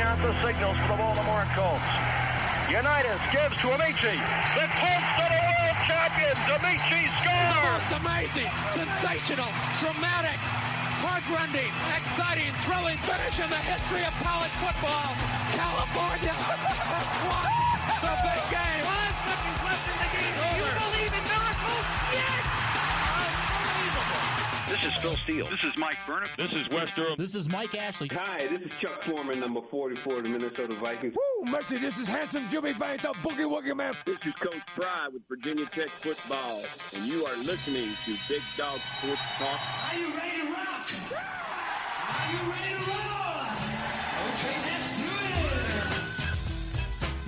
out the signals for the Baltimore Colts. Unitas gives to Amici. The Colts are the world champions. Amici scores. It's amazing, sensational, dramatic, heart-rending, exciting, thrilling finish in the history of college football. California has won the big game. 5 seconds left in the game. You believe in miracles? Yes! Unbelievable. This is Phil Steele. This is Mike Burnham. This is Wes Durham. This is Mike Ashley. Hi, this is Chuck Foreman, number 44 of the Minnesota Vikings. Woo, mercy, this is handsome Jimmy Vane, the Boogie Woogie Man. This is Coach Fry with Virginia Tech Football, and you are listening to Big Dog Sports Talk. Are you ready to rock? Are you ready to roll? Okay, let's do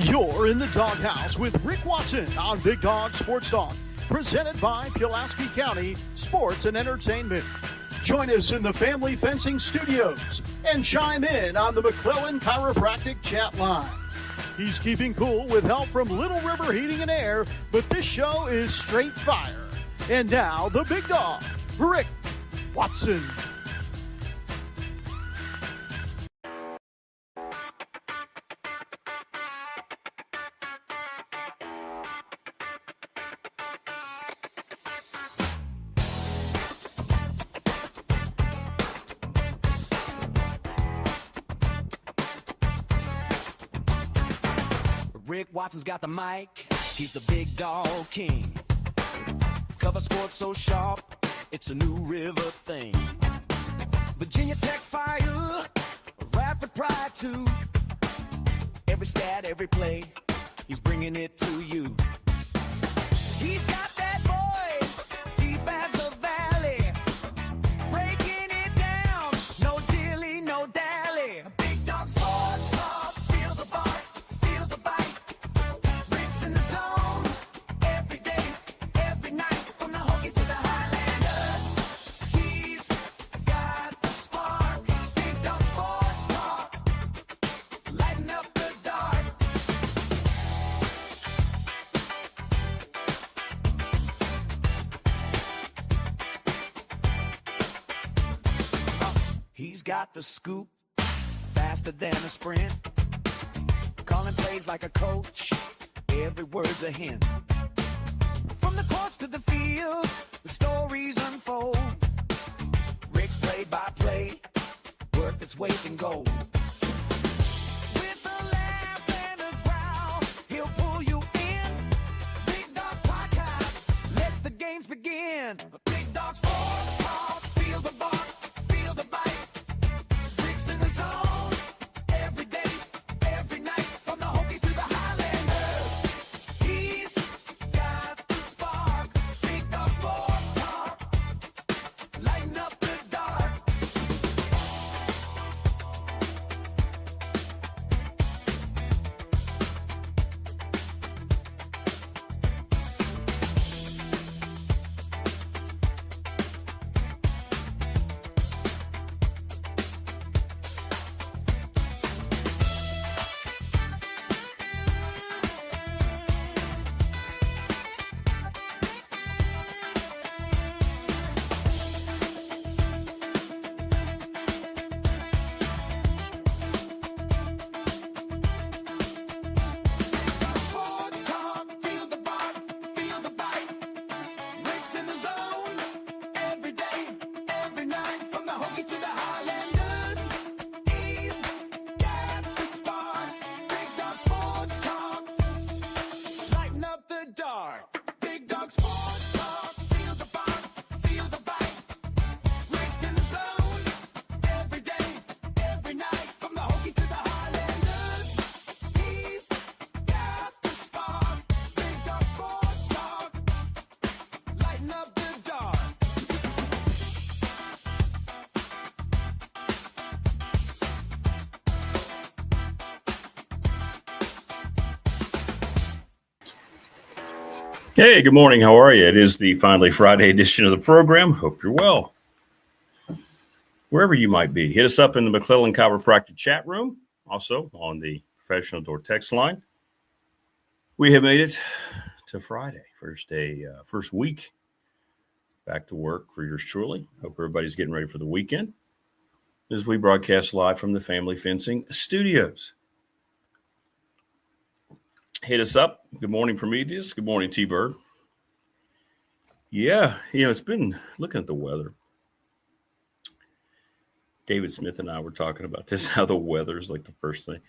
it. You're in the doghouse with Rick Watson on Big Dog Sports Talk, presented by Pulaski County Sports and Entertainment. Join us in the Family Fencing Studios and chime in on the McClellan Chiropractic chat line. He's keeping cool with help from Little River Heating and Air, but this show is straight fire. And now, the big dog, Rick Watson. Rick Watson's got the mic, he's the big dog king. Cover sports so sharp, it's a New River thing. Virginia Tech fire, rapid pride too. Every stat, every play, he's bringing it to you. He's got that voice, deep as a valley, breaking it down, no dilly, no dally. Big dog sports talk, feel the bark. He's got the scoop, faster than a sprint. Calling plays like a coach, every word's a hint. From the courts to the fields, the stories unfold. Rick's play-by-play, worth its weight in gold. With a laugh and a growl, he'll pull you in. Big Dog's podcast, let the games begin. Big Dog Sports Talk, feel the bark, feel the bite. Hey, good morning. How are you? It is the finally Friday edition of the program. Hope you're well. Wherever you might be, hit us up in the McClellan Chiropractic chat room, also on the professional door text line. We have made it to Friday, first day, first week back to work for yours truly. Hope everybody's getting ready for the weekend. as we broadcast live from the Family Fencing Studios. Hit us up. Good morning, Prometheus. Good morning, T-Bird. Yeah, it's been looking at the weather. David Smith and I were talking about this, how the weather is like the first thing.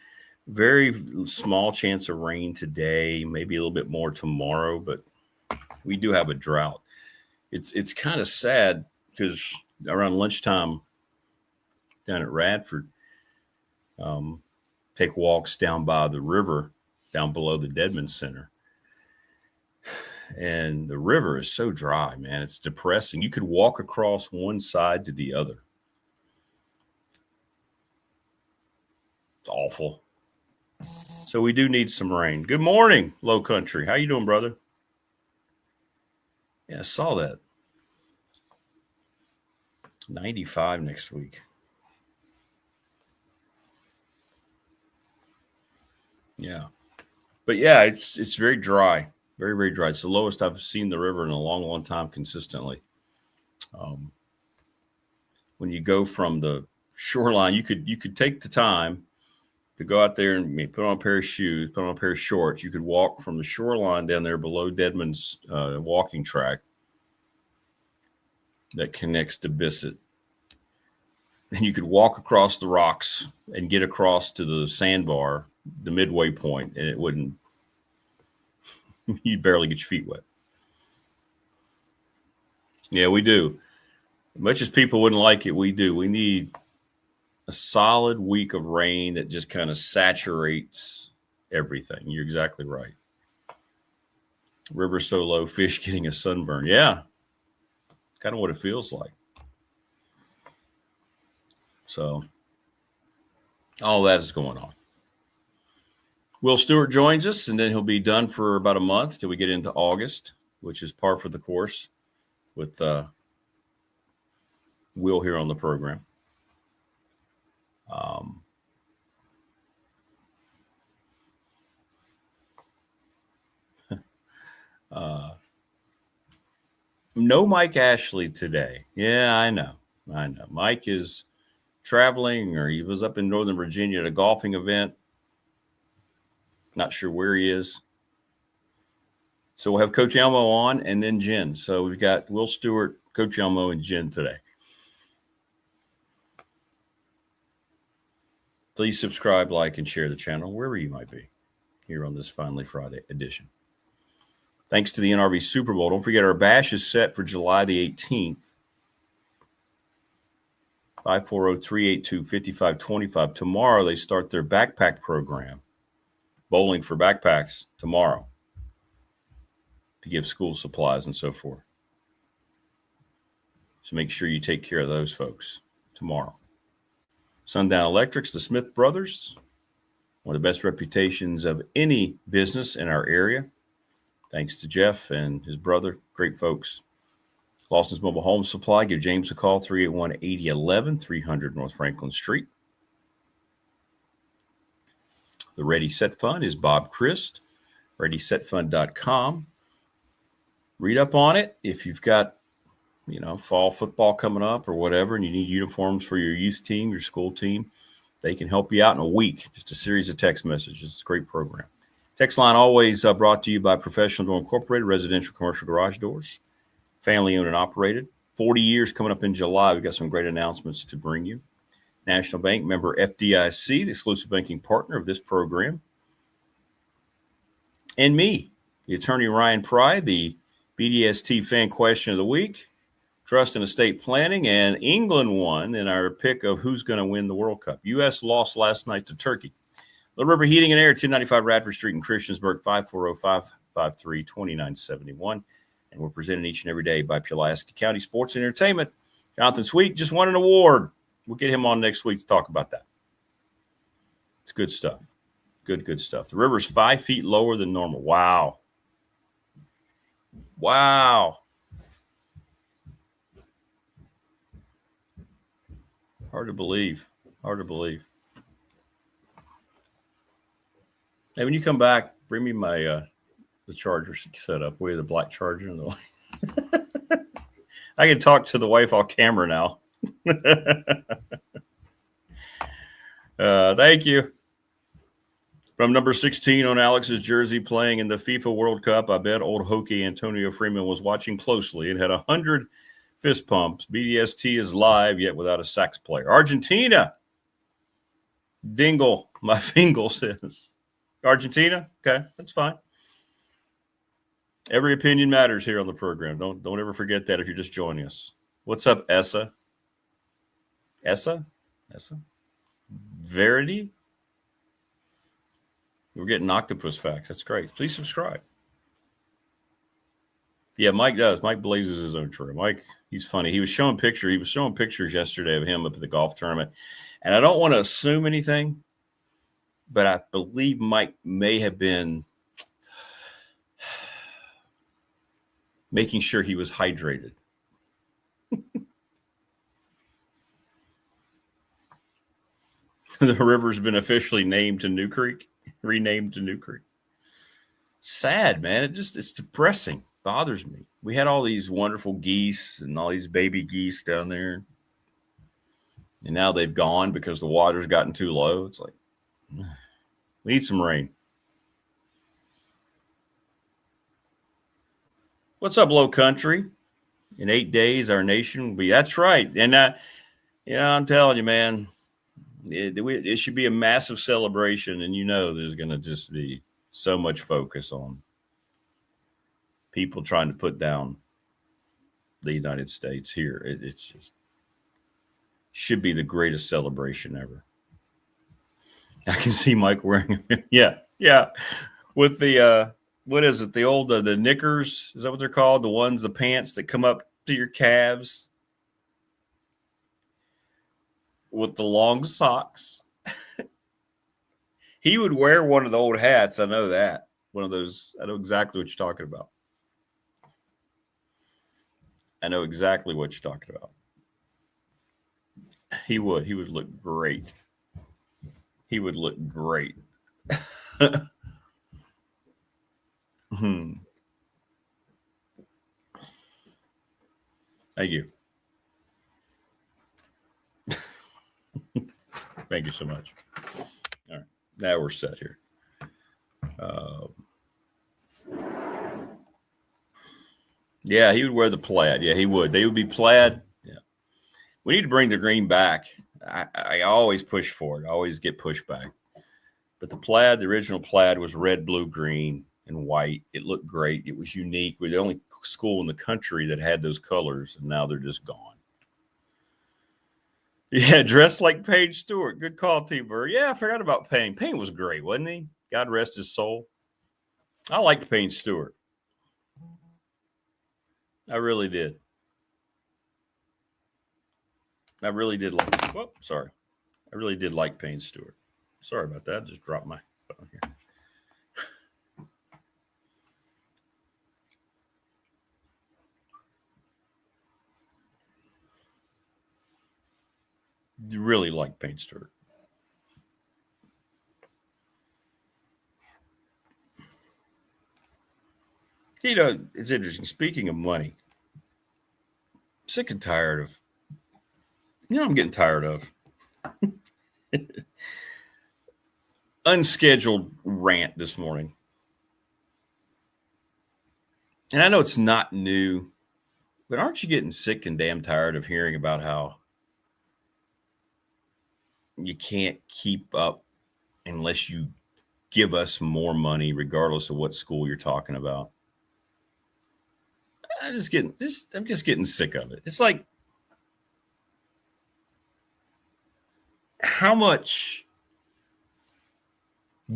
Very small chance of rain today, maybe a little bit more tomorrow, but we do have a drought. It's kind of sad because around lunchtime down at Radford, take walks down by the river, down below the Deadman Center. And the river is so dry, man. It's depressing. You could walk across one side to the other. It's awful. So we do need some rain. Good morning, Low Country. How you doing, brother? Yeah, I saw that. 95 next week. Yeah. But yeah, it's very dry. Very, very dry. It's the lowest I've seen the river in a long, long time consistently. When you go from the shoreline, you could take the time to go out there and put on a pair of shoes, put on a pair of shorts. You could walk from the shoreline down there below Deadman's walking track that connects to Bissett. And you could walk across the rocks and get across to the sandbar, the midway point, and it wouldn't, you'd barely get your feet wet. Yeah, we do. As much as people wouldn't like it, we do. We need a solid week of rain that just kind of saturates everything. You're exactly right. River so low, fish getting a sunburn. Yeah, kind of what it feels like. So all that is going on. Will Stewart joins us, and then he'll be done for about a month till we get into August, which is par for the course with Will here on the program. No Mike Ashley today. Yeah, I know. Mike is traveling, or he was up in Northern Virginia at a golfing event. Not sure where he is. So we'll have Coach Elmo on and then Jen. So we've got Will Stewart, Coach Elmo, and Jen today. Please subscribe, like, and share the channel wherever you might be here on this Finally Friday edition. Thanks to the NRV Super Bowl. Don't forget our bash is set for July the 18th. 540-382-5525. Tomorrow they start their backpack program. Bowling for backpacks tomorrow to give school supplies and so forth. So make sure you take care of those folks tomorrow. Sundown Electrics, the Smith Brothers, one of the best reputations of any business in our area. Thanks to Jeff and his brother, great folks. Lawson's Mobile Home Supply, give James a call, 381-8011, 300 North Franklin Street. The Ready Set Fund is Bob Christ, ReadySetFund.com. Read up on it. If you've got, fall football coming up or whatever, and you need uniforms for your youth team, your school team, they can help you out in a week. Just a series of text messages. It's a great program. Text line always brought to you by Professional Door Incorporated, residential commercial garage doors, family owned and operated. 40 years coming up in July. We've got some great announcements to bring you. National Bank, member FDIC, the exclusive banking partner of this program. And me, the attorney Ryan Pry, the BDST fan question of the week, trust and estate planning, and England won in our pick of who's going to win the World Cup. U.S. lost last night to Turkey. Little River Heating and Air, 1095 Radford Street in Christiansburg, 540-553-2971. And we're presented each and every day by Pulaski County Sports and Entertainment. Jonathan Sweet just won an award. We'll get him on next week to talk about that. It's good stuff. Good stuff. The river's 5 feet lower than normal. Wow. Hard to believe. Hey, when you come back, bring me my the charger set up. Where the black charger and the I can talk to the wife off camera now. Thank you. From number 16 on Alex's jersey playing in the FIFA World Cup, I bet old hokey Antonio Freeman was watching closely and had 100 fist pumps. BDST is live, yet without a sax player. Argentina. Dingle, my fingle says. Argentina? Okay, that's fine. Every opinion matters here on the program. Don't ever forget that if you're just joining us. What's up, Essa? Essa? Verity? We're getting octopus facts. That's great. Please subscribe. Yeah, Mike does. Mike blazes his own trail. Mike, he's funny. He was showing pictures yesterday of him up at the golf tournament. And I don't want to assume anything, but I believe Mike may have been making sure he was hydrated. The river's been officially renamed to New Creek. Sad, man. It's depressing. Bothers me. We had all these wonderful geese and all these baby geese down there. And now they've gone because the water's gotten too low. It's like, we need some rain. What's up, Low Country? In 8 days, our nation will be. That's right. And, I'm telling you, man, it should be a massive celebration. And, there's going to just be so much focus on people trying to put down the United States here. It's just should be the greatest celebration ever. I can see Mike wearing it. Yeah. With the, what is it? The old, the knickers, is that what they're called? The pants that come up to your calves with the long socks. He would wear one of the old hats. I know that. One of those. I know exactly what you're talking about. He would look great. Thank you. Thank you so much. All right. Now we're set here. Yeah, he would wear the plaid. Yeah, he would. They would be plaid. Yeah. We need to bring the green back. I always push for it. I always get pushback. But the original plaid was red, blue, green, and white. It looked great. It was unique. We're the only school in the country that had those colors, and now they're just gone. Yeah, dressed like Paige Stewart. Good call, T-Bird. Yeah, I forgot about Payne. Payne was great, wasn't he? God rest his soul. I liked Payne Stewart. I really did. I really did like Payne Stewart. Sorry about that. I just dropped my phone here. Really like Payne Stewart. It's interesting. Speaking of money, sick and tired of, I'm getting tired of unscheduled rant this morning. And I know it's not new, but aren't you getting sick and damn tired of hearing about how you can't keep up unless you give us more money, regardless of what school you're talking about? I'm just getting sick of it. It's like, how much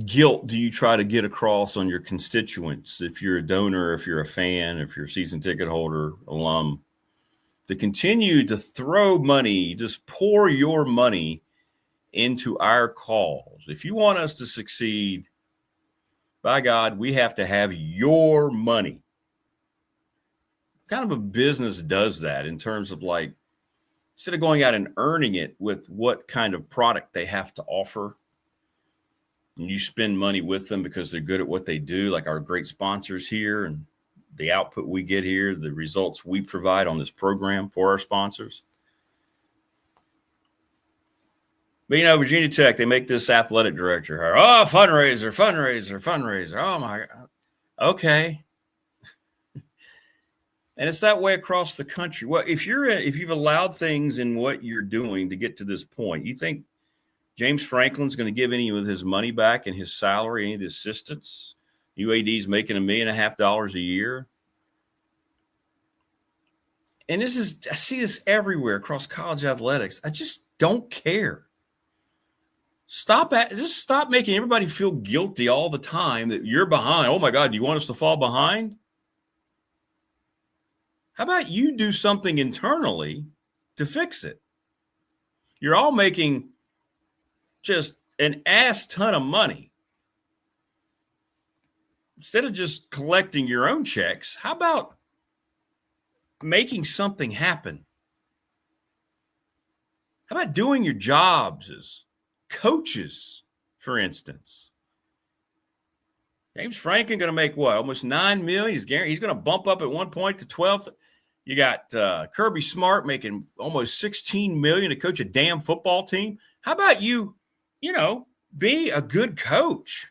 guilt do you try to get across on your constituents, if you're a donor, if you're a fan, if you're a season ticket holder, alum, to continue to throw money, just pour your money into our cause? If you want us to succeed, by God, we have to have your money. What kind of a business does that in terms of, like, instead of going out and earning it with what kind of product they have to offer, and you spend money with them because they're good at what they do, like our great sponsors here and the output we get here, the results we provide on this program for our sponsors. But, Virginia Tech, they make this athletic director hire. Oh, fundraiser. Oh, my God. Okay. And it's that way across the country. Well, if you've allowed things in what you're doing to get to this point, you think James Franklin's going to give any of his money back and his salary, any of the assistants? UAD's making $1.5 million a year. And I see this everywhere across college athletics. I just don't care. Just stop making everybody feel guilty all the time that you're behind. Oh my God, do you want us to fall behind? How about you do something internally to fix it? You're all making just an ass ton of money. Instead of just collecting your own checks, how about making something happen? How about doing your jobs as coaches, for instance? James Franklin going to make what? Almost $9 million. He's going to bump up at one point to 12th. You got Kirby Smart making almost $16 million to coach a damn football team. How about you be a good coach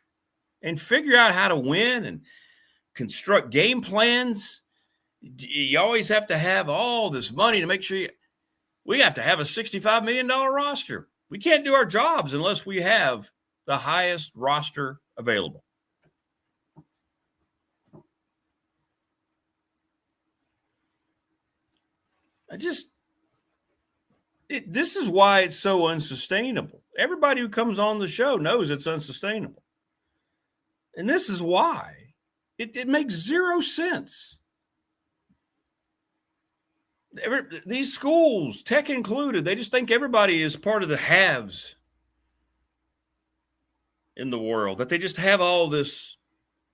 and figure out how to win and construct game plans? You always have to have all this money to make sure we have to have a $65 million roster. We can't do our jobs unless we have the highest roster available. This is why it's so unsustainable. Everybody who comes on the show knows it's unsustainable. And this is why. It makes zero sense. These schools, Tech included, they just think everybody is part of the haves in the world, that they just have all this.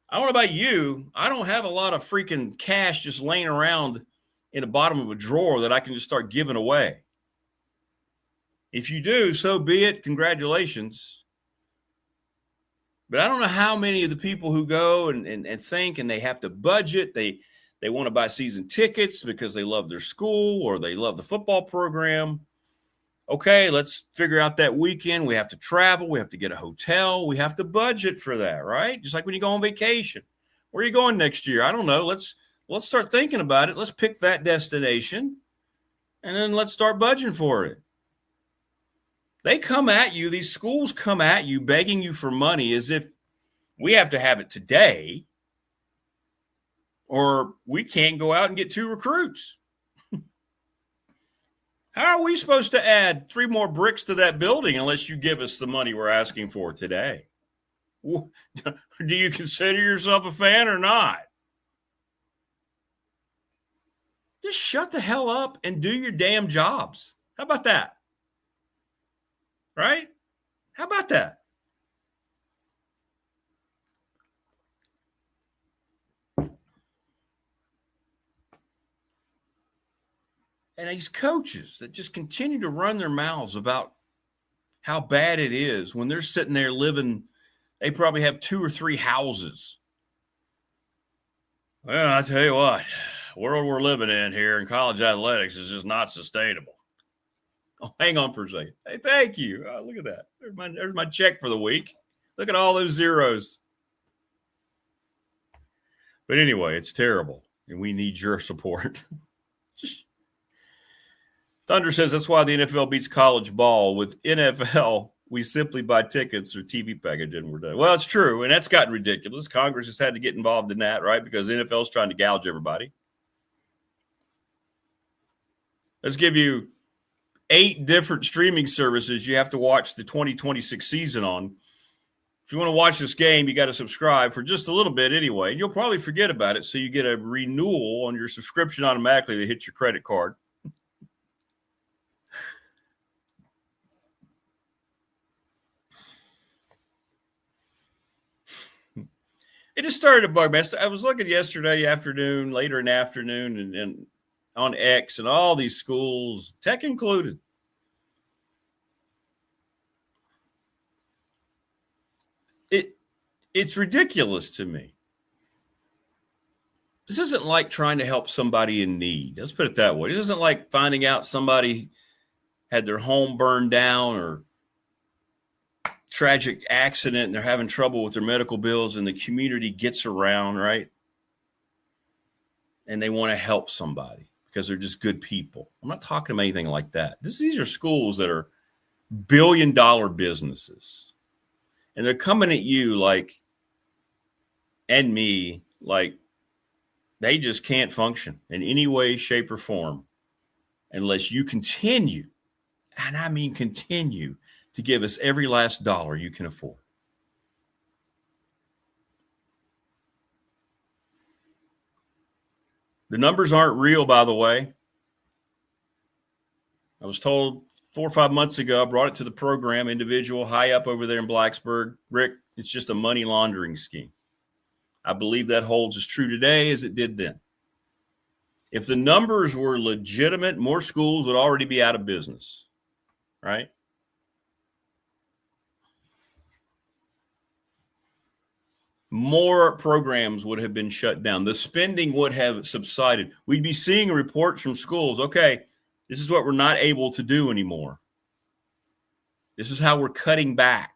I don't know about you. I don't have a lot of freaking cash just laying around in the bottom of a drawer that I can just start giving away. If you do, so be it. Congratulations. But I don't know how many of the people who go and think and they have to budget, they want to buy season tickets because they love their school or they love the football program. Okay, let's figure out that weekend. We have to travel. We have to get a hotel. We have to budget for that, right? Just like when you go on vacation. Where are you going next year? I don't know. Let's start thinking about it. Let's pick that destination, and then let's start budgeting for it. They come at you, these schools come at you begging you for money as if we have to have it today or we can't go out and get 2 recruits. How are we supposed to add 3 more bricks to that building unless you give us the money we're asking for today? Do you consider yourself a fan or not? Just shut the hell up and do your damn jobs. How about that? Right? How about that? And these coaches that just continue to run their mouths about how bad it is when they're sitting there living, they probably have 2 or 3 houses. Well, I tell you what, the world we're living in here in college athletics is just not sustainable. Oh, hang on for a second. Hey, thank you. Oh, look at that. There's my check for the week. Look at all those zeros. But anyway, it's terrible, and we need your support. Thunder says that's why the NFL beats college ball. With NFL, we simply buy tickets or TV package and we're done. Well, it's true, and that's gotten ridiculous. Congress has had to get involved in that, right? Because the NFL is trying to gouge everybody. Let's give you 8 different streaming services you have to watch the 2026 season on. If you want to watch this game, you got to subscribe for just a little bit anyway. And you'll probably forget about it, so you get a renewal on your subscription automatically that hits your credit card. It just started to bug me. I was looking yesterday afternoon, later in the afternoon, and on X and all these schools, Tech included. It's ridiculous to me. This isn't like trying to help somebody in need. Let's put it that way. It isn't like finding out somebody had their home burned down or tragic accident and they're having trouble with their medical bills and the community gets around, right? And they want to help somebody because they're just good people. I'm not talking about anything like that. These are schools that are billion-dollar businesses. And they're coming at you like, and me, like they just can't function in any way, shape, or form unless you continue, and I mean continue, to give us every last dollar you can afford. The numbers aren't real, by the way. I was told 4 or 5 months ago, I brought it to the program, individual high up over there in Blacksburg. Rick, it's just a money laundering scheme. I believe that holds as true today as it did then. If the numbers were legitimate, more schools would already be out of business, right? More programs would have been shut down. The spending would have subsided. We'd be seeing reports from schools. Okay, this is what we're not able to do anymore. This is how we're cutting back.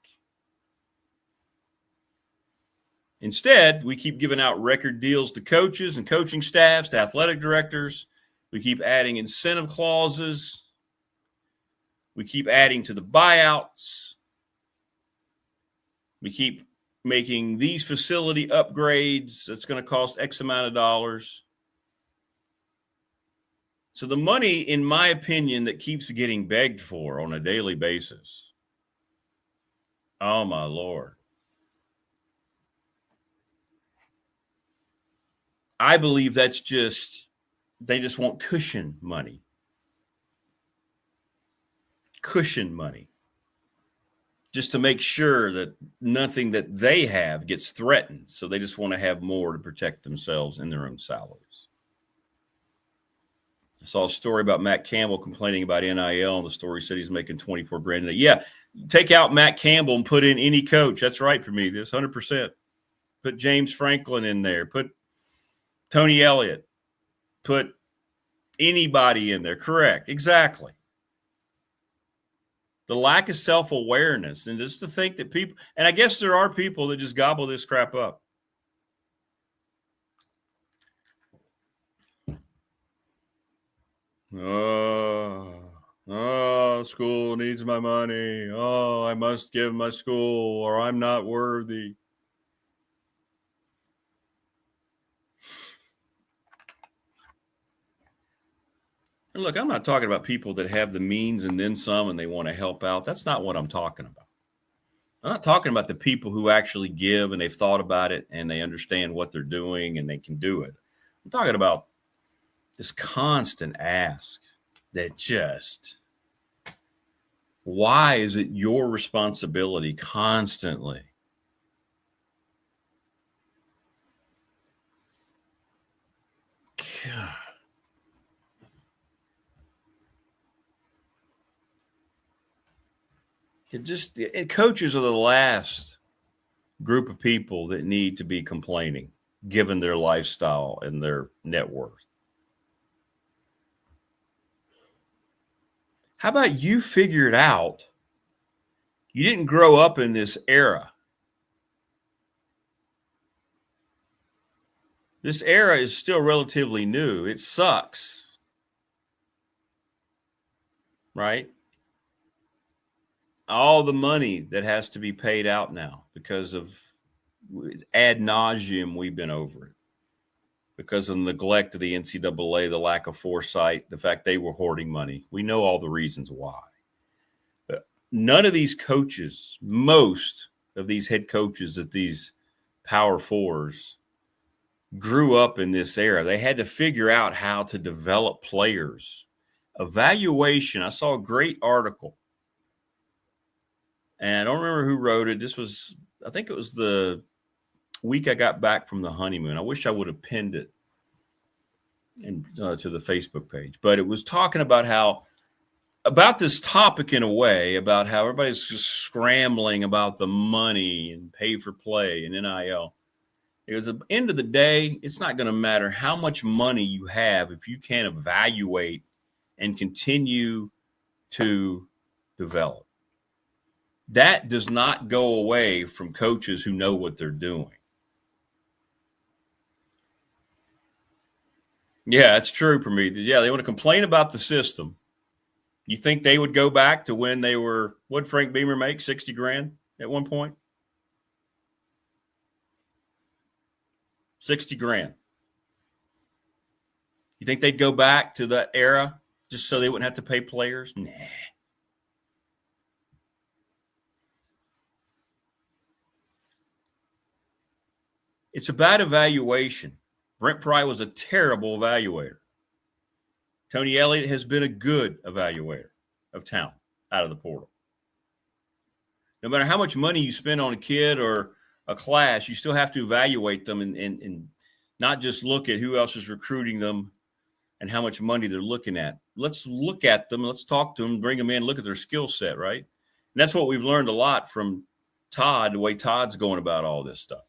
Instead, we keep giving out record deals to coaches and coaching staffs, to athletic directors. We keep adding incentive clauses. We keep adding to the buyouts. We keep making these facility upgrades that's going to cost X amount of dollars. So the money, in my opinion, that keeps getting begged for on a daily basis. Oh, my Lord. I believe that's just, they just want cushion money. Cushion money. Just to make sure that nothing that they have gets threatened. So they just want to have more to protect themselves and their own salaries. I saw a story about Matt Campbell complaining about NIL, and the story said he's making $24,000. Yeah, take out Matt Campbell and put in any coach. That's right for me. This 100%. Put James Franklin in there. Put Tony Elliott. Put anybody in there. Correct. Exactly. The lack of self-awareness, and just to think that people, and I guess there are people that just gobble this crap up. Oh, school needs my money. Oh, I must give my school or I'm not worthy. And look, I'm not talking about people that have the means and then some and they want to help out. That's not what I'm talking about. I'm not talking about the people who actually give and they've thought about it and they understand what they're doing and they can do it. I'm talking about this constant ask that just, why is it your responsibility constantly? God. Coaches are the last group of people that need to be complaining, given their lifestyle and their net worth. How about you figure it out? You didn't grow up in this era. This era is still relatively new. It sucks. Right? All the money that has to be paid out now because of ad nauseum, we've been over it. Because of the neglect of the NCAA, the lack of foresight, the fact they were hoarding money. We know all the reasons why. But none of these coaches, most of these head coaches at these Power Fours grew up in this era. They had to figure out how to develop players. Evaluation. I saw a great article. And I don't remember who wrote it. I think it was the week I got back from the honeymoon. I wish I would have pinned it to the Facebook page. But it was talking about this topic in a way, about how everybody's just scrambling about the money and pay for play and NIL. Because at the end of the day, it's not going to matter how much money you have if you can't evaluate and continue to develop. That does not go away from coaches who know what they're doing. Yeah, that's true, Prometheus. Yeah, they want to complain about the system. You think they would go back to when they were, what did Frank Beamer make, 60 grand at one point? 60 grand. You think they'd go back to that era just so they wouldn't have to pay players? Nah. It's about evaluation. Brent Pry was a terrible evaluator. Tony Elliott has been a good evaluator of talent out of the portal. No matter how much money you spend on a kid or a class, you still have to evaluate them and not just look at who else is recruiting them and how much money they're looking at. Let's look at them. Let's talk to them, bring them in, look at their skill set, right? And that's what we've learned a lot from Todd, the way Todd's going about all this stuff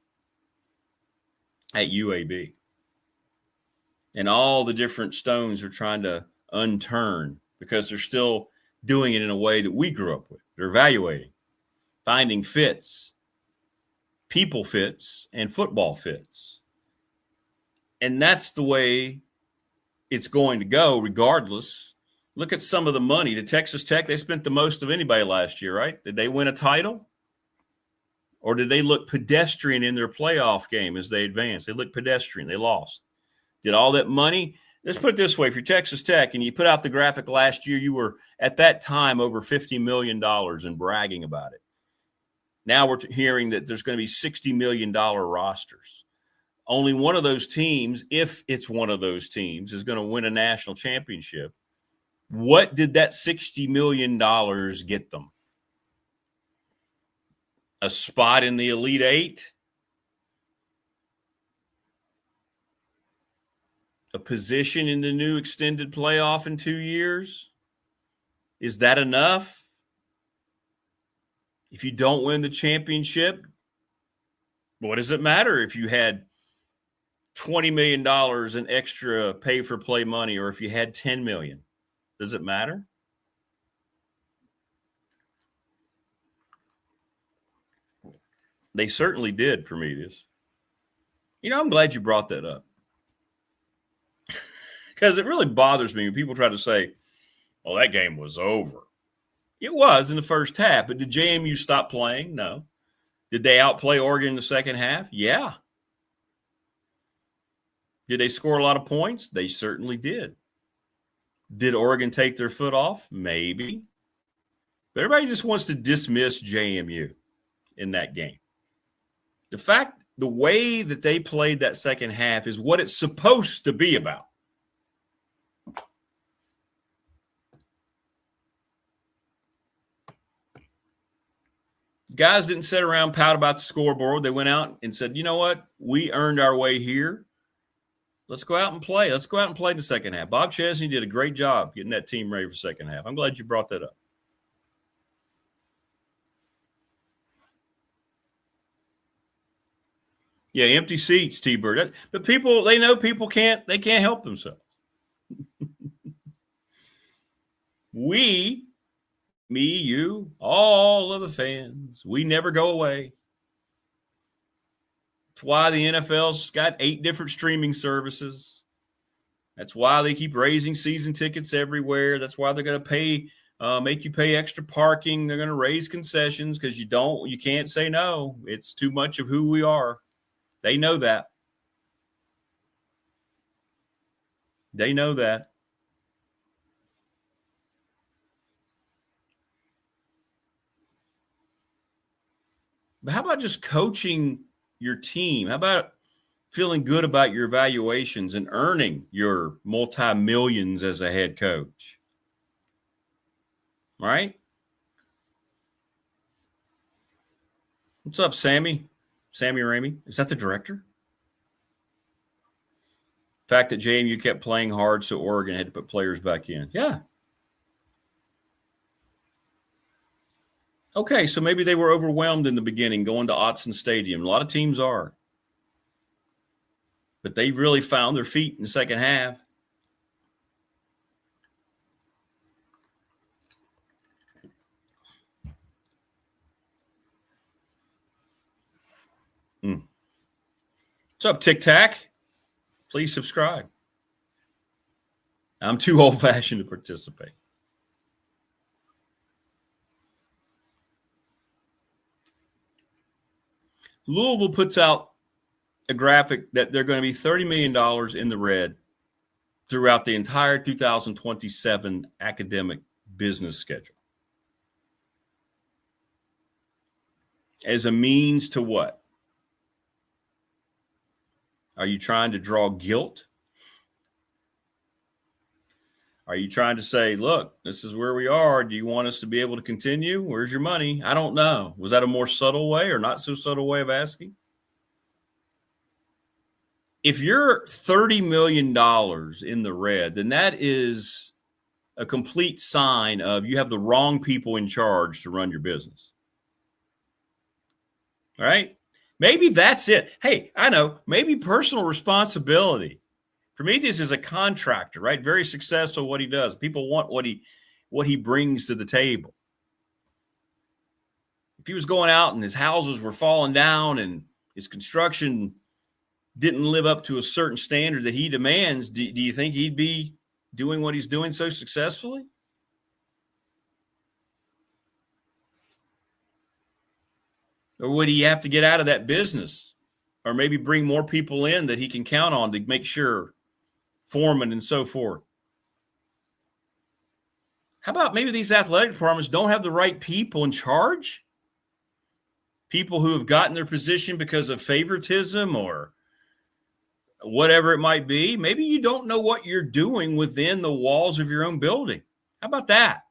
at UAB. And all the different stones are trying to unturn because they're still doing it in a way that we grew up with. They're evaluating, finding fits, people fits, and football fits. And that's the way it's going to go regardless. Look at some of the money. The Texas Tech, they spent the most of anybody last year, right? Did they win a title? Or did they look pedestrian in their playoff game as they advanced? They looked pedestrian. They lost. Did all that money? Let's put it this way. If you're Texas Tech and you put out the graphic last year, you were at that time over $50 million and bragging about it. Now we're hearing that there's going to be $60 million rosters. Only one of those teams, if it's one of those teams, is going to win a national championship. What did that $60 million get them? A spot in the Elite Eight? A position in the new extended playoff in 2 years? Is that enough? If you don't win the championship, what does it matter if you had $20 million in extra pay for play money or if you had $10 million? Does it matter? They certainly did, Prometheus. You know, I'm glad you brought that up. Because it really bothers me when people try to say, well, that game was over. It was in the first half, but did JMU stop playing? No. Did they outplay Oregon in the second half? Yeah. Did they score a lot of points? They certainly did. Did Oregon take their foot off? Maybe. But everybody just wants to dismiss JMU in that game. The way that they played that second half is what it's supposed to be about. Guys didn't sit around pout about the scoreboard. They went out and said, you know what? We earned our way here. Let's go out and play. Let's go out and play the second half. Bob Chesney did a great job getting that team ready for the second half. I'm glad you brought that up. Yeah, empty seats, T-Bird. But people, they know people can't help themselves. We, me, you, all of the fans, we never go away. That's why the NFL's got 8 different streaming services. That's why they keep raising season tickets everywhere. That's why they're going to pay, make you pay extra parking. They're going to raise concessions because you can't say no. It's too much of who we are. They know that. They know that. But how about just coaching your team? How about feeling good about your evaluations and earning your multi-millions as a head coach? All right? What's up, Sammy? Sammy Ramey? Is that the director? The fact that JMU kept playing hard, so Oregon had to put players back in. Yeah. Okay, so maybe they were overwhelmed in the beginning going to Autzen Stadium. A lot of teams are. But they really found their feet in the second half. What's up, Tic Tac? Please subscribe. I'm too old-fashioned to participate. Louisville puts out a graphic that they're going to be $30 million in the red throughout the entire 2027 academic business schedule. As a means to what? Are you trying to draw guilt? Are you trying to say, look, this is where we are. Do you want us to be able to continue? Where's your money? I don't know. Was that a more subtle way or not so subtle way of asking? If you're $30 million in the red, then that is a complete sign of you have the wrong people in charge to run your business. All right? Maybe that's it. Hey, I know, maybe personal responsibility. Prometheus is a contractor, right? Very successful at what he does. People want what he brings to the table. If he was going out and his houses were falling down and his construction didn't live up to a certain standard that he demands, do you think he'd be doing what he's doing so successfully? Or would he have to get out of that business? Or maybe bring more people in that he can count on to make sure, foreman and so forth? How about maybe these athletic departments don't have the right people in charge? People who have gotten their position because of favoritism or whatever it might be. Maybe you don't know what you're doing within the walls of your own building. How about that?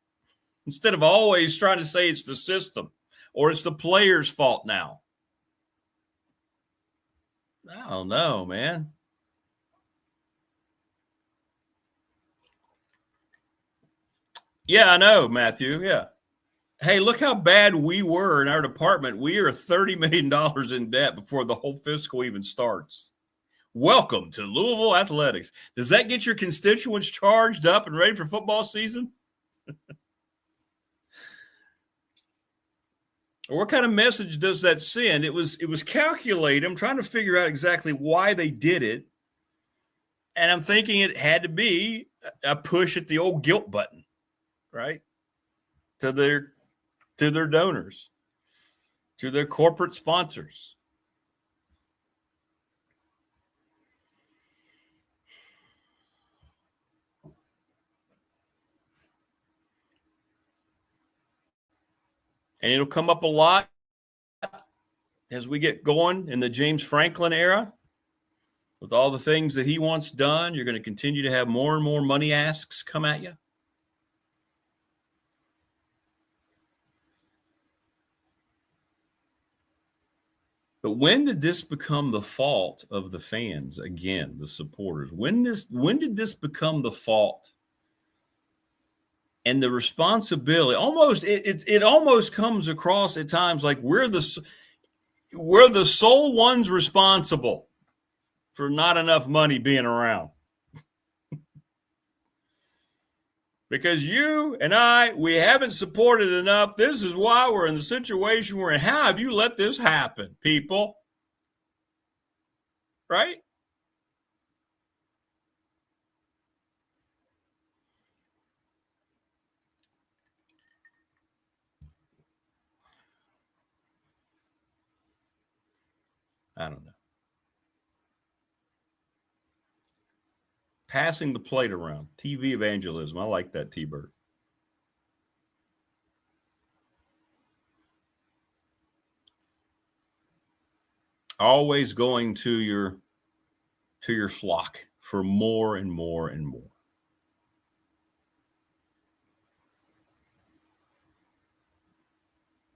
Instead of always trying to say it's the system or it's the players' fault now. I don't know, man. Yeah, I know, Matthew. Yeah. Hey, look how bad we were in our department. We are $30 million in debt before the whole fiscal even starts. Welcome to Louisville Athletics. Does that get your constituents charged up and ready for football season? Or what kind of message does that send? It was calculated. I'm trying to figure out exactly why they did it. And I'm thinking it had to be a push at the old guilt button, right? To their donors, to their corporate sponsors. And it'll come up a lot as we get going in the James Franklin era. With all the things that he wants done, you're going to continue to have more and more money asks come at you. But when did this become the fault of the fans again, the supporters? When did this become the fault? And the responsibility it almost comes across at times like we're the sole ones responsible for not enough money being around. Because you and we haven't supported enough. This is why we're in the situation we're in. How have you let this happen, people? Right? I don't know. Passing the plate around. TV evangelism. I like that, T-Bird. Always going to your flock for more and more and more.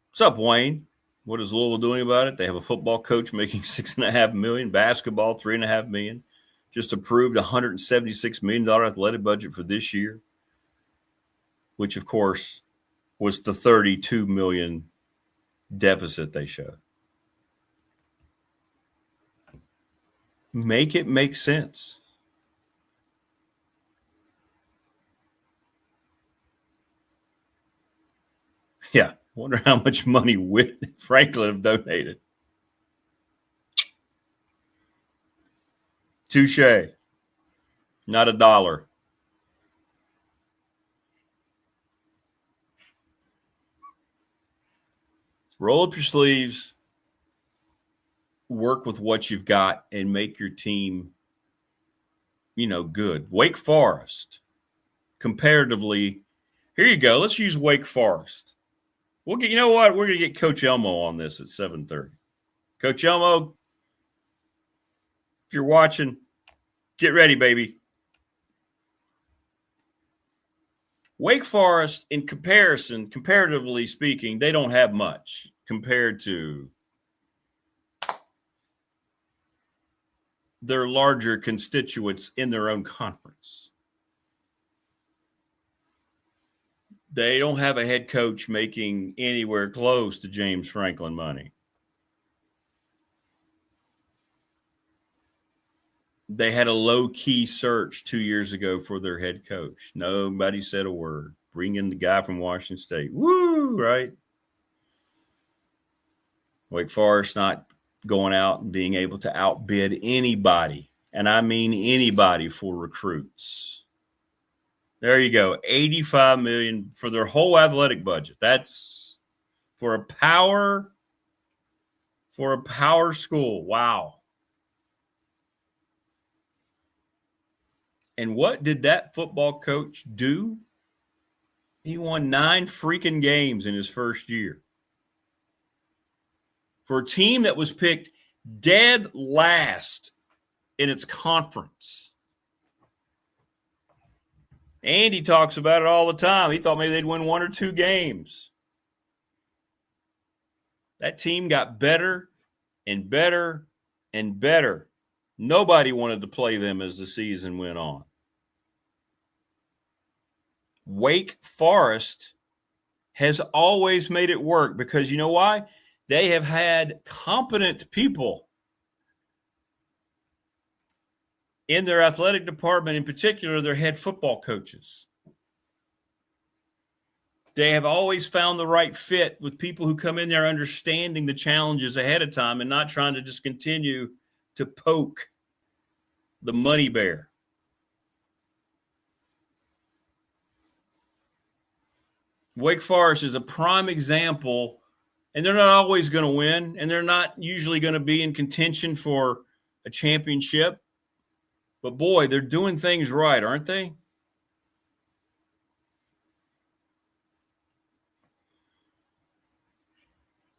What's up, Wayne? What is Louisville doing about it? They have a football coach making $6.5 million, basketball $3.5 million. Just approved $176 million athletic budget for this year, which of course was the $32 million deficit they showed. Make it make sense. Yeah, wonder how much money Whit and Franklin have donated. Touche. Not a dollar. Roll up your sleeves, work with what you've got, and make your team, good. Wake Forest, comparatively, here you go. Let's use Wake Forest. We're going to get Coach Elmo on this at 7:30. Coach Elmo, if you're watching, get ready, baby. Wake Forest, in comparison, comparatively speaking, they don't have much compared to their larger constituents in their own conference. They don't have a head coach making anywhere close to James Franklin money. They had a low-key search 2 years ago for their head coach. Nobody said a word. Bring in the guy from Washington State. Woo, right? Wake Forest not going out and being able to outbid anybody, and I mean anybody, for recruits. There you go, $85 million for their whole athletic budget. That's for a power school. Wow. And what did that football coach do? He won 9 freaking games in his first year. For a team that was picked dead last in its conference. Andy talks about it all the time. He thought maybe they'd win 1 or 2 games. That team got better and better and better. Nobody wanted to play them as the season went on. Wake Forest has always made it work because you know why? They have had competent people in their athletic department, in particular, their head football coaches. They have always found the right fit with people who come in there understanding the challenges ahead of time and not trying to just continue to poke the money bear. Wake Forest is a prime example, and they're not always going to win, and they're not usually going to be in contention for a championship. But, boy, they're doing things right, aren't they?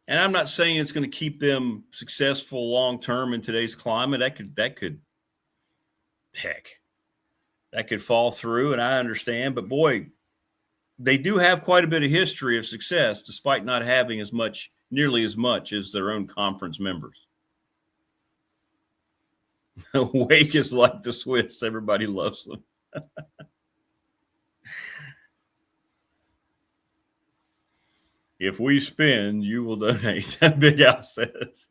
And I'm not saying it's going to keep them successful long-term in today's climate. That could fall through, and I understand. But, boy, they do have quite a bit of history of success despite not having nearly as much as their own conference members. Wake is like the Swiss. Everybody loves them. If we spend, you will donate. Big Al says.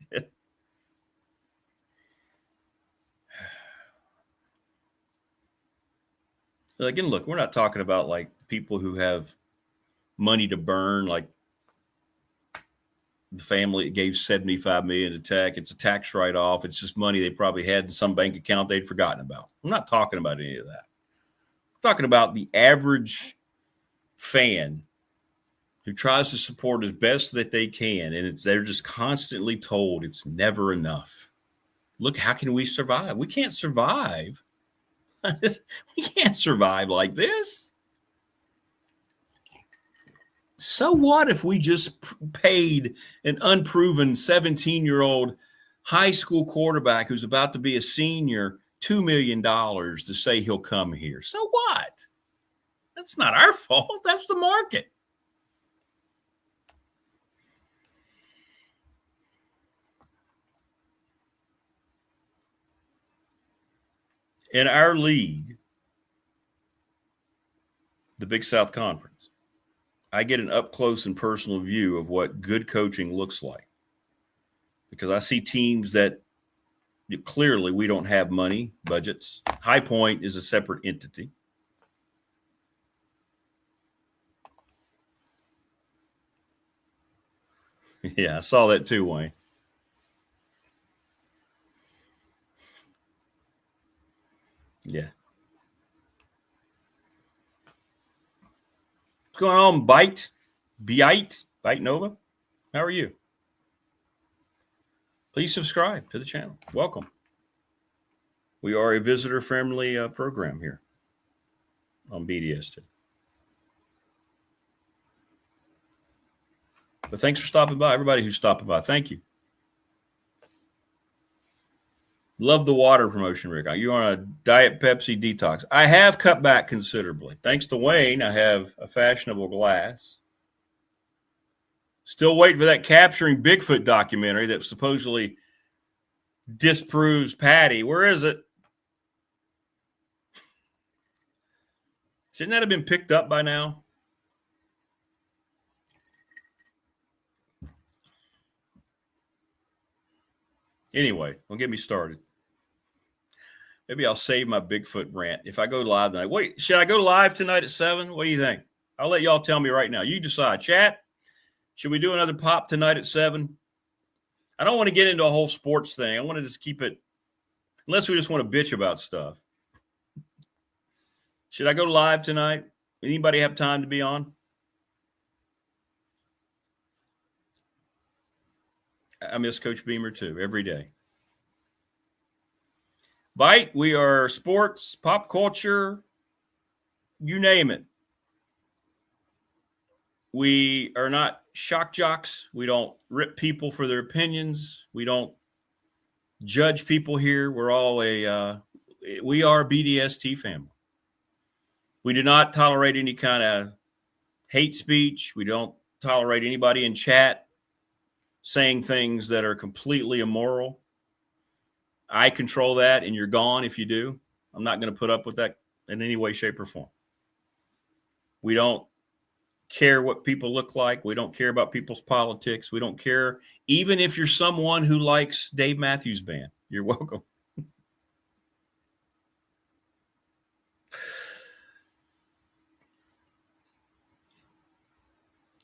Again, look, we're not talking about like people who have money to burn, like the family that gave $75 million to Tech. It's a tax write-off. It's just money they probably had in some bank account they'd forgotten about. I'm not talking about any of that. I'm talking about the average fan who tries to support as best that they can, and they're just constantly told it's never enough. Look, how can we survive? We can't survive. We can't survive like this. So what if we just paid an unproven 17-year-old high school quarterback who's about to be a senior $2 million to say he'll come here? So what? That's not our fault. That's the market. In our league, the Big South Conference, I get an up-close and personal view of what good coaching looks like. Because I see teams that clearly we don't have money, budgets. High Point is a separate entity. Yeah, I saw that too, Wayne. going on, Bite Nova? How are you? Please subscribe to the channel. Welcome. We are a visitor-friendly program here on BDST. But thanks for stopping by. Everybody who's stopping by, thank you. Love the water promotion, Rick. You're on a Diet Pepsi detox. I have cut back considerably. Thanks to Wayne, I have a fashionable glass. Still waiting for that Capturing Bigfoot documentary that supposedly disproves Patty. Where is it? Shouldn't that have been picked up by now? Anyway, don't get me started. Maybe I'll save my Bigfoot rant if I go live tonight. Wait, should I go live tonight at 7? What do you think? I'll let y'all tell me right now. You decide. Chat, should we do another pop tonight at 7? I don't want to get into a whole sports thing. I want to just keep it, unless we just want to bitch about stuff. Should I go live tonight? Anybody have time to be on? I miss Coach Beamer too, every day. Bite, we are sports, pop culture, you name it. We are not shock jocks. We don't rip people for their opinions. We don't judge people here. We're all we are a BDST family. We do not tolerate any kind of hate speech. We don't tolerate anybody in chat saying things that are completely immoral. I control that, and you're gone if you do. I'm not going to put up with that in any way, shape, or form. We don't care what people look like. We don't care about people's politics. We don't care even if you're someone who likes Dave Matthews Band. You're welcome.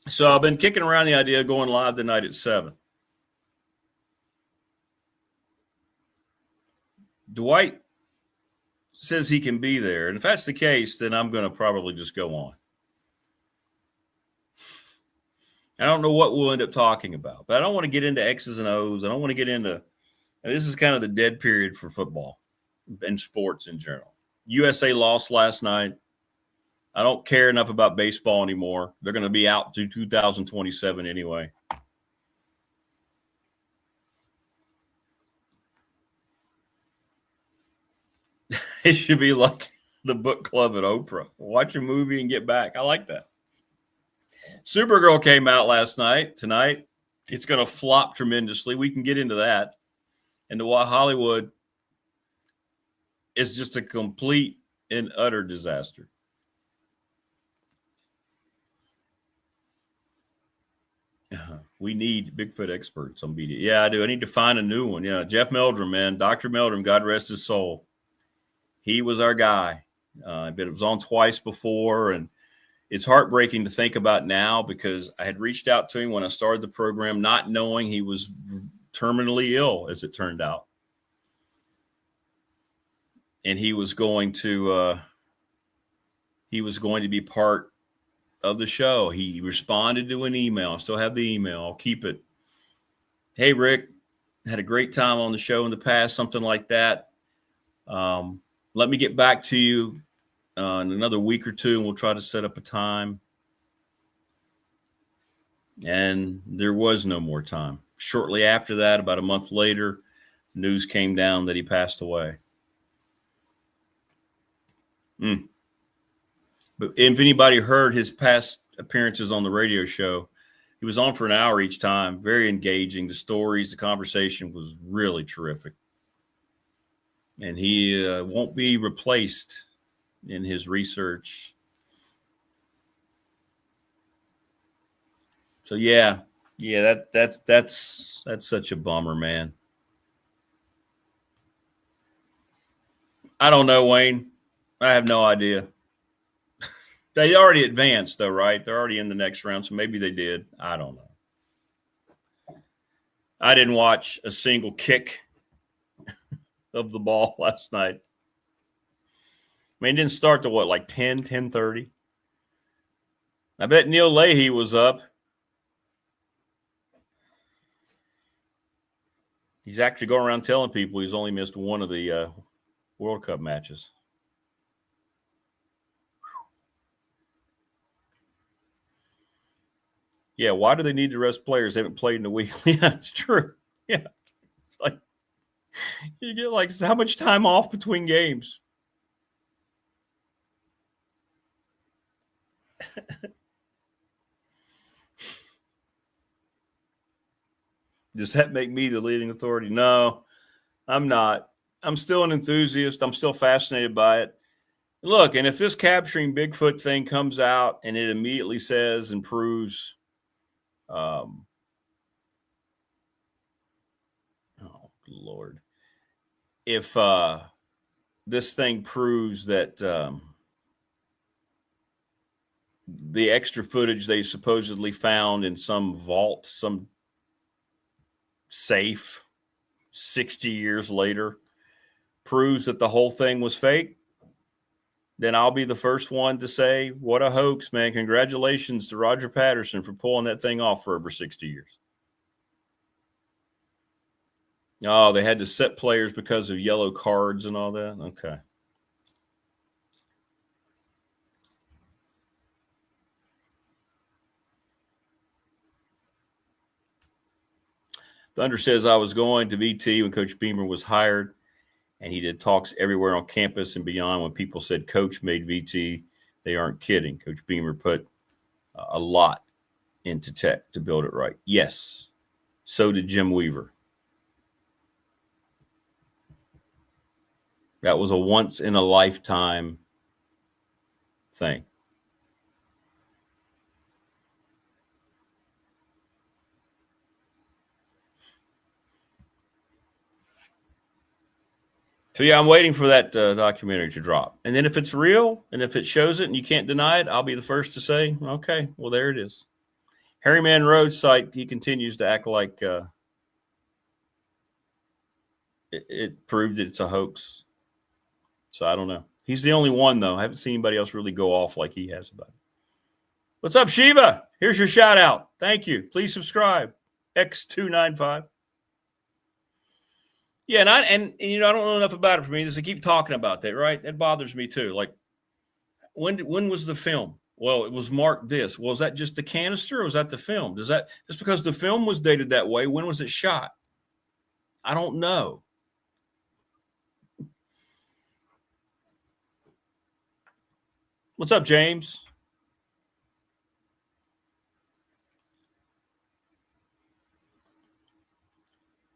So I've been kicking around the idea of going live tonight at 7. Dwight says he can be there. And if that's the case, then I'm going to probably just go on. I don't know what we'll end up talking about, but I don't want to get into X's and O's. I don't want to get into – this is kind of the dead period for football and sports in general. USA lost last night. I don't care enough about baseball anymore. They're going to be out to 2027 anyway. It should be like the book club at Oprah. Watch a movie and get back. I like that. Supergirl came out last night. Tonight, it's going to flop tremendously. We can get into that. And the Hollywood is just a complete and utter disaster. We need Bigfoot experts on BD. Yeah, I do. I need to find a new one. Yeah, Jeff Meldrum, man. Dr. Meldrum, God rest his soul. He was our guy. But it was on twice before, and it's heartbreaking to think about now because I had reached out to him when I started the program, not knowing he was terminally ill, as it turned out. And he was going to be part of the show. He responded to an email. I still have the email. I'll keep it. Hey, Rick, had a great time on the show in the past, something like that. Let me get back to you in another week or two, and we'll try to set up a time. And there was no more time. Shortly after that, about a month later, news came down that he passed away. But if anybody heard his past appearances on the radio show, he was on for an hour each time. Very engaging. The stories, the conversation was really terrific. And he won't be replaced in his research. So yeah, that's such a bummer, man. I don't know, Wayne. I have no idea. They already advanced, though, right? They're already in the next round, so maybe they did. I don't know. I didn't watch a single kick of the ball last night. I mean, it didn't start to what, like 10:30? I bet Neil Leahy was up. He's actually going around telling people he's only missed one of the World Cup matches. Yeah, why do they need to rest players? They haven't played in a week. Yeah, it's true. Yeah. It's like you get like how much time off between games? Does that make me the leading authority? No, I'm not. I'm still an enthusiast. I'm still fascinated by it. Look, and if this capturing Bigfoot thing comes out and it immediately says and proves, oh Lord, if this thing proves that the extra footage they supposedly found in some vault, some safe 60 years later proves that the whole thing was fake, then I'll be the first one to say, what a hoax, man. Congratulations to Roger Patterson for pulling that thing off for over 60 years. Oh, they had to set players because of yellow cards and all that? Okay. Thunder says I was going to VT when Coach Beamer was hired, and he did talks everywhere on campus and beyond. When people said Coach made VT, they aren't kidding. Coach Beamer put a lot into Tech to build it right. Yes, so did Jim Weaver. That was a once-in-a-lifetime thing. So, yeah, I'm waiting for that documentary to drop. And then if it's real and if it shows it and you can't deny it, I'll be the first to say, okay, well, there it is. Harryman Road's site, he continues to act like it proved that it's a hoax. So I don't know. He's the only one, though. I haven't seen anybody else really go off like he has about it. What's up, Shiva? Here's your shout out. Thank you. Please subscribe. X295. Yeah, and you know, I don't know enough about it for me. They keep talking about that, right? That bothers me too. Like, when was the film? Well, it was marked this. Well, is that just the canister or was that the film? Does that just because the film was dated that way? When was it shot? I don't know. What's up, James?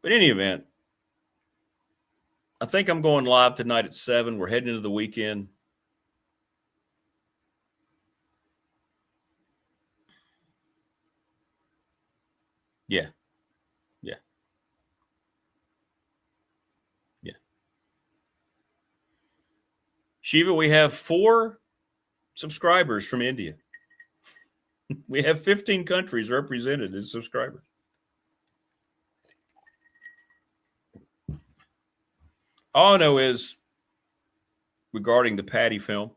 But in any event, I think I'm going live tonight at 7. We're heading into the weekend. Yeah. Yeah. Yeah. Shiva, we have 4 subscribers from India. We have 15 countries represented as subscribers. All I know is regarding the Patty film,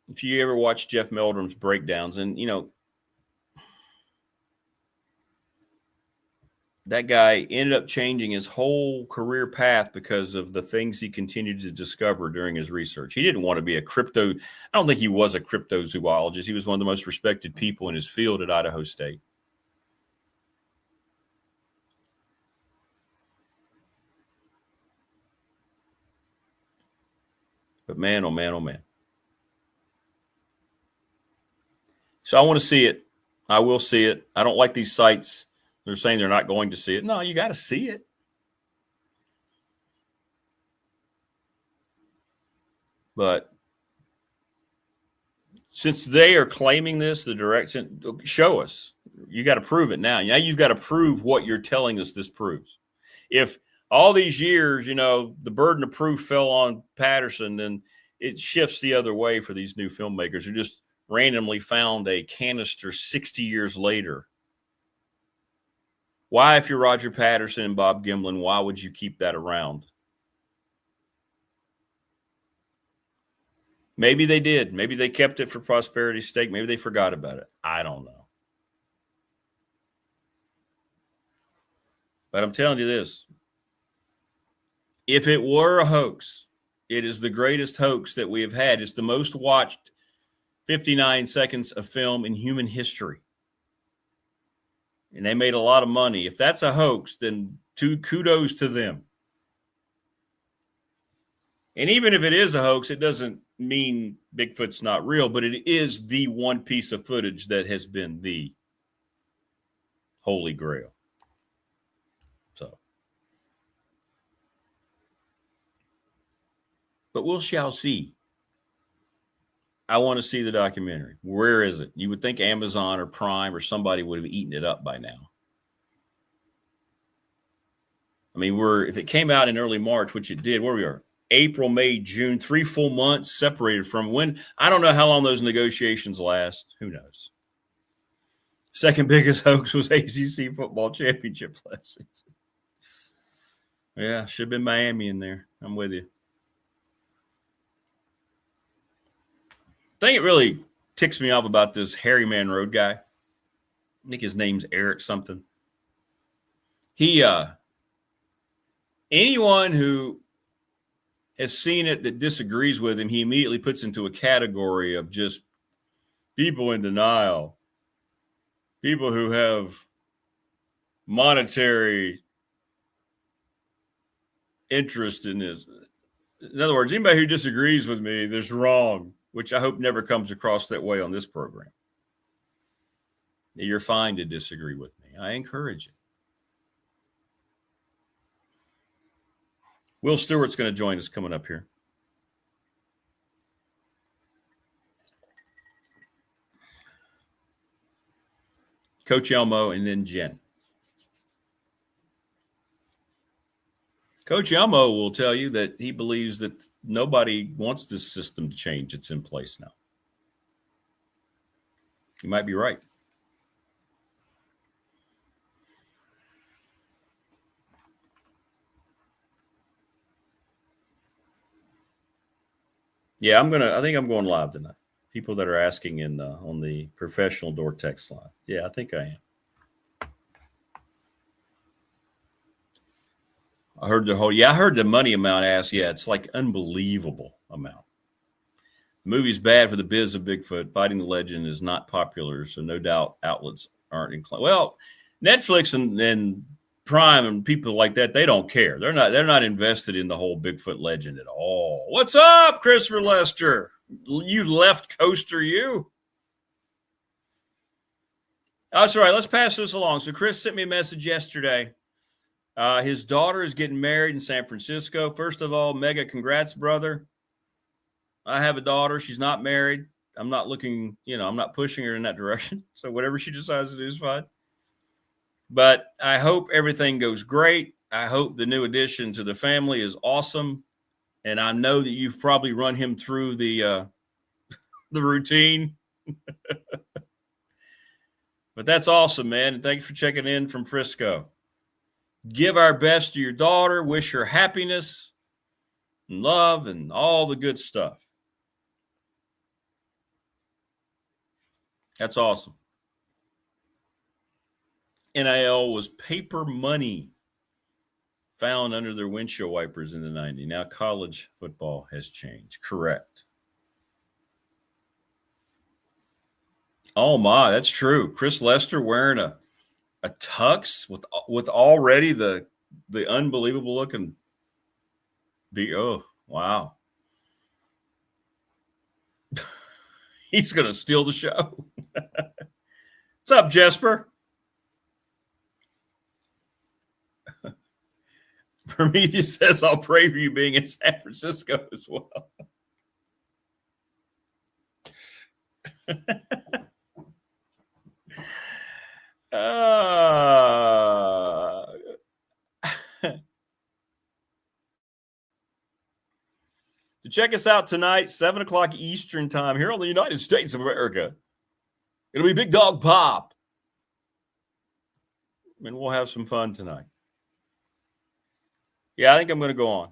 if you ever watch Jeff Meldrum's breakdowns, and, you know, that guy ended up changing his whole career path because of the things he continued to discover during his research. He didn't want to be a crypto. I don't think he was a cryptozoologist. He was one of the most respected people in his field at Idaho State. But man, oh man, oh man. So I want to see it. I will see it. I don't like these sites. They're saying they're not going to see it. No, you got to see it. But since they are claiming this, the direction, show us. You got to prove it now. Now you've got to prove what you're telling us this proves. If all these years, you know, the burden of proof fell on Patterson, then it shifts the other way for these new filmmakers who just randomly found a canister 60 years later. Why, if you're Roger Patterson and Bob Gimlin, why would you keep that around? Maybe they did. Maybe they kept it for prosperity's sake. Maybe they forgot about it. I don't know. But I'm telling you this. If it were a hoax, it is the greatest hoax that we have had. It's the most watched 59 seconds of film in human history. And they made a lot of money. If that's a hoax, then kudos to them. And even if it is a hoax, it doesn't mean Bigfoot's not real, but it is the one piece of footage that has been the holy grail. So, but we shall see. I want to see the documentary. Where is it? You would think Amazon or Prime or somebody would have eaten it up by now. I mean, if it came out in early March, which it did, where we are, April, May, June, 3 full months separated from when. I don't know how long those negotiations last. Who knows? Second biggest hoax was ACC football championship last season. Yeah, should have been Miami in there. I'm with you. The thing that really ticks me off about this Harry Man Road guy, I think his name's Eric something. Anyone who has seen it that disagrees with him, he immediately puts into a category of just people in denial, people who have monetary interest in this. In other words, anybody who disagrees with me, that's wrong, which I hope never comes across that way on this program. You're fine to disagree with me. I encourage it. Will Stewart's going to join us coming up here. Coach Elmo and then Jen. Coach Elmo will tell you that he believes that nobody wants this system to change. It's in place now. You might be right. Yeah, I think I'm going live tonight. People that are asking on the professional door text line. Yeah, I think I am. I heard the money amount asked. Yeah, it's like unbelievable amount. The movie's bad for the biz of Bigfoot. Fighting the Legend is not popular, so no doubt outlets aren't inclined. Well, Netflix and Prime and people like that, they don't care. They're not invested in the whole Bigfoot legend at all. What's up, Christopher Lester? You left coaster, you. Oh, that's all right. Let's pass this along. So Chris sent me a message yesterday. His daughter is getting married in San Francisco. First of all, mega congrats, brother. I have a daughter. She's not married. I'm not looking, I'm not pushing her in that direction. So whatever she decides to do is fine. But I hope everything goes great. I hope the new addition to the family is awesome. And I know that you've probably run him through the routine. But that's awesome, man. And thanks for checking in from Frisco. Give our best to your daughter. Wish her happiness and love and all the good stuff. That's awesome. NIL was paper money found under their windshield wipers in the 90s. Now college football has changed. Correct. Oh my, that's true. Chris Lester wearing a tux with already the unbelievable looking oh wow. He's gonna steal the show. What's up, Jesper? Prometheus says, I'll pray for you being in San Francisco as well. To check us out tonight, 7 o'clock Eastern time here on the United States of America. It'll be Big Dog Pop. And we'll have some fun tonight. Yeah, I think I'm going to go on.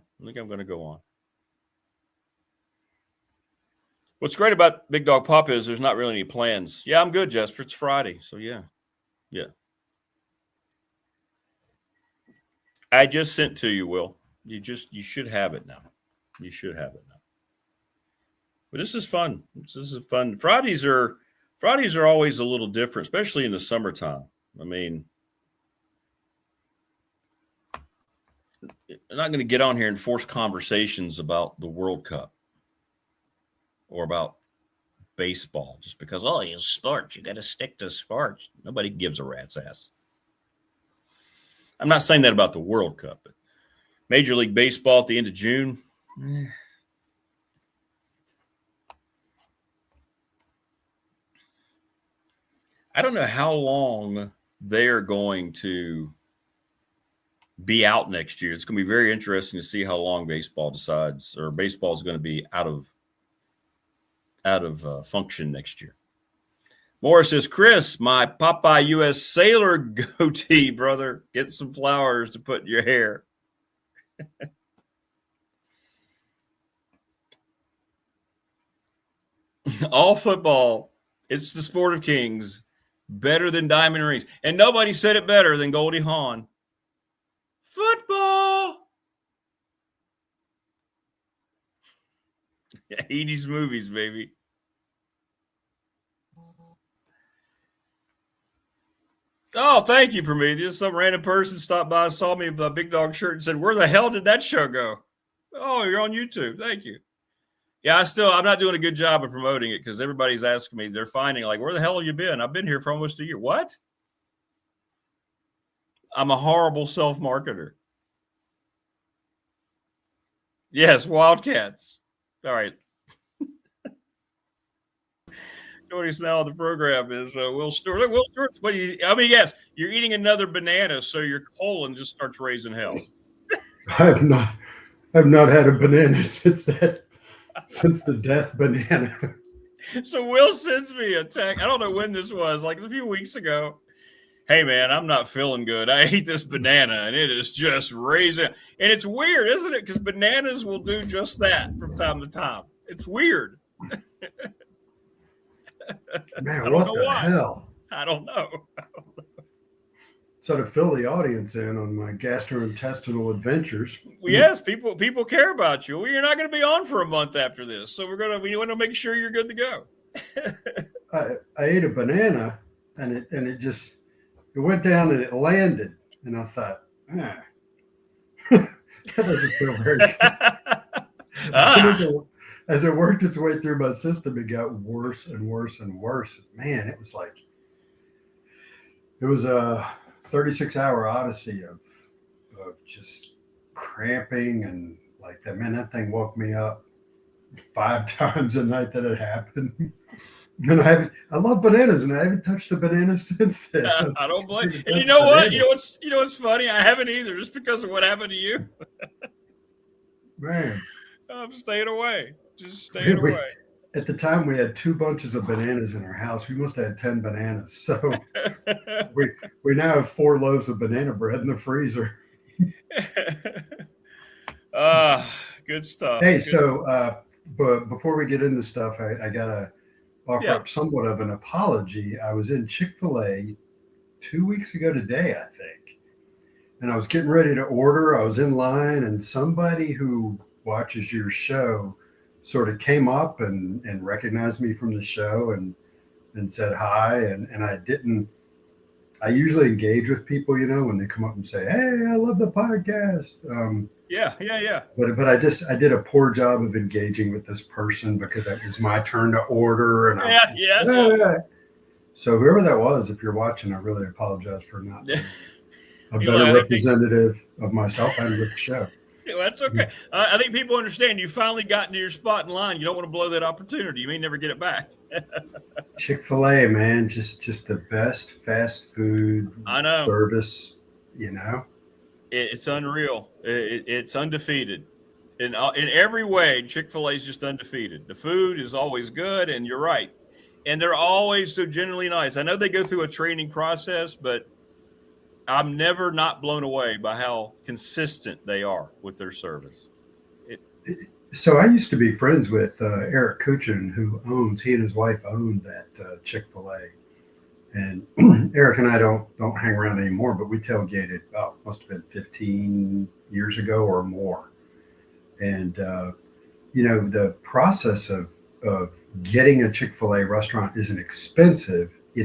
What's great about Big Dog Pop is there's not really any plans. Yeah, I'm good, Jesper. It's Friday, so yeah. I just sent to you, Will. You should have it now. You should have it now. But this is fun. This is fun. Fridays are always a little different, especially in the summertime. I mean, I'm not going to get on here and force conversations about the World Cup or about baseball just because, it's sports. You got to stick to sports. Nobody gives a rat's ass. I'm not saying that about the World Cup, but Major League Baseball at the end of June. I don't know how long they're going to be out next year. It's going to be very interesting to see how long baseball is going to be out of function next year. Morris says, Chris, my Popeye U.S. Sailor goatee, brother. Get some flowers to put in your hair. All football, it's the sport of kings, better than diamond rings. And nobody said it better than Goldie Hawn. Football. 80s movies, baby. Oh, thank you, Prometheus. Some random person stopped by, saw me with a Big Dog shirt and said, where the hell did that show go? Oh, you're on YouTube. Thank you. Yeah, I'm not doing a good job of promoting it because everybody's asking me. They're finding, like, where the hell have you been? I've been here for almost a year. What? I'm a horrible self-marketer. Yes, Wildcats. All right. Joining us now on the program is Will Stewart. Look, Will Stewart, yes, you're eating another banana, so your colon just starts raising hell. I've not had a banana since the death banana. So Will sends me a text. I don't know when this was, like a few weeks ago. Hey man, I'm not feeling good. I ate this banana and it is just raising. And it's weird, isn't it? Because bananas will do just that from time to time. It's weird. Man, what the hell? I don't know. So to fill the audience in on my gastrointestinal adventures. Well, yes, people care about you. Well, you're not going to be on for a month after this, so we want to make sure you're good to go. I ate a banana and it went down and it landed, and I thought, that doesn't feel very good. As it worked its way through my system, it got worse and worse and worse. Man, it was a 36-hour odyssey of just cramping, and like that thing woke me up 5 times a night that it happened. And I love bananas, and I haven't touched a banana since then. I don't blame you. And you know what? You know what's funny? I haven't either, just because of what happened to you. Man. I'm staying away. Just staying away. At the time, we had 2 bunches of bananas in our house. We must have had 10 bananas. So we now have 4 loaves of banana bread in the freezer. Good stuff. Hey, but before we get into stuff, I got to offer up somewhat of an apology. I was in Chick-fil-A 2 weeks ago today, I think. And I was getting ready to order. I was in line, and somebody who watches your show sort of came up and recognized me from the show and said hi. And I usually engage with people, when they come up and say, hey, I love the podcast. Yeah. But I did a poor job of engaging with this person because it was my turn to order. And yeah. So whoever that was, if you're watching, I really apologize for not being a better representative of myself and with the show. Well, that's okay. I think people understand you finally got into your spot in line. You don't want to blow that opportunity. You may never get it back. Chick-fil-A, man, just the best fast food service, It's unreal. It's undefeated. In every way, Chick-fil-A is just undefeated. The food is always good, and you're right. And they're always so genuinely nice. I know they go through a training process, but I'm never not blown away by how consistent they are with their service. So I used to be friends with Eric Kuchin, he and his wife owned that Chick-fil-A. And Eric and I don't hang around anymore, but we tailgated, must have been 15 years ago or more. And, the process of getting a Chick-fil-A restaurant is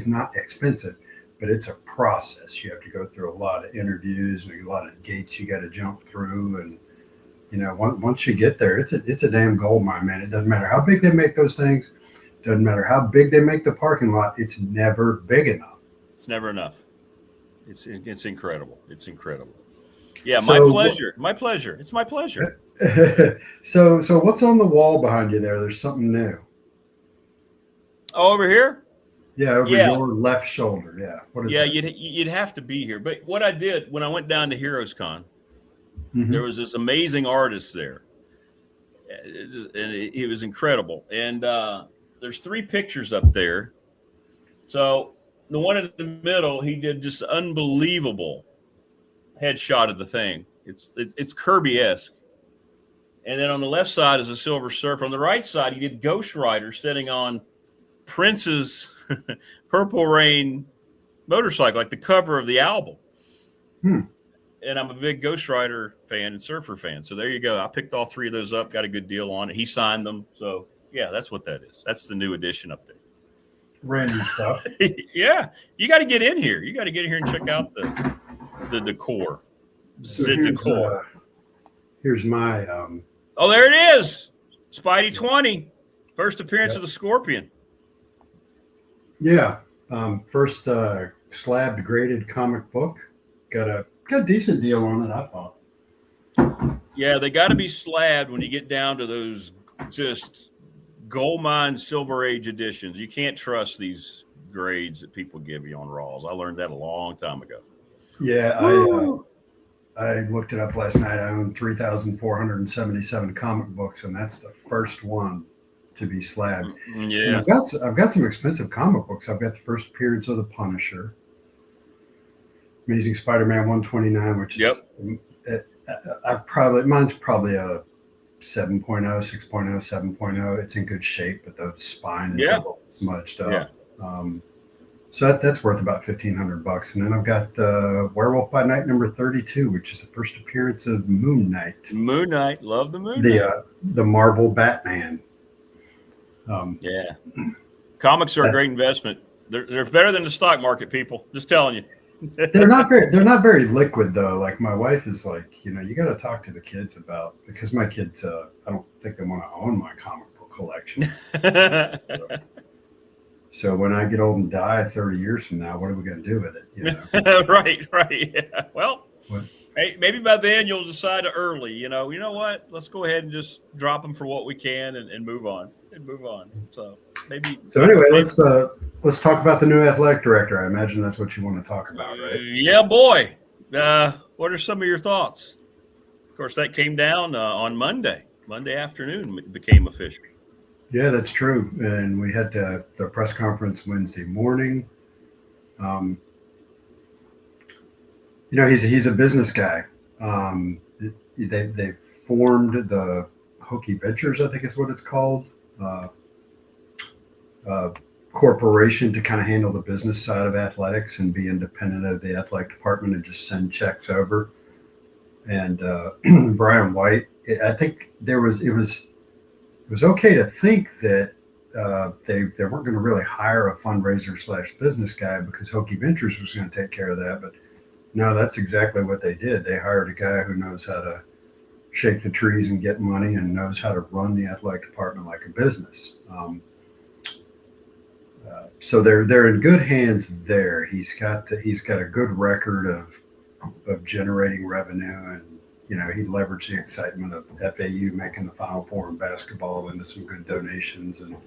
not expensive, but it's a process. You have to go through a lot of interviews and a lot of gates you got to jump through. And, once you get there, it's a damn gold mine, man. It doesn't matter how big they make those things. Doesn't matter how big they make the parking lot. It's never big enough. It's never enough. It's incredible. It's incredible. Yeah, my pleasure. My pleasure. It's my pleasure. So what's on the wall behind you there? There's something new. Oh, over here? Yeah, over your left shoulder. Yeah. What is that? You'd have to be here. But what I did when I went down to Heroes Con, there was this amazing artist there. And he was incredible. And there's 3 pictures up there. So the one in the middle, he did just unbelievable headshot of the thing. It's Kirby-esque. And then on the left side is a Silver Surfer. On the right side, he did Ghost Rider sitting on Prince's Purple Rain motorcycle, like the cover of the album. And I'm a big Ghost Rider fan and Surfer fan. So there you go. I picked all 3 of those up, got a good deal on it. He signed them. So, yeah, that's what that is. That's the new edition up there. Random stuff. Yeah. You got to get in here. You got to get in here and check out the decor. So here's my oh, there it is. Spidey 20. First appearance of the Scorpion. Yeah. First slabbed graded comic book. Got a decent deal on it, I thought. Yeah, they got to be slabbed when you get down to those just gold mine Silver Age editions. You can't trust these grades that people give you on Raws. I learned that a long time ago. Yeah, I looked it up last night. I own 3,477 comic books, and that's the first one to be slabbed. Yeah, and I've got some expensive comic books. I've got the first appearance of the Punisher, Amazing Spider-Man 129, which is mine's probably a 7.0, 6.0, 7.0. It's in good shape, but the spine is a little smudged up. So that's worth about $1,500. And then I've got Werewolf by Night number 32, which is the first appearance of Moon Knight. Moon Knight, love the Moon Knight. The Marvel Batman. Comics are a great investment. They're better than the stock market, people. Just telling you. They're not very liquid though. Like my wife is like, you got to talk to the kids because my kids, I don't think they want to own my comic book collection. So when I get old and die 30 years from now, what are we going to do with it? Right. Yeah. Well, hey, maybe by then you'll decide early. You know what? Let's go ahead and just drop them for what we can and move on. So maybe. So anyway, let's talk about the new athletic director. I imagine that's what you want to talk about, right? Yeah, boy. What are some of your thoughts? Of course, that came down on Monday afternoon. It became official. Yeah, that's true. And we had the press conference Wednesday morning. He's a business guy. They formed the Hokie Ventures, I think is what it's called, corporation to kind of handle the business side of athletics and be independent of the athletic department and just send checks over. And Brian White, I think it was okay to think that they weren't going to really hire a fundraiser / business guy because Hokie Ventures was going to take care of that. But no, that's exactly what they did. They hired a guy who knows how to shake the trees and get money and knows how to run the athletic department like a business. So they're in good hands there. He's got a good record of generating revenue, and he leveraged the excitement of FAU making the Final Four in basketball into some good donations. And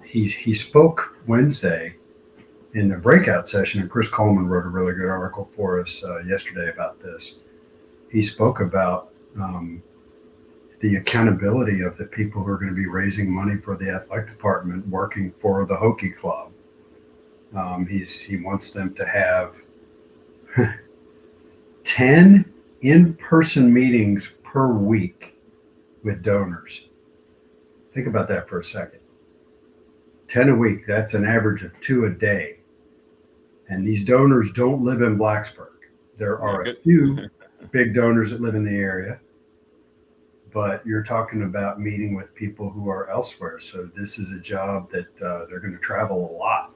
he spoke Wednesday in the breakout session, and Chris Coleman wrote a really good article for us yesterday about this. He spoke about the accountability of the people who are going to be raising money for the athletic department working for the Hokie Club. He wants them to have 10 in-person meetings per week with donors. Think about that for a second. 10 a week, that's an average of 2 a day. And these donors don't live in Blacksburg. There are a few big donors that live in the area, but you're talking about meeting with people who are elsewhere. So this is a job that they're going to travel a lot.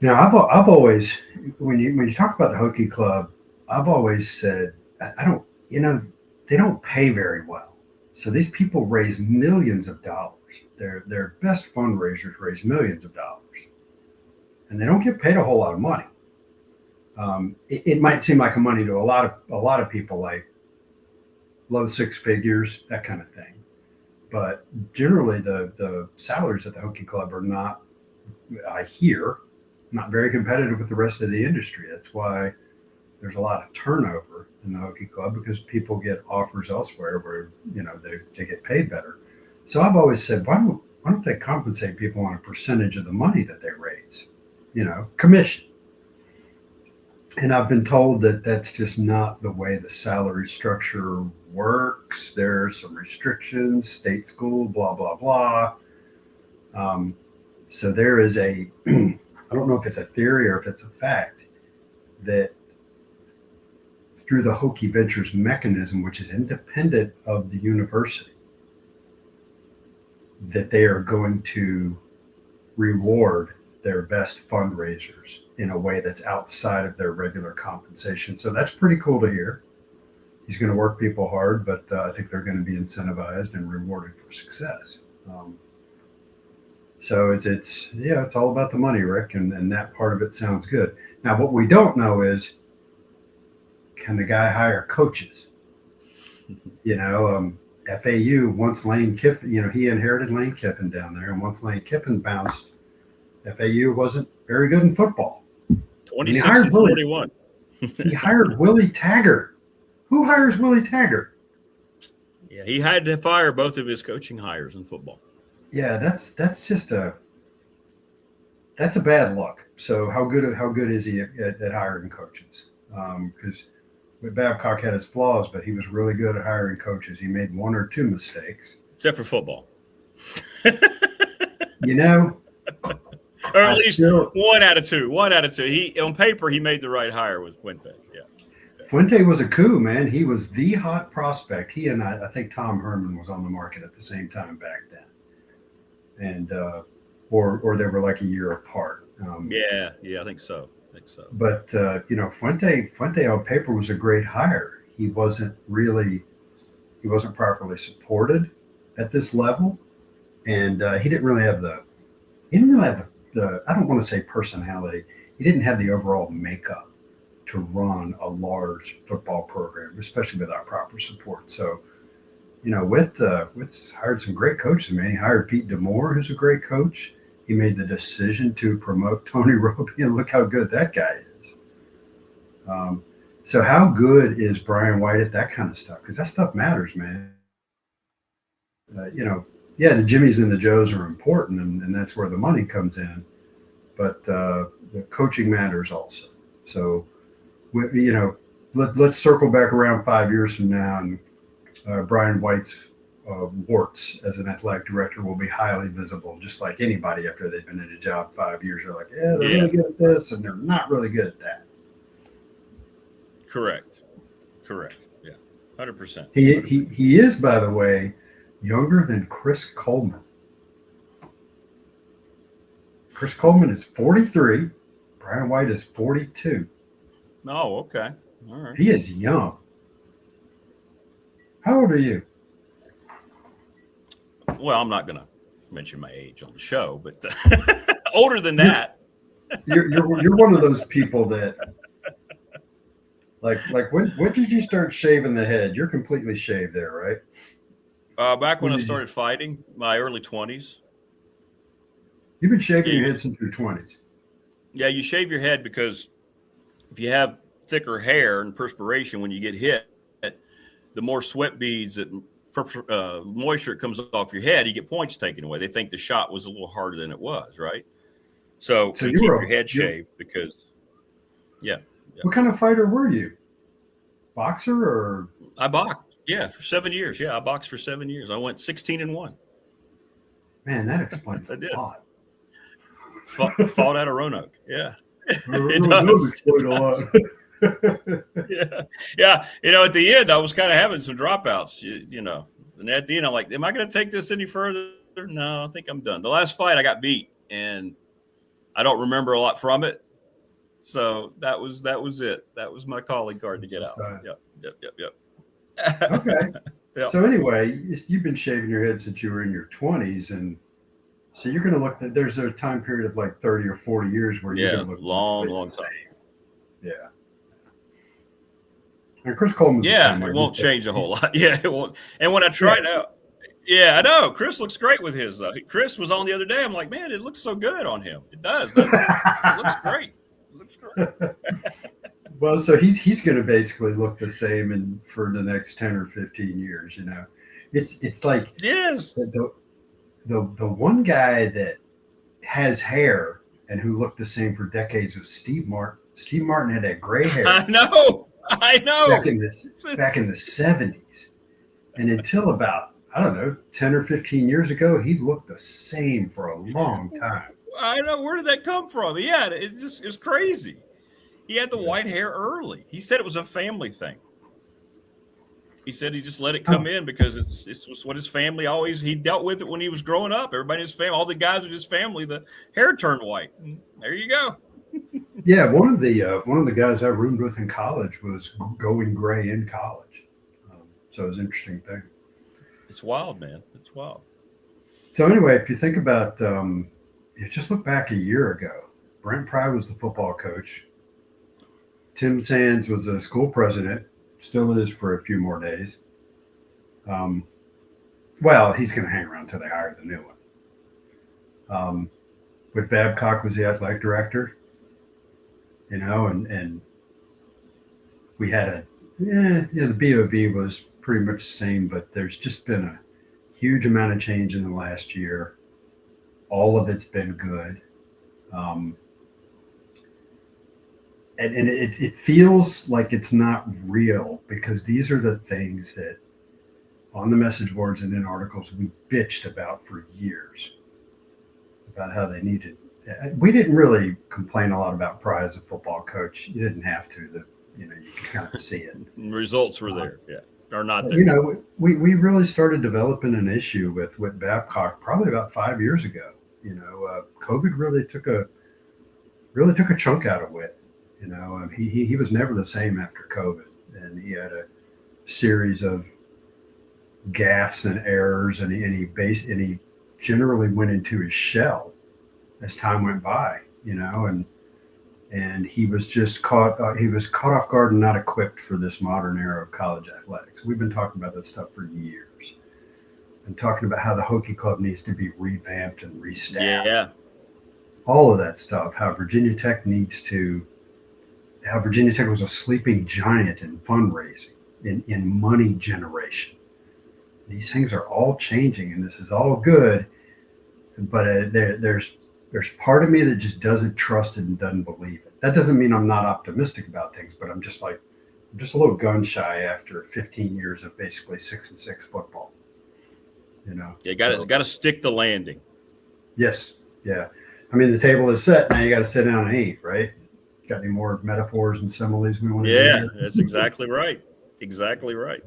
Now, I've always, when you talk about the Hokie Club, I've always said, I don't, they don't pay very well. So these people raise millions of dollars. Their best fundraisers raise millions of dollars, and they don't get paid a whole lot of money. It might seem like a money to a lot of people, like low six figures, that kind of thing. But generally, the salaries at the Hokie Club are not, I hear, not very competitive with the rest of the industry. That's why there's a lot of turnover in the Hokie Club, because people get offers elsewhere where they get paid better. So I've always said, why don't they compensate people on a percentage of the money that they raise? Commission. And I've been told that that's just not the way the salary structure works. There's some restrictions, state school, blah, blah, blah. So there is I don't know if it's a theory or if it's a fact, that through the Hokie Ventures mechanism, which is independent of the university, that they are going to reward their best fundraisers in a way that's outside of their regular compensation. So that's pretty cool to hear. He's going to work people hard, but I think they're going to be incentivized and rewarded for success. So it's all about the money, Rick, and that part of it sounds good. Now, what we don't know is, can the guy hire coaches? FAU, once Lane Kiffin, he inherited Lane Kiffin down there, and once Lane Kiffin bounced, FAU wasn't very good in football. 26-41. He hired Willie Taggart. Who hires Willie Taggart? Yeah, he had to fire both of his coaching hires in football. Yeah, that's just that's a bad look. So how good is he at hiring coaches? Because Babcock had his flaws, but he was really good at hiring coaches. He made one or two mistakes, except for football. Or at least one out of two. He on paper he made the right hire with Fuente. Yeah. Fuente was a coup, man. He was the hot prospect. He and I think Tom Herman was on the market at the same time back then, and or they were like a year apart. Yeah, I think so. But Fuente on paper was a great hire. He wasn't properly supported at this level, and he didn't really have the I don't want to say personality. He didn't have the overall makeup to run a large football program, especially without proper support. So, Witt's hired some great coaches, man. He hired Pete DeMoore, who's a great coach. He made the decision to promote Tony Roby, and look how good that guy is. So how good is Brian White at that kind of stuff? Because that stuff matters, man. The Jimmies and the Joes are important, and that's where the money comes in. But the coaching matters also. So, let's circle back around 5 years from now, and Brian White's warts as an athletic director will be highly visible, just like anybody after they've been in a job 5 years. They're like, they're really good at this, and they're not really good at that. Correct. Yeah, 100%. He is, by the way, younger than Chris Coleman. Chris Coleman is 43. Brian White is 42. Oh, okay. All right. He is young. How old are you? Well, I'm not going to mention my age on the show, but older than that. You're one of those people that, like when did you start shaving the head? You're completely shaved there, right? Back when I started fighting, my early 20s. You've been shaving your head since your 20s. Yeah, you shave your head because if you have thicker hair and perspiration when you get hit, the more sweat beads that moisture comes off your head, you get points taken away. They think the shot was a little harder than it was, right? So you keep your head shaved because, yeah. What kind of fighter were you? Boxer or? I boxed. Yeah, for 7 years. Yeah, I boxed for 7 years. I went 16-1. Man, that explains I a did. lot. Fought out of Roanoke. Yeah, it That would does. It explain a does. lot. Yeah, yeah. At the end, I was kind of having some dropouts. And at the end, I'm like, "Am I going to take this any further?" No, I think I'm done. The last fight, I got beat, and I don't remember a lot from it. So that was it. That was my calling card to get out. Yep. Okay. Yep. So anyway, you've been shaving your head since you were in your 20s, and so you're going to look. There's a time period of like 30 or 40 years where you're going to look long time. Yeah. And Chris Coleman. Yeah, it won't change a whole lot. Yeah, it won't. And when I tried out, yeah, I know Chris looks great with his. Chris was on the other day. I'm like, man, it looks so good on him. It does, doesn't it? It looks great. It looks great. Well, so he's going to basically look the same for the next 10 or 15 years. It's like yes, the one guy that has hair and who looked the same for decades was Steve Martin. Steve Martin had that gray hair. I know. Back in the 70s, and until about, I don't know, 10 or 15 years ago, he looked the same for a long time. I know. Where did that come from? Yeah, it's crazy. He had the white hair early. He said it was a family thing. He said he just let it come in because it was what his family he dealt with it when he was growing up. Everybody in his family, all the guys with his family, the hair turned white. And there you go. Yeah, one of the guys I roomed with in college was going gray in college, so it was an interesting thing. It's wild, man. It's wild. So anyway, if you think about, you just look back a year ago. Brent Pry was the football coach. Tim Sands was a school president, still is for a few more days. Well, he's going to hang around until they hire the new one. But Babcock was the athletic director. And we had the BOV was pretty much the same, but there's just been a huge amount of change in the last year. All of it's been good. And it feels like it's not real because these are the things that on the message boards and in articles we bitched about for years about how they needed. We didn't really complain a lot about Pry as a football coach. You didn't have to. You could kind of see it. Results were there, or not there. We really started developing an issue with Babcock probably about 5 years ago. COVID really took a chunk out of Witt. He was never the same after COVID, and he had a series of gaffes and errors, and he generally went into his shell as time went by, and he was just caught off guard and not equipped for this modern era of college athletics. We've been talking about that stuff for years and talking about how the Hokie Club needs to be revamped and restaffed. Yeah. All of that stuff, how Virginia Tech was a sleeping giant in fundraising, in money generation. These things are all changing, and this is all good, but there's part of me that just doesn't trust it and doesn't believe it. That doesn't mean I'm not optimistic about things, but I'm just a little gun shy after 15 years of basically 6-6 football. You got to stick the landing. Yes, yeah. I mean, the table is set now. You got to sit down and eat, right? Got any more metaphors and similes we want to do? Yeah, that's exactly right. Exactly right.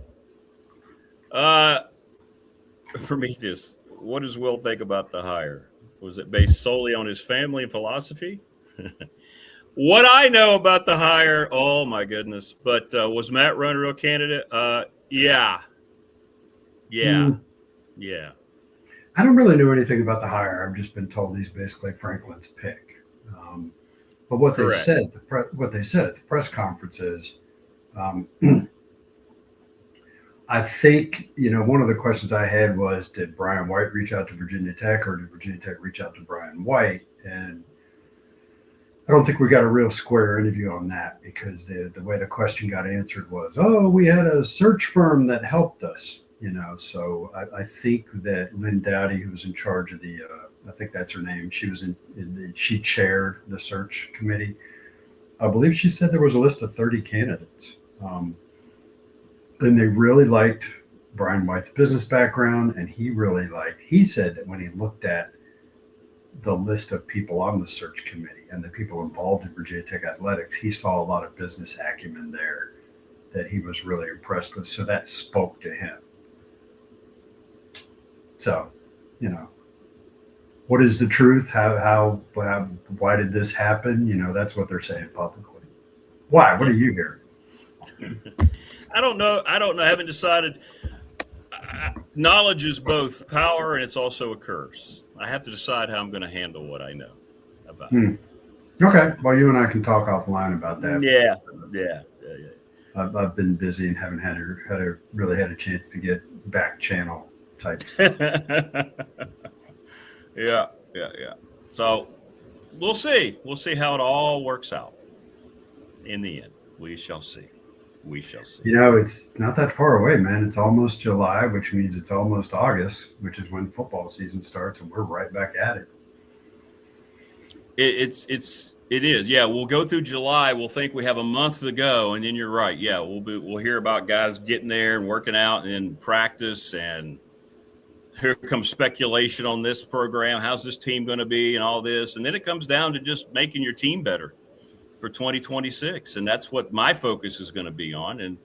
Prometheus, what does Will think about the hire? Was it based solely on his family and philosophy? What I know about the hire, oh my goodness. But was Matt Run a real candidate? Yeah. I don't really know anything about the hire. I've just been told he's basically Franklin's pick. But what they said at the press conference is, I think, one of the questions I had was, did Brian White reach out to Virginia Tech, or did Virginia Tech reach out to Brian White? And I don't think we got a real square interview on that, because the way the question got answered was, oh, we had a search firm that helped us, So I think that Lynn Dowdy, who was in charge of I think that's her name, she chaired the search committee. I believe she said there was a list of 30 candidates. And they really liked Brian White's business background, and he said that when he looked at the list of people on the search committee and the people involved in Virginia Tech athletics, he saw a lot of business acumen there that he was really impressed with. So that spoke to him. So, what is the truth? Why did this happen? That's what they're saying publicly. Why? What do you hear? I don't know. I haven't decided. Knowledge is both power and it's also a curse. I have to decide how I'm going to handle what I know about it. Okay. Well, you and I can talk offline about that. Yeah. I've been busy and haven't really had a chance to get back channel type stuff. Yeah. So we'll see. We'll see how it all works out. In the end, we shall see. It's not that far away, man. It's almost July, which means it's almost August, which is when football season starts, and we're right back at it. It is. Yeah, we'll go through July. We'll think we have a month to go, and then you're right. Yeah, we'll hear about guys getting there and working out and practice, and here comes speculation on this program. How's this team going to be, and all this, and then it comes down to just making your team better for 2026, and that's what my focus is going to be on. And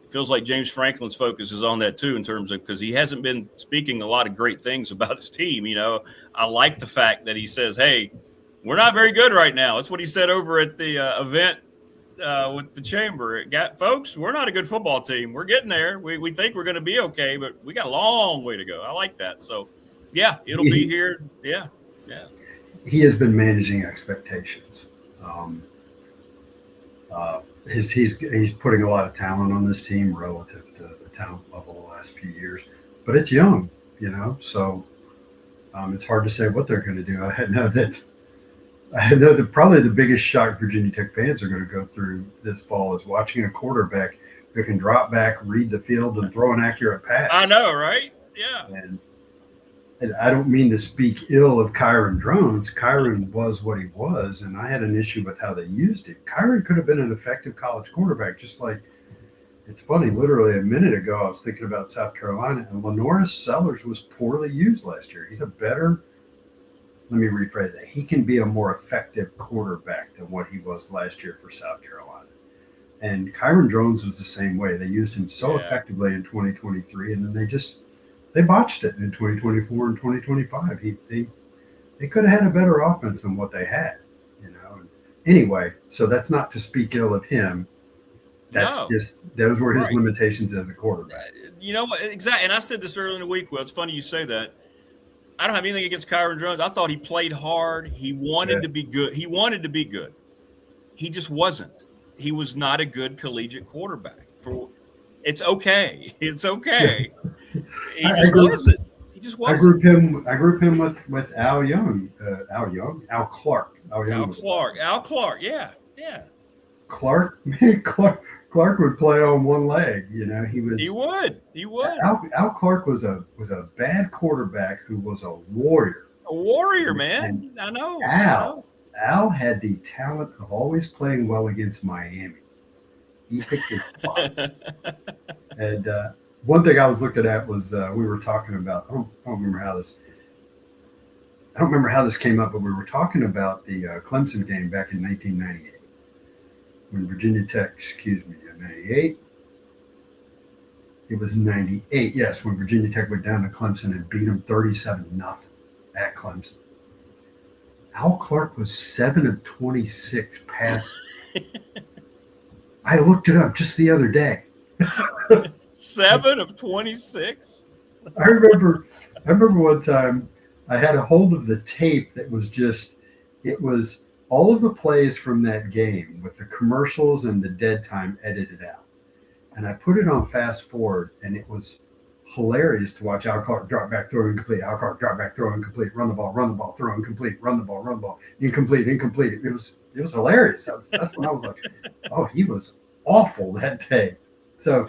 it feels like James Franklin's focus is on that too, in terms of, because he hasn't been speaking a lot of great things about his team. I like the fact that he says, "Hey, we're not very good right now." That's what he said over at the event with the chamber. Folks, we're not a good football team. We're getting there. We think we're going to be okay, but we got a long way to go. I like that. So, yeah, it'll be here. Yeah. He has been managing expectations. He's putting a lot of talent on this team relative to the talent level the last few years, but it's young, so it's hard to say what they're going to do. I know that probably the biggest shock Virginia Tech fans are going to go through this fall is watching a quarterback who can drop back, read the field, and throw an accurate pass. I know, right? Yeah. And I don't mean to speak ill of Kyron Drones. Kyron was what he was, and I had an issue with how they used him. Kyron could have been an effective college quarterback, just like, it's funny, literally a minute ago I was thinking about South Carolina, and Lenoris Sellers was poorly used last year. Let me rephrase that. He can be a more effective quarterback than what he was last year for South Carolina. And Kyron Drones was the same way. They used him so effectively in 2023, and then they botched it in 2024 and 2025. They could have had a better offense than what they had, Anyway, so that's not to speak ill of him. That's just, those were his limitations as a quarterback. You know what? Exactly. And I said this earlier in the week. Well, it's funny you say that. I don't have anything against Kyron Drones. I thought he played hard. He wanted to be good. He just wasn't. He was not a good collegiate quarterback. It's okay. It's okay. He just wasn't. I group him with Al Clark. Al Clark. Yeah. Clark would play on one leg. He would. Al Clark was a bad quarterback who was a warrior. A warrior, man. I know. Al had the talent of always playing well against Miami. He picked his spots. And one thing I was looking at was we were talking about. I don't remember how this came up, but we were talking about the Clemson game back in 1998 when Virginia Tech. 98. It was 98. Yes, when Virginia Tech went down to Clemson and beat them 37-0 at Clemson. Al Clark was 7 of 26 passes. I looked it up just the other day. 7 of 26? I remember one time I had a hold of the tape that was it was all of the plays from that game with the commercials and the dead time edited out. And I put it on fast forward, and it was hilarious to watch Al Clark drop back, throw incomplete, Al Clark drop back, throw incomplete, run the ball, throw incomplete, run the ball, incomplete. It was hilarious. That's when I was like, oh, he was awful that day. So,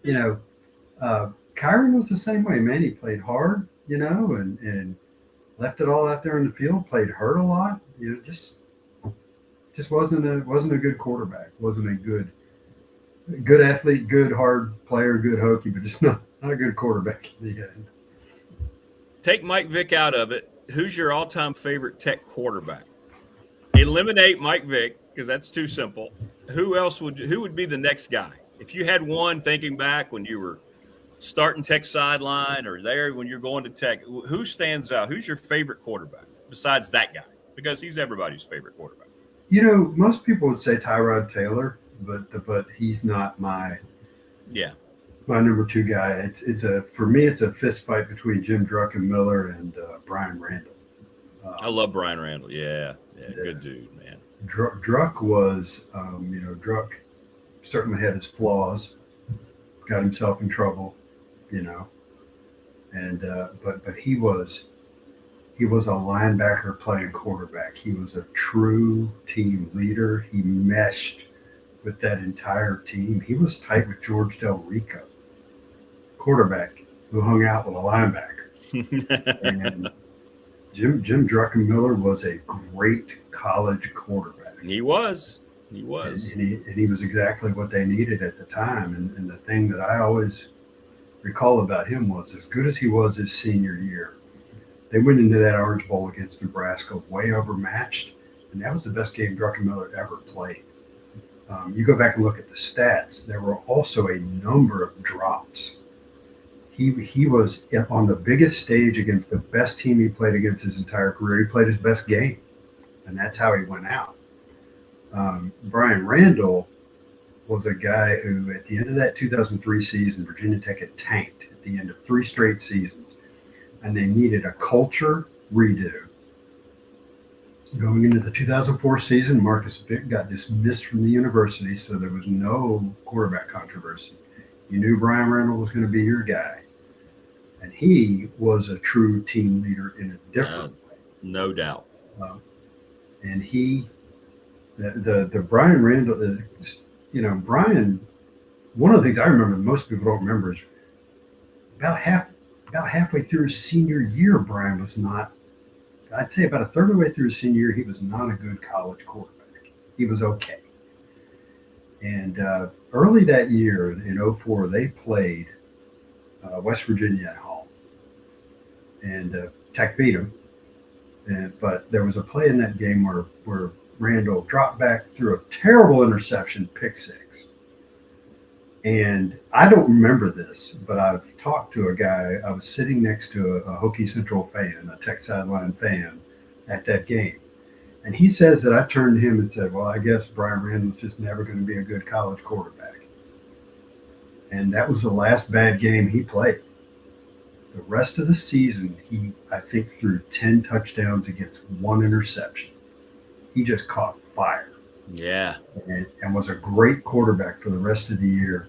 Kyron was the same way, man. He played hard, and left it all out there in the field, played hurt a lot, just wasn't a good quarterback, wasn't a good Good athlete, good hard player, good hokey, but just not a good quarterback in the end. Take Mike Vick out of it. Who's your all-time favorite Tech quarterback? Eliminate Mike Vick because that's too simple. Who would be the next guy? If you had one thinking back when you were starting Tech sideline or there when you're going to Tech, who stands out? Who's your favorite quarterback besides that guy? Because he's everybody's favorite quarterback. You know, most people would say Tyrod Taylor, but he's not my number two guy. For me it's a fist fight between Jim Druckenmiller and Brian Randall. I love Brian Randall. Yeah, good dude, man. Druck was, Druck certainly had his flaws, got himself in trouble, and but he was a linebacker playing quarterback. He was a true team leader. He meshed with that entire team. He was tight with George Del Rico, quarterback who hung out with a linebacker. And Jim Druckenmiller was a great college quarterback. He was. And he was exactly what they needed at the time. And the thing that I always recall about him was, as good as he was his senior year, they went into that Orange Bowl against Nebraska way overmatched, and that was the best game Druckenmiller ever played. You go back and look at the stats, there were also a number of drops. He was on the biggest stage against the best team he played against his entire career. He played his best game, and that's how he went out. Brian Randall was a guy who, at the end of that 2003 season, Virginia Tech had tanked at the end of 3 straight seasons, and they needed a culture redo. Going into the 2004 season, Marcus Vick got dismissed from the university, so there was no quarterback controversy. You knew Brian Randall was going to be your guy. And he was a true team leader in a different way. No doubt. And the Brian Randall, Brian, one of the things I remember that most people don't remember is about halfway through his senior year, Brian was not, I'd say about a third of the way through his senior year, he was not a good college quarterback. He was okay. And early that year in 2004, they played West Virginia at home. And Tech beat them. But there was a play in that game where Randall dropped back, threw a terrible interception, pick six. And I don't remember this, but I've talked to a guy. I was sitting next to a Hokie Central fan, a Tech sideline fan at that game. And he says that I turned to him and said, well, I guess Brian Randall's just never going to be a good college quarterback. And that was the last bad game he played. The rest of the season, he, I think, threw 10 touchdowns against 1 interception. He just caught fire. Yeah. And was a great quarterback for the rest of the year.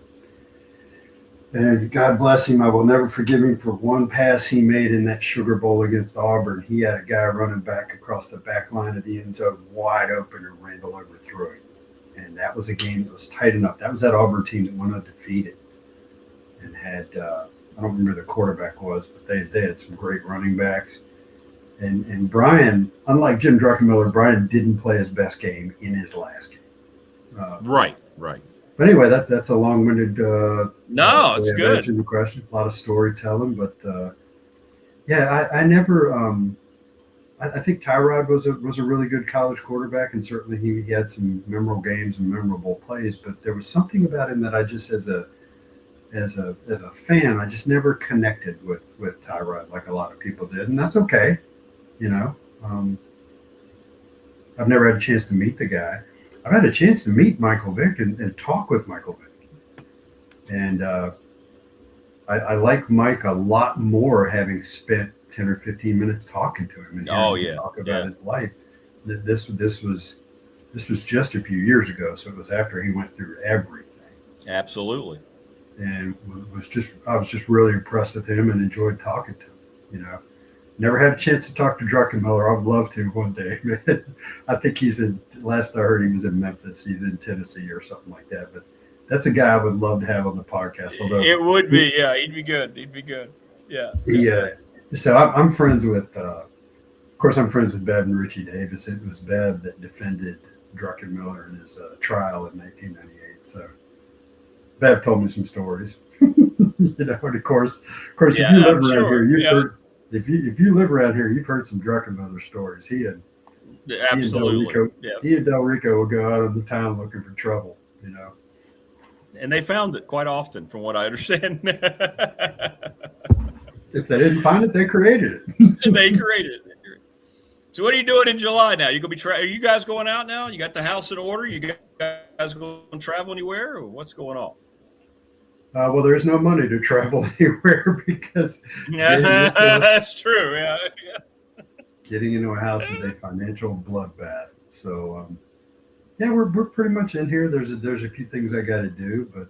And God bless him, I will never forgive him for one pass he made in that Sugar Bowl against Auburn. He had a guy running back across the back line of the end zone wide open, and Randall overthrew him. And that was a game that was tight enough. That was that Auburn team that went undefeated and had I don't remember who the quarterback was, but they had some great running backs. And Brian, unlike Jim Druckenmiller, Brian didn't play his best game in his last game. Right. But anyway, that's a long-winded. No, it's good. The question, a lot of storytelling, but I never. I think Tyrod was a really good college quarterback, and certainly he had some memorable games and memorable plays. But there was something about him that I just, as a fan, I just never connected with Tyrod like a lot of people did, and that's okay. I've never had a chance to meet the guy. I've had a chance to meet Michael Vick and talk with Michael Vick. And I like Mike a lot more, having spent 10 or 15 minutes talking to him and talk about his life. This was just a few years ago, so it was after he went through everything. Absolutely. And I was just really impressed with him and enjoyed talking to him. Never had a chance to talk to Druckenmiller. I would love to one day. I think last I heard he was in Memphis. He's in Tennessee or something like that. But that's a guy I would love to have on the podcast. Although it would be, he'd be good. Yeah. So I'm friends with, of course, I'm friends with Bev and Richie Davis. It was Bev that defended Druckenmiller in his trial in 1998. So Bev told me some stories. And of course, if you live around here, you've heard. If you live around here, you've heard some Druckenmiller stories. He and Del Rico will go out of the town looking for trouble. And they found it quite often, from what I understand. If they didn't find it, they created it. They created it. So what are you doing in July now? You gonna be are you guys going out now? You got the house in order? You guys going to travel anywhere, or what's going on? Well, there's no money to travel anywhere because that's true. Yeah. Getting into a house is a financial bloodbath. So, we're pretty much in here. There's a few things I got to do, but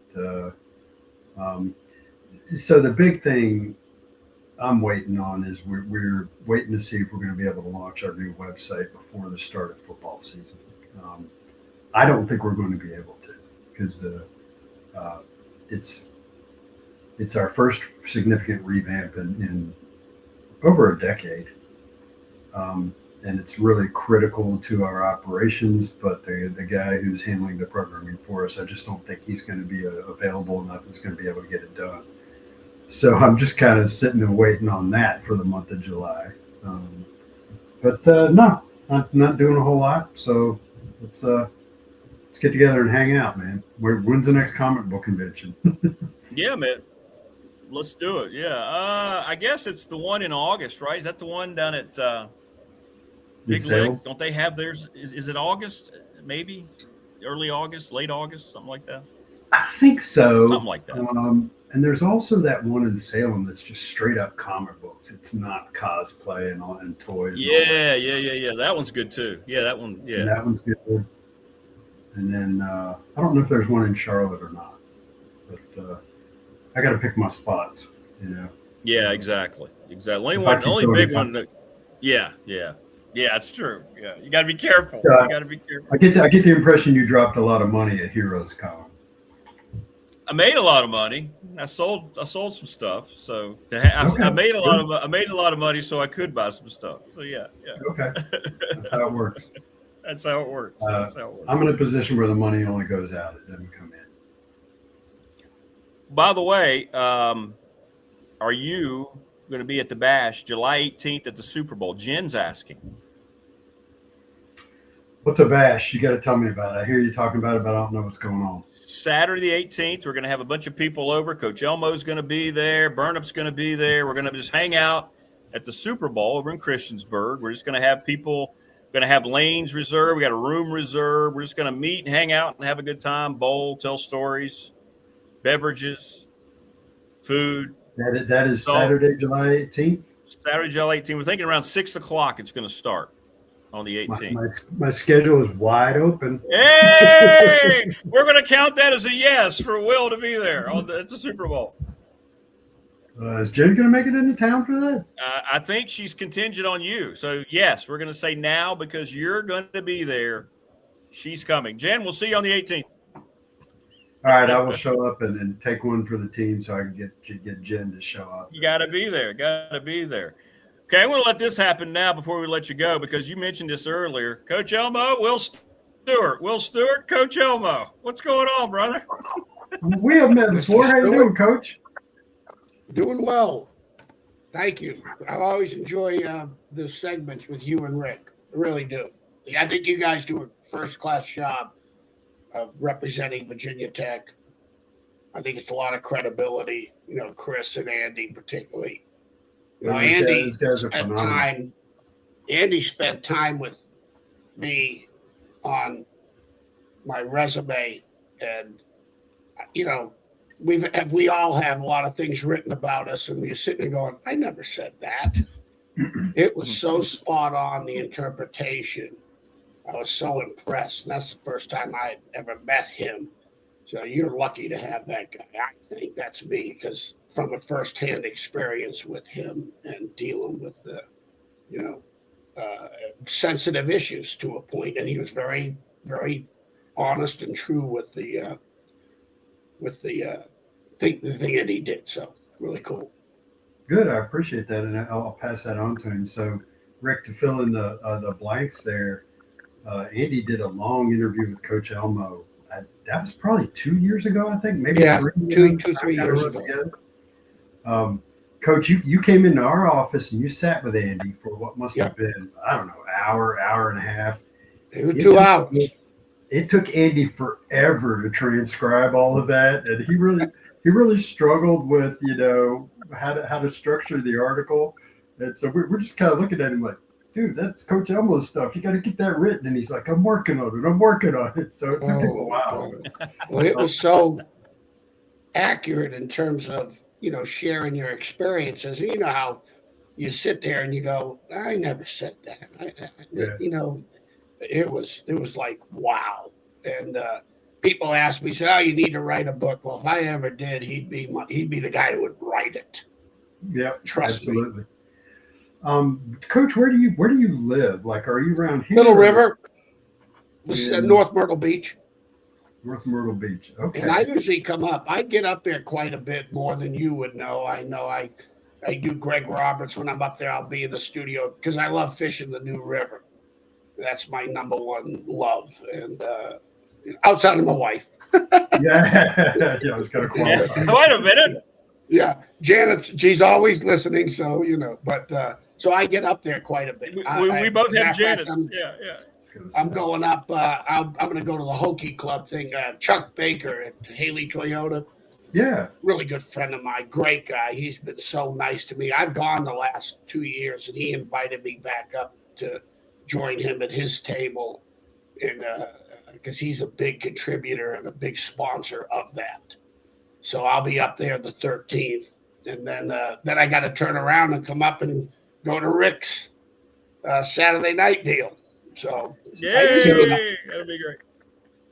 so the big thing I'm waiting on is we're waiting to see if we're going to be able to launch our new website before the start of football season. I don't think we're going to be able to because it's our first significant revamp in over a decade. And it's really critical to our operations, but the guy who's handling the programming for us, I just don't think he's going to be available enough. He's going to be able to get it done. So I'm just kind of sitting and waiting on that for the month of July. But no, not doing a whole lot. So let's get together and hang out, man. When's the next comic book convention? Yeah, man. Let's do it. Yeah. I guess it's the one in August, right? Is that the one down at Big Lake? Don't they have theirs? Is it August? Maybe early August, late August, something like that. I think so. Something like that. And there's also that one in Salem that's just straight up comic books. It's not cosplay and toys. Yeah. That one's good too. Yeah, that one. Yeah, and that one's good. And then I don't know if there's one in Charlotte or not, but I got to pick my spots. Yeah, exactly. Only big one. Yeah, that's true. Yeah, you got to be careful. So, you got to be careful. I get the impression you dropped a lot of money at Heroes Con. I made a lot of money. I sold some stuff. So I made a lot of money, so I could buy some stuff. So yeah. Okay, that's how it works. That's how it works. I'm in a position where the money only goes out; it doesn't come in. By the way, are you going to be at the Bash July 18th at the Super Bowl? Jen's asking. What's a bash? You got to tell me about it. I hear you talking about it, but I don't know what's going on. Saturday the 18th, we're going to have a bunch of people over. Coach Elmo's going to be there. Burnup's going to be there. We're going to just hang out at the Super Bowl over in Christiansburg. We're just going to have people, going to have lanes reserved. We got a room reserved. We're just going to meet and hang out and have a good time, bowl, tell stories, beverages, food. That is Saturday, July 18th? Saturday, July 18th. We're thinking around 6 o'clock it's going to start. On the 18th. My schedule is wide open. Hey, we're going to count that as a yes for Will to be there at the Super Bowl. Is Jen going to make it into town for that? I think she's contingent on you. So, yes, we're going to say now because you're going to be there. She's coming. Jen, we'll see you on the 18th. All right, I will show up and take one for the team so I can get Jen to show up. You got to be there. Okay, I want to let this happen now before we let you go because you mentioned this earlier. Coach Elmo, Will Stewart, Coach Elmo. What's going on, brother? We have met before. How you doing, Coach? Doing well. Thank you. I always enjoy the segments with you and Rick. I really do. I think you guys do a first-class job of representing Virginia Tech. I think it's a lot of credibility, Chris and Andy particularly. Andy spent time with me on my resume, and we all have a lot of things written about us, and we're sitting there going, I never said that. It was so spot on, the interpretation. I was so impressed. And that's the first time I ever met him. So you're lucky to have that guy. I think that's me because from a firsthand experience with him and dealing with the, sensitive issues to a point, and he was very, very honest and true with the thing that he did. So really cool. Good, I appreciate that, and I'll pass that on to him. So, Rick, to fill in the blanks there, Andy did a long interview with Coach Elmo. that was probably 2 years ago, I think. Maybe Yeah, 3 3 years ago. Coach, you came into our office and you sat with Andy for what must have been, I don't know, hour and a half. It was 2 hours. It took Andy forever to transcribe all of that, and he really struggled with how to structure the article. And so we're just kind of looking at him like, dude, that's Coach Elmo's stuff. You got to get that written. And he's like, I'm working on it. So it took him a while. Well, it was so accurate in terms of, sharing your experiences. And you know how you sit there and you go, I never said that. It was like, wow. And people ask me, say, you need to write a book. Well, if I ever did, he'd be the guy who would write it. Yeah, trust me. Coach, where do you live? Like, are you around here? Little River, North Myrtle Beach. North Myrtle Beach. Okay. And I usually come up. I get up there quite a bit more than you would know. I do Greg Roberts when I'm up there. I'll be in the studio because I love fishing the New River. That's my number one love, and outside of my wife. Yeah, I was going to qualify. Wait a minute. Yeah, she's always listening, so But so I get up there quite a bit. We both have Janet's. Yeah. I'm going up. I'm going to go to the Hockey Club thing. Chuck Baker at Haley Toyota. Yeah. Really good friend of mine. Great guy. He's been so nice to me. I've gone the last 2 years, and he invited me back up to join him at his table, and because he's a big contributor and a big sponsor of that. So I'll be up there the 13th, and then I got to turn around and come up and go to Rick's Saturday night deal. So that'll be great.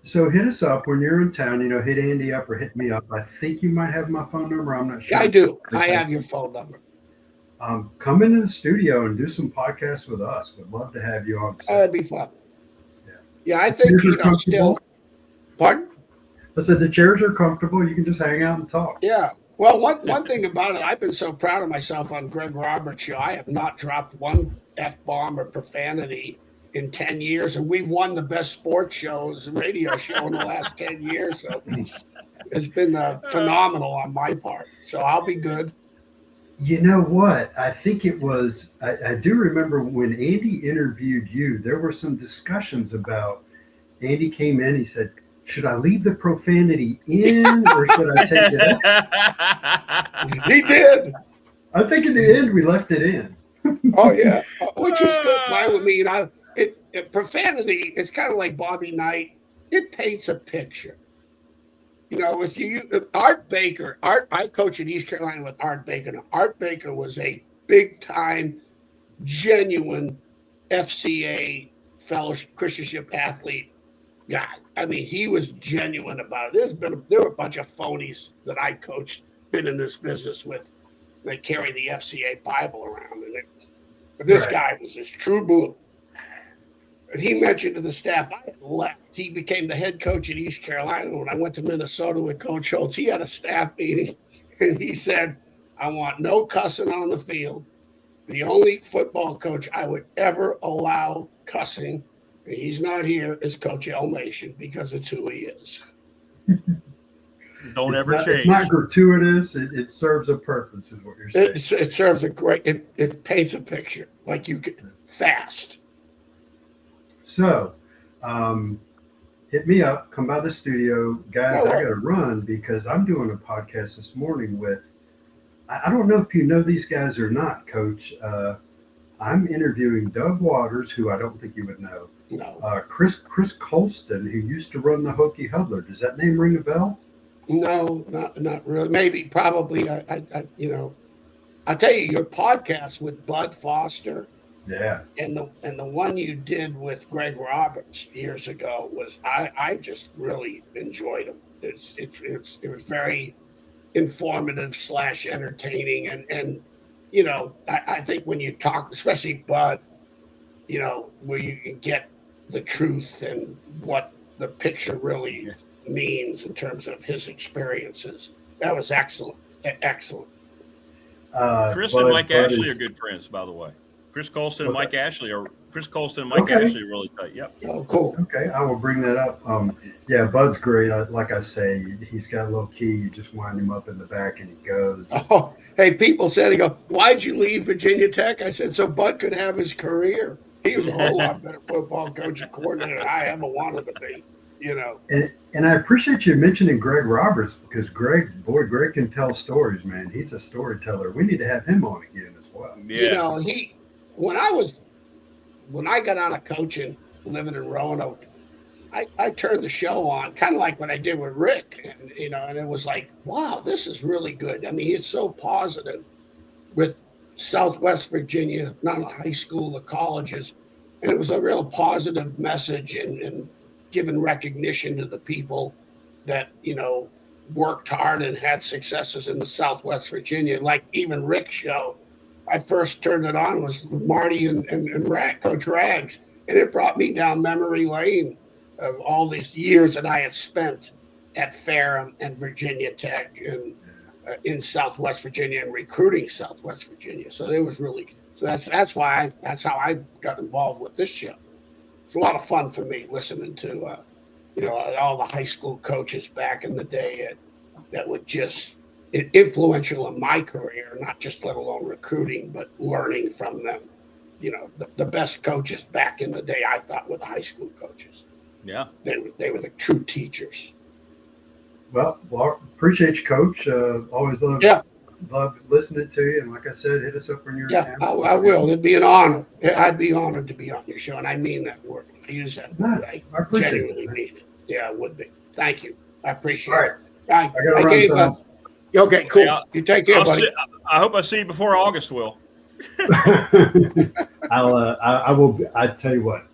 So hit us up when you're in town. Hit Andy up or hit me up. I think you might have my phone number. I'm not sure. Yeah, I do. I have your phone number. Come into the studio and do some podcasts with us. We'd love to have you on. That'd be fun. Yeah, I think still. Pardon? I said the chairs are comfortable. You can just hang out and talk. Yeah. Well, one thing about it, I've been so proud of myself on Greg Roberts' show. I have not dropped one F-bomb or profanity in 10 years, and we've won the best sports shows, radio show in the last 10 years. So it's been phenomenal on my part. So I'll be good. You know what? I think it was, I do remember when Andy interviewed you, there were some discussions about, Andy came in, he said, should I leave the profanity in or should I take it out? He did. I think in the end we left it in. Oh, yeah. Which is good. Fine with me. Profanity, it's kind of like Bobby Knight. It paints a picture. If Art Baker, I coach at East Carolina with Art Baker. Now, Art Baker was a big-time, genuine FCA fellowship, Christianship athlete guy. I mean, he was genuine about it. There were a bunch of phonies that I coached, been in this business with. They carry the FCA Bible around. But this guy was his true blue. And he mentioned to the staff, I had left. He became the head coach at East Carolina. When I went to Minnesota with Coach Holtz, he had a staff meeting, and he said, I want no cussing on the field. The only football coach I would ever allow cussing, and he's not here, is Coach Elmassian because it's who he is. Don't ever change. It's not gratuitous. It serves a purpose, is what you're saying. It serves it paints a picture, like you get fast. So, hit me up. Come by the studio. Guys, I got to run because I'm doing a podcast this morning with, I don't know if you know these guys or not, Coach. I'm interviewing Doug Waters, who I don't think you would know. No. Chris Colston, who used to run the Hokie Huddler. Does that name ring a bell? No, not really. Maybe, probably. I'll tell you, your podcast with Bud Foster. Yeah. And the one you did with Greg Roberts years ago was I just really enjoyed them. It was very informative / entertaining and I think when you talk, especially Bud, where you can get the truth and what the picture really means in terms of his experiences. That was excellent. Excellent. Chris and Mike Ashley are good friends, by the way. Chris Colston and Mike Ashley are really tight. Yep. Oh, cool. Okay, I will bring that up. Yeah, Bud's great. Like I say, he's got a little key. You just wind him up in the back and he goes. Oh, hey, people said, he go, why'd you leave Virginia Tech? I said, so Bud could have his career. He was a whole lot better football coach and coordinator than I ever wanted to be, you know. And I appreciate you mentioning Greg Roberts, because Greg can tell stories, man. He's a storyteller. We need to have him on again as well. Yeah. You know, when I got out of coaching, living in Roanoke, I turned the show on, kind of like what I did with Rick, and, you know, and it was like, wow, this is really good. I mean, he's so positive with Southwest Virginia, not a high school, the colleges, and it was a real positive message and giving recognition to the people that, you know, worked hard and had successes in the Southwest Virginia. Like even Rick's show, I first turned it on was Marty and Coach Rags, and it brought me down memory lane of all these years that I had spent at Ferrum and Virginia Tech and in Southwest Virginia and recruiting Southwest Virginia. So it was really, so that's how I got involved with this show. It's a lot of fun for me listening to, you know, all the high school coaches back in the day that were just influential in my career, not just let alone recruiting, but learning from them. You know, the best coaches back in the day, I thought, were the high school coaches. Yeah. They were the true teachers. Well, appreciate you, Coach. Always love listening to you. And like I said, hit us up when you're in town. I will. It'd be an honor. I'd be honored to be on your show, and I mean that word. I use that word. Nice. I appreciate genuinely mean it. Yeah, it would be. Thank you. I appreciate All right. it. I gave okay, cool. You take care, buddy. I hope I see you before August, Will. I will. I tell you what,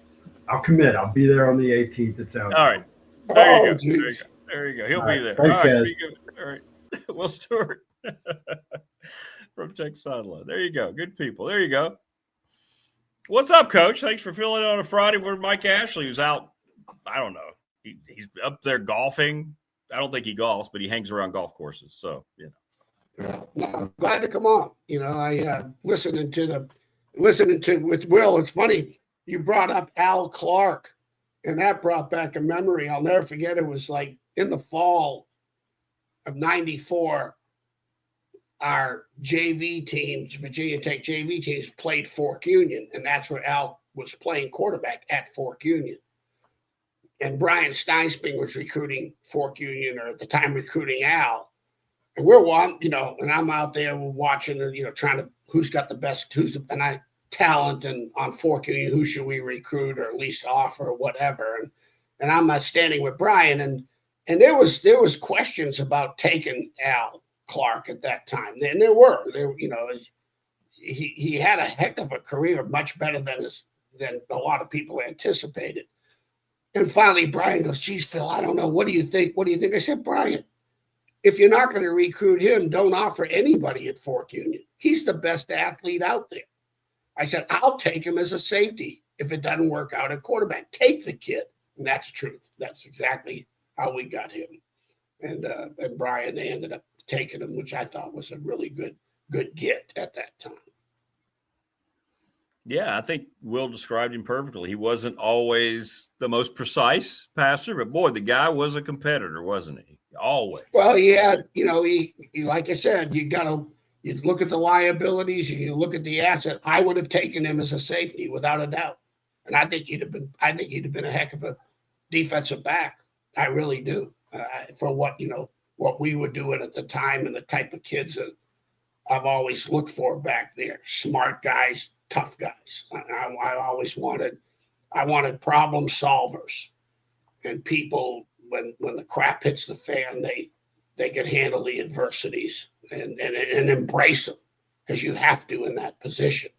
I'll commit. I'll be there on the 18th. It sounds all right. There you go. There you go. He'll be there. Thanks, guys. All right. Will Stewart from Texas Sideline. There you go. Good people. There you go. What's up, Coach? Thanks for filling in on a Friday where Mike Ashley was out. I don't know. He's up there golfing. I don't think he golfs, but he hangs around golf courses. So, you know. I'm glad to come on. You know, I listening to with Will. It's funny you brought up Al Clark, and that brought back a memory. I'll never forget. It was like in the fall of '94. Our JV teams, Virginia Tech JV teams, played Fork Union, and that's where Al was playing quarterback at Fork Union. And Brian Steinspring was recruiting Fork Union, or at the time recruiting Al. And we're one, you know, and I'm out there watching, and, you know, trying to who's got the best, talent, and on Fork Union, who should we recruit or at least offer or whatever. And I'm standing with Brian, and there was questions about taking Al Clark at that time. And there were, you know, he had a heck of a career, much better than a lot of people anticipated. And finally, Brian goes, geez, Phil, I don't know. What do you think? What do you think? I said, Brian, if you're not going to recruit him, don't offer anybody at Fork Union. He's the best athlete out there. I said, I'll take him as a safety if it doesn't work out at quarterback. Take the kid. And that's true. That's exactly how we got him. And Brian, they ended up taking him, which I thought was a really good get at that time. Yeah, I think Will described him perfectly. He wasn't always the most precise passer, but boy, the guy was a competitor, wasn't he? Always. Well, he had, you know, he like I said, you look at the liabilities and you look at the asset. I would have taken him as a safety without a doubt, and I think he'd have been a heck of a defensive back. I really do, for what we were doing at the time and the type of kids that I've always looked for back there. Smart guys, tough guys. I always wanted problem solvers and people when the crap hits the fan, they can handle the adversities and embrace them, because you have to in that position,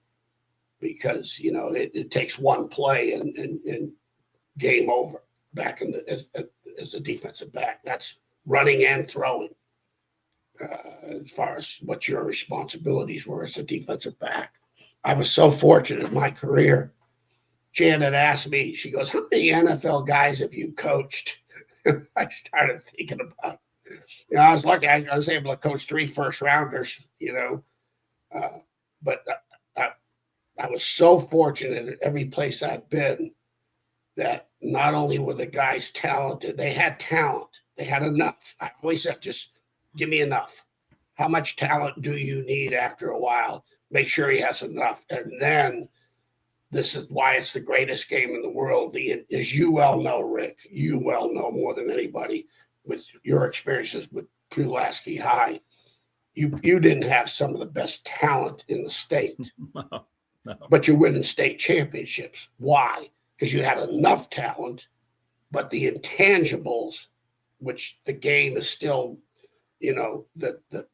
because, you know, it takes one play and game over back in as a defensive back. That's running and throwing. As far as what your responsibilities were as a defensive back. I was so fortunate in my career. Janet asked me, she goes, how many NFL guys have you coached? I started thinking about it. You know, I was lucky. I was able to coach 3 first-rounders, you know. But was so fortunate at every place I've been that not only were the guys talented, they had talent. They had enough. I always said, just give me enough. How much talent do you need after a while? Make sure he has enough. And then this is why it's the greatest game in the world. As you well know, Rick, you well know more than anybody with your experiences with Pulaski High. You didn't have some of the best talent in the state, No. but you're winning state championships. Why? Because you had enough talent, but the intangibles, which the game is still, the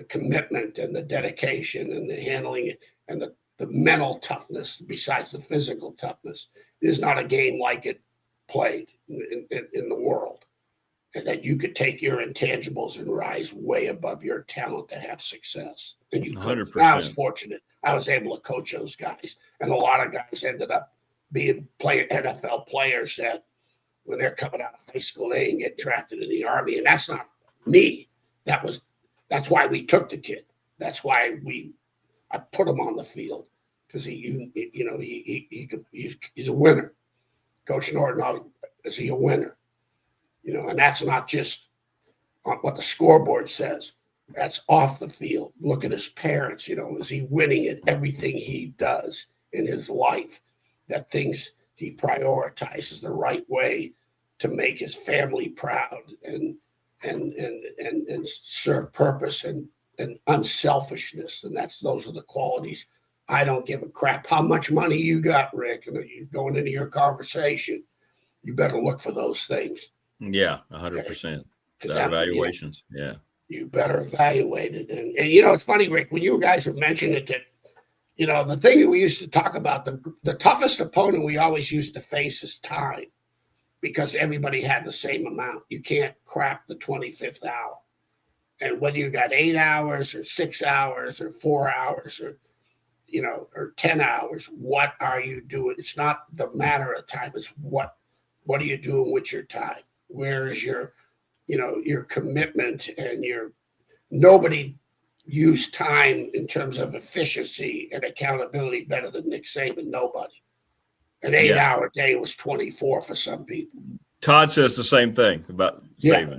commitment and the dedication and the handling and the mental toughness, besides the physical toughness, there's not a game like it played in the world. And that you could take your intangibles and rise way above your talent to have success. And you could. 100%. I was fortunate. I was able to coach those guys. And a lot of guys ended up being NFL players that when they're coming out of high school, they ain't get drafted in the Army. And that's not me. That's why we took the kid. That's why I put him on the field, because he's a winner. Coach Norton, is he a winner? And that's not just on what the scoreboard says. That's off the field. Look at his parents. Is he winning at everything he does in his life? That things he prioritizes the right way to make his family proud and serve purpose and unselfishness. And those are the qualities. I don't give a crap how much money you got, Rick. And you're going into your conversation, you better look for those things. Yeah, 100%. That evaluations. You better evaluate it. And it's funny, Rick, when you guys were mentioning it, that, the thing that we used to talk about, the toughest opponent we always used to face is time, because everybody had the same amount. You can't crap the 25th hour. And whether you got 8 hours or 6 hours or 4 hours or 10 hours, what are you doing? It's not the matter of time. It's what are you doing with your time? Where is your commitment and nobody used time in terms of efficiency and accountability better than Nick Saban. Nobody. An 8-hour day was 24 for some people. Todd says the same thing about Saban.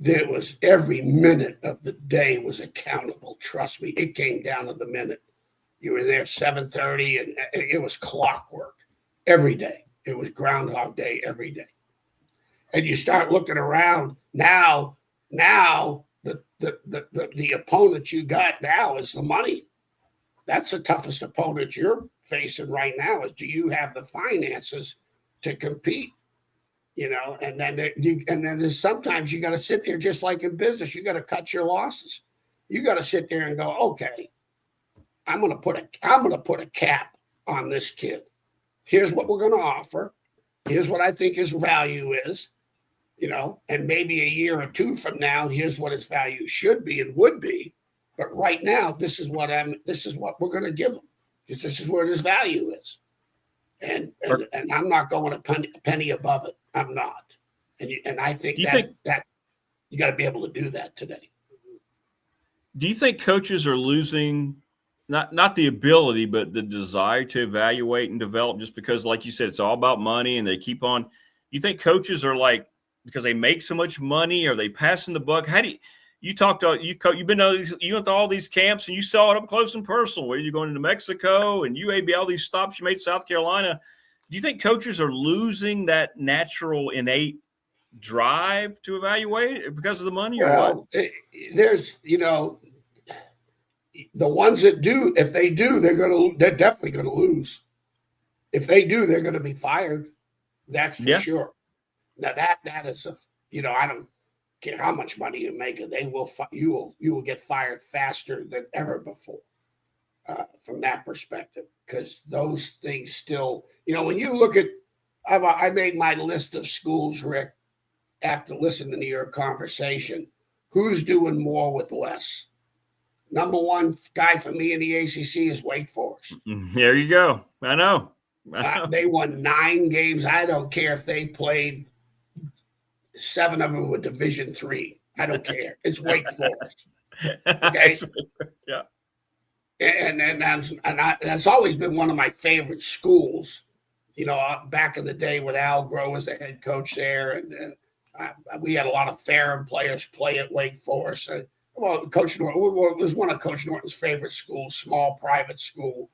It was every minute of the day was accountable. Trust me, it came down to the minute. You were there 7:30, and it was clockwork every day. It was Groundhog Day every day. And you start looking around now. The opponent you got now is the money. That's the toughest opponent you're facing right now. Is, do you have the finances to compete? And then there's sometimes you got to sit there, just like in business. You got to cut your losses. You got to sit there and go, okay, I'm gonna put a cap on this kid. Here's what we're gonna offer. Here's what I think his value is. And maybe a year or two from now, here's what his value should be and would be. But right now, this is what we're going to give him, because this is where his value is. And I'm not going a penny above it. I'm not. And I think that you got to be able to do that today. Do you think coaches are losing not the ability, but the desire to evaluate and develop, just because, like you said, it's all about money and they keep on? You think coaches are like, because they make so much money, are they passing the buck? How do you've been to you went to all these camps and you saw it up close and personal, where you're going into Mexico and UAB, all these stops you made, South Carolina. Do you think coaches are losing that natural, innate drive to evaluate because of the money, or what? There's, the ones that do, if they do, they're definitely going to lose. If they do, they're going to be fired. That's for sure. Now that is I don't care how much money you make, you will get fired faster than ever before, from that perspective, because those things still, when you look at, I made my list of schools, Rick, after listening to your conversation. Who's doing more with less? Number one guy for me in the ACC is Wake Forest. There you go. I know. They won 9 games. I don't care if they played 7 of them with Division III. I don't care. It's Wake Forest. Okay. Yeah. And that's always been one of my favorite schools. You know, back in the day when Al Groh was the head coach there, and we had a lot of Ferrum players play at Wake Forest. Coach Norton was one of Coach Norton's favorite schools, small private school.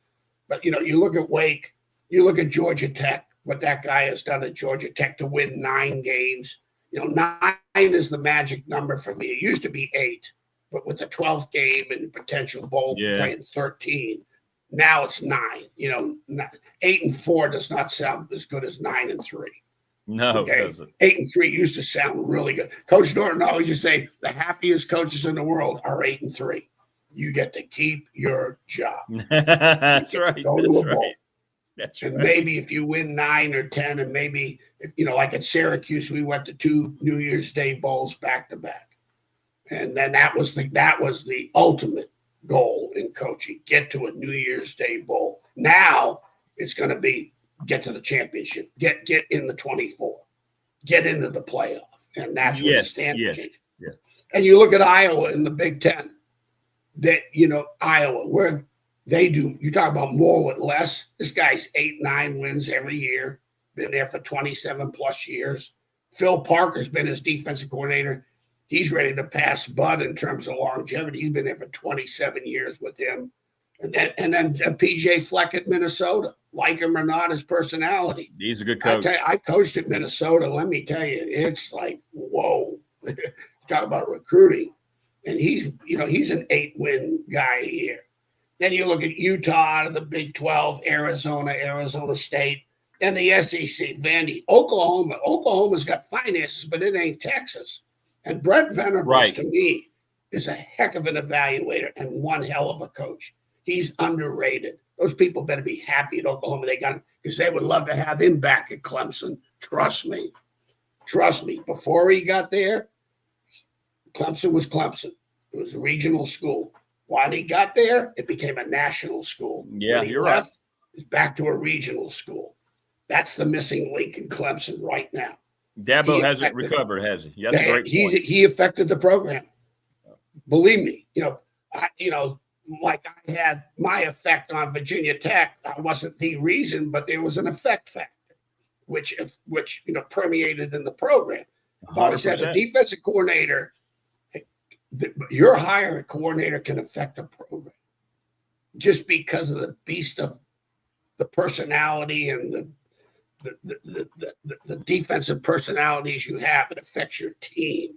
But, you know, you look at Wake, you look at Georgia Tech, what that guy has done at Georgia Tech to win 9 games. You know, 9 is the magic number for me. It used to be 8, but with the 12th game and potential bowl playing 13, now it's 9. You know, 8-4 does not sound as good as 9-3. No, it doesn't. 8-3 used to sound really good. Coach Norton always used to say the happiest coaches in the world are 8-3. You get to keep your job. That's right. Go to a bowl. That's and right. maybe if you win 9 or 10, and maybe, you know, like at Syracuse, we went to 2 New Year's Day bowls back to back. And then that was the ultimate goal in coaching, get to a New Year's Day bowl. Now it's going to be get to the championship, get in the 24, get into the playoff. And that's where the standard changes. Yeah. And you look at Iowa in the Big Ten, that, you know, Iowa, where they do, you talk about more with less. This guy's 8-9 wins every year, been there for 27 plus years. Phil Parker's been his defensive coordinator. He's ready to pass Bud in terms of longevity. He's been there for 27 years with him. And then PJ Fleck at Minnesota, like him or not, his personality. He's a good coach. I coached at Minnesota. Let me tell you, it's like, whoa. Talk about recruiting. And he's an 8-win guy here. Then you look at Utah, the Big 12, Arizona State, and the SEC, Vandy, Oklahoma. Oklahoma's got finances, but it ain't Texas. And Brett Venables, to me, is a heck of an evaluator and one hell of a coach. He's underrated. Those people better be happy at Oklahoma they got him, because they would love to have him back at Clemson. Trust me. Before he got there, Clemson was Clemson. It was a regional school. While he got there, it became a national school. Yeah, you're right. It's back to a regional school. That's the missing link in Clemson right now. Dabo hasn't recovered, has he? That's a great point. He affected the program. Believe me, like I had my effect on Virginia Tech. I wasn't the reason, but there was an effect factor, which permeated in the program. I've always said a defensive coordinator, your hiring coordinator can affect a program just because of the beast of the personality and the defensive personalities you have. It affects your team.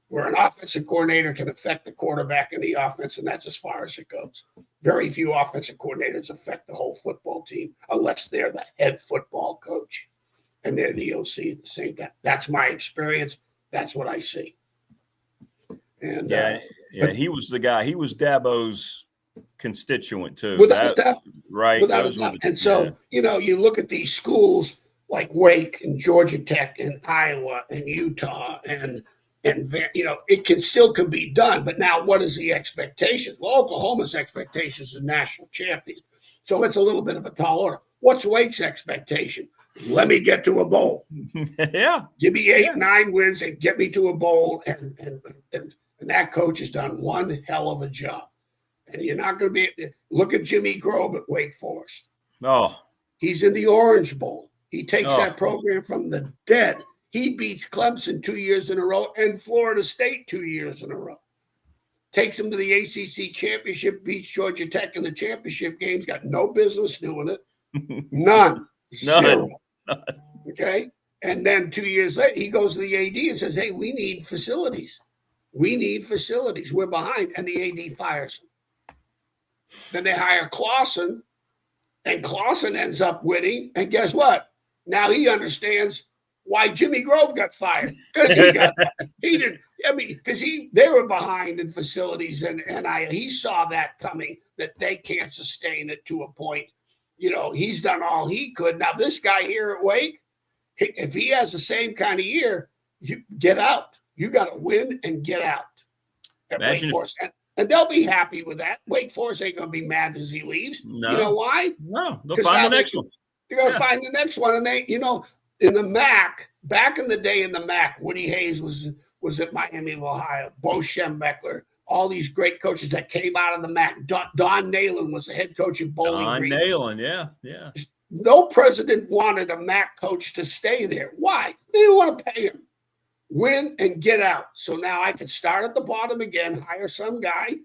Where an offensive coordinator can affect the quarterback in the offense, and that's as far as it goes. Very few offensive coordinators affect the whole football team unless they're the head football coach and they're the OC at the same time. That's my experience. That's what I see. And he was the guy. He was Dabo's constituent too. Without a doubt. Right. Without a doubt. And so, you look at these schools like Wake and Georgia Tech and Iowa and Utah and it can be done. But now what is the expectation? Well, Oklahoma's expectation is a national champion. So it's a little bit of a tall order. What's Wake's expectation? Let me get to a bowl. Yeah. Give me 8-9 wins and get me to a bowl. And that coach has done one hell of a job. And you're not going to be – look at Jimmy Grove at Wake Forest. Oh. He's in the Orange Bowl. He takes that program from the dead. He beats Clemson 2 years in a row and Florida State 2 years in a row. Takes him to the ACC championship, beats Georgia Tech in the championship games, got no business doing it. None. Zero. Okay? And then 2 years later, he goes to the AD and says, hey, we need facilities. We're behind. And the AD fires him. Then they hire Clausen, and Clausen ends up winning. And guess what? Now he understands why Jimmy Grove got fired. Because they were behind in facilities, and he saw that coming, that they can't sustain it to a point. He's done all he could. Now this guy here at Wake, if he has the same kind of year, you get out. You got to win and get out at Wake Forest. And they'll be happy with that. Wake Forest ain't going to be mad as he leaves. No. You know why? No, they'll find the next one. They're going to find the next one. And they, in the MAC, back in the day in the MAC, Woody Hayes was at Miami of Ohio. Bo Schembechler, all these great coaches that came out of the MAC. Don Nalen was the head coach of Bowling Green. Don Nalen, yeah. No president wanted a MAC coach to stay there. Why? They didn't want to pay him. Win and get out. So now I can start at the bottom again, hire some guy,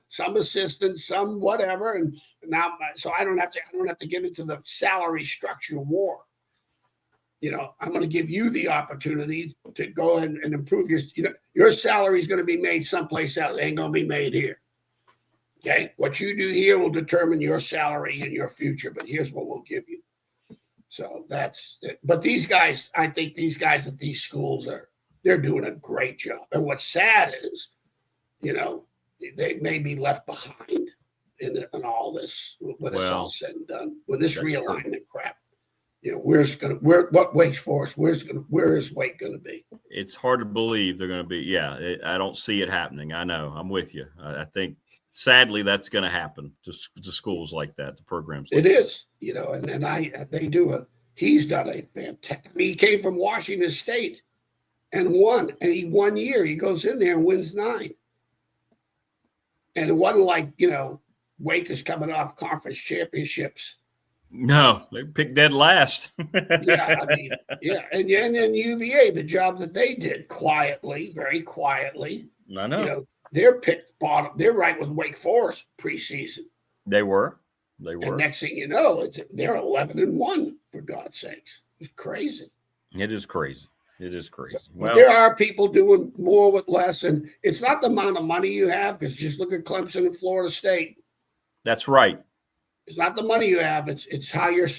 some assistant, some whatever, and now so I don't have to get into the salary structure war. I'm going to give you the opportunity to go and improve your salary is going to be made someplace else. It ain't going to be made here. Okay. What you do here will determine your salary and your future, but here's what we'll give you. So that's it. But these guys, I think these guys at these schools they're doing a great job. And what's sad is, they may be left behind in all this when it's all said and done. When this realignment crap, what Wake's Forest? Where is Wake going to be? It's hard to believe they're going to be. Yeah, I don't see it happening. I know. I'm with you. I think sadly that's going to happen to schools like that, to programs. Like it is, he's done a fantastic. He came from Washington State and won, and he 1 year he goes in there and wins 9. And it wasn't like Wake is coming off conference championships. No, they picked dead last. Yeah, and then UVA, the job that they did quietly, very quietly. I know. They're picked bottom. They're right with Wake Forest preseason. They were. And next thing you know, they're 11-1 for God's sakes. It's crazy. It is crazy. But there are people doing more with less, and it's not the amount of money you have. Because just look at Clemson and Florida State. That's right. It's not the money you have. It's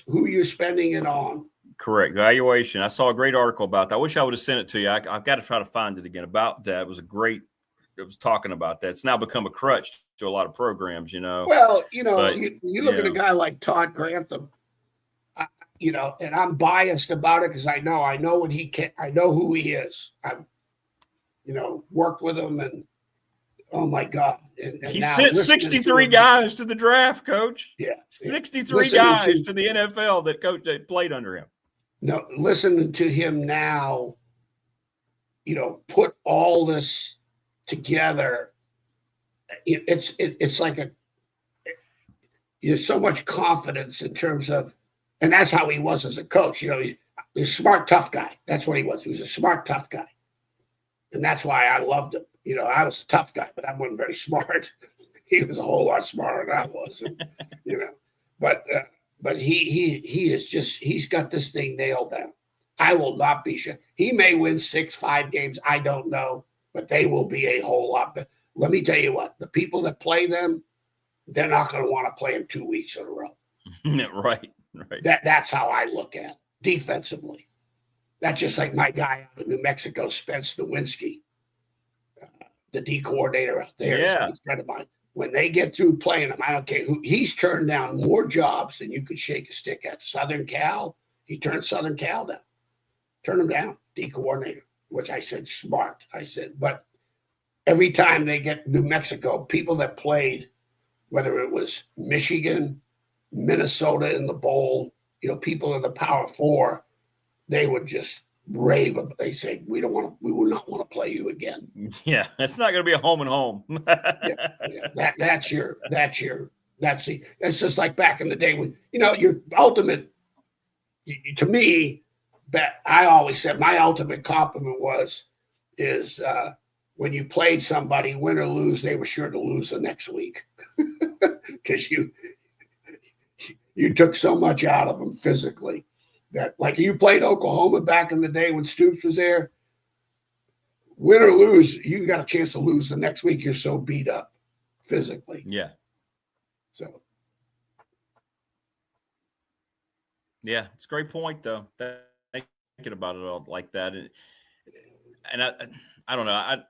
who you're spending it on. Correct. Valuation. I saw a great article about that. I wish I would have sent it to you. I've got to try to find it again about that. It was talking about that. It's now become a crutch to a lot of programs, Well, you look at a guy like Todd Grantham, and I'm biased about it because I know what he can. I know who he is. I've, worked with him, and oh my God. And he sent 63 guys to the draft, Coach. Yeah. 63 guys to the NFL that played under him. No, listening to him now, put all this together. It's like there's so much confidence in terms of, and that's how he was as a coach. He's a smart, tough guy. That's what he was. He was a smart, tough guy. And that's why I loved him. I was a tough guy, but I wasn't very smart. He was a whole lot smarter than I was, but he is he's got this thing nailed down. I will not be sure. He may win 6-5 games. I don't know, but they will be a whole lot. But let me tell you what, the people that play them, they're not going to want to play them 2 weeks in a row. Right. That's how I look at it, defensively. That's just like my guy out of New Mexico, Spence Nowinski, the D coordinator out there. Yeah. He's a friend of mine. When they get through playing him, I don't care who. He's turned down more jobs than you could shake a stick at. Southern Cal, he turned Southern Cal down. Turned him down, D coordinator, which I said smart. But every time they get New Mexico, people that played, whether it was Michigan, Minnesota in the bowl, people in the Power Four, they would just rave. They say, we will not want to play you again. Yeah, it's not going to be a home and home. That's just like back in the day when, your ultimate, to me, I always said my ultimate compliment is when you played somebody, win or lose, they were sure to lose the next week because you took so much out of them physically. That, like, you played Oklahoma back in the day when Stoops was there, win or lose, you got a chance to lose the next week. You're so beat up physically. Yeah. So. Yeah, it's a great point, though. Thinking about it all like that. And I don't know.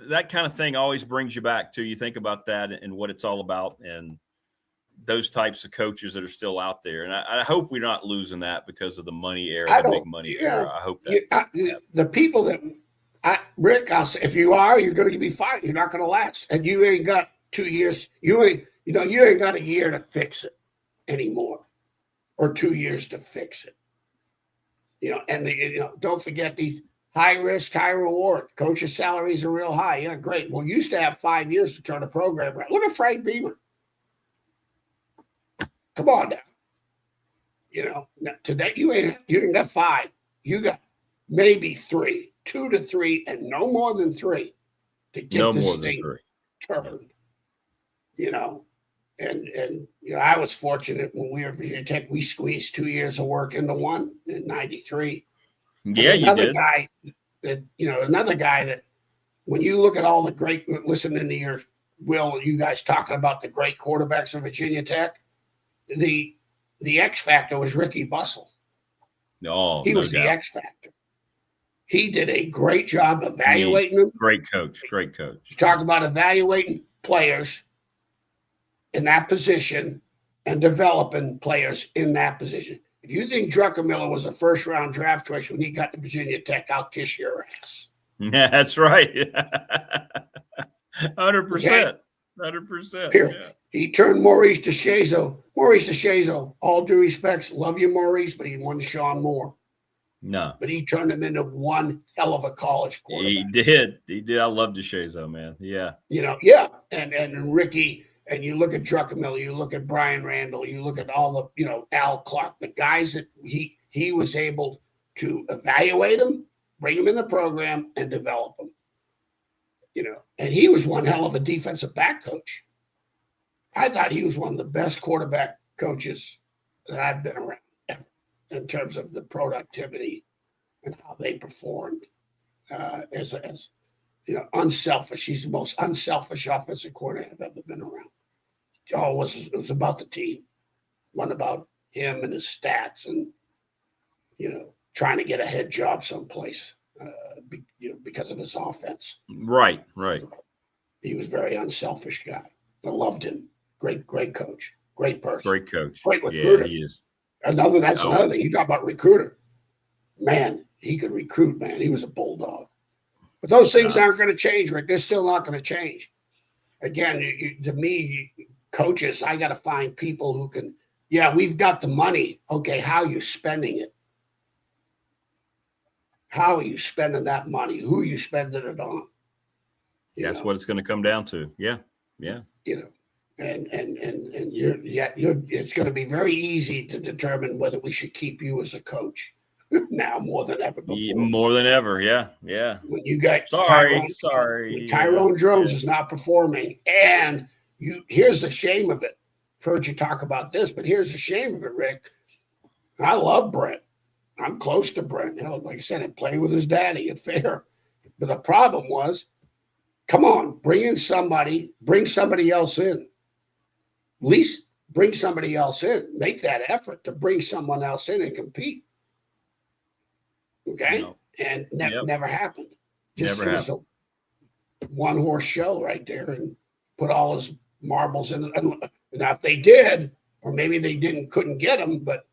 That kind of thing always brings you back to, you think about that and what it's all about and those types of coaches that are still out there. And I hope we're not losing that because of the money era, the big money era. I hope that. The people that, Rick, I'll say, if you are, you're going to be fine. You're not going to last. And you ain't got 2 years. You ain't got a year to fix it anymore or 2 years to fix it. And don't forget these. high risk, high reward. Coaches' salaries are real high. Yeah, great. Well, you used to have 5 years to turn a program around. Look at Frank Beamer. Come on now. Today you didn't got 5. You got maybe 3, 2 to 3, and no more than 3 to get this thing turned. And I was fortunate when we were Virginia Tech. We squeezed 2 years of work into one in '93. Yeah, you did. Another guy that when you look at all the great, listening to you guys talking about the great quarterbacks of Virginia Tech, the X factor was Ricky Bustle. He was the X factor. He did a great job evaluating them. Great coach. You talk about evaluating players in that position and developing players in that position. If you think Druckenmiller was a first-round draft choice when he got to Virginia Tech, I'll kiss your ass. Yeah, that's right. 100%. 100%. Yeah. He turned Maurice DeShazo, all due respects, love you, Maurice, but he wasn't Sean Moore. No. But he turned him into one hell of a college quarterback. He did. I love DeShazo, man. Yeah. And Ricky, and you look at Druckenmiller, you look at Brian Randall, you look at all the, Al Clark, the guys that he was able to evaluate them, bring them in the program, and develop them. And he was one hell of a defensive back coach. I thought he was one of the best quarterback coaches that I've been around ever, in terms of the productivity and how they performed as unselfish. He's the most unselfish offensive coordinator I've ever been around. It was about the team, one about him and his stats, and trying to get a head job someplace. Because of his offense. Right. So he was a very unselfish guy. I loved him. Great coach. Great person. Great coach. Great recruiter. Yeah, he is. Another thing. You talk about recruiter. Man, he could recruit, man. He was a bulldog. But those things aren't going to change, Rick. They're still not going to change. Again, to me, coaches, I got to find people who can, we've got the money. Okay, how are you spending it? How are you spending that money? Who are you spending it on? That's what it's going to come down to. Yeah. And it's going to be very easy to determine whether we should keep you as a coach now more than ever before. More than ever. Yeah. When you got sorry. Tyrone Jones is not performing, and here's the shame of it. I've heard you talk about this, but here's the shame of it, Rick. I love Brent. I'm close to Brent. Like I said, I played with his daddy at Fair. But the problem was, come on, bring somebody else in. At least bring somebody else in. Make that effort to bring someone else in and compete. Okay? And never happened. It was a one-horse show right there, and put all his marbles in. Now, if they did, or maybe they couldn't get them, but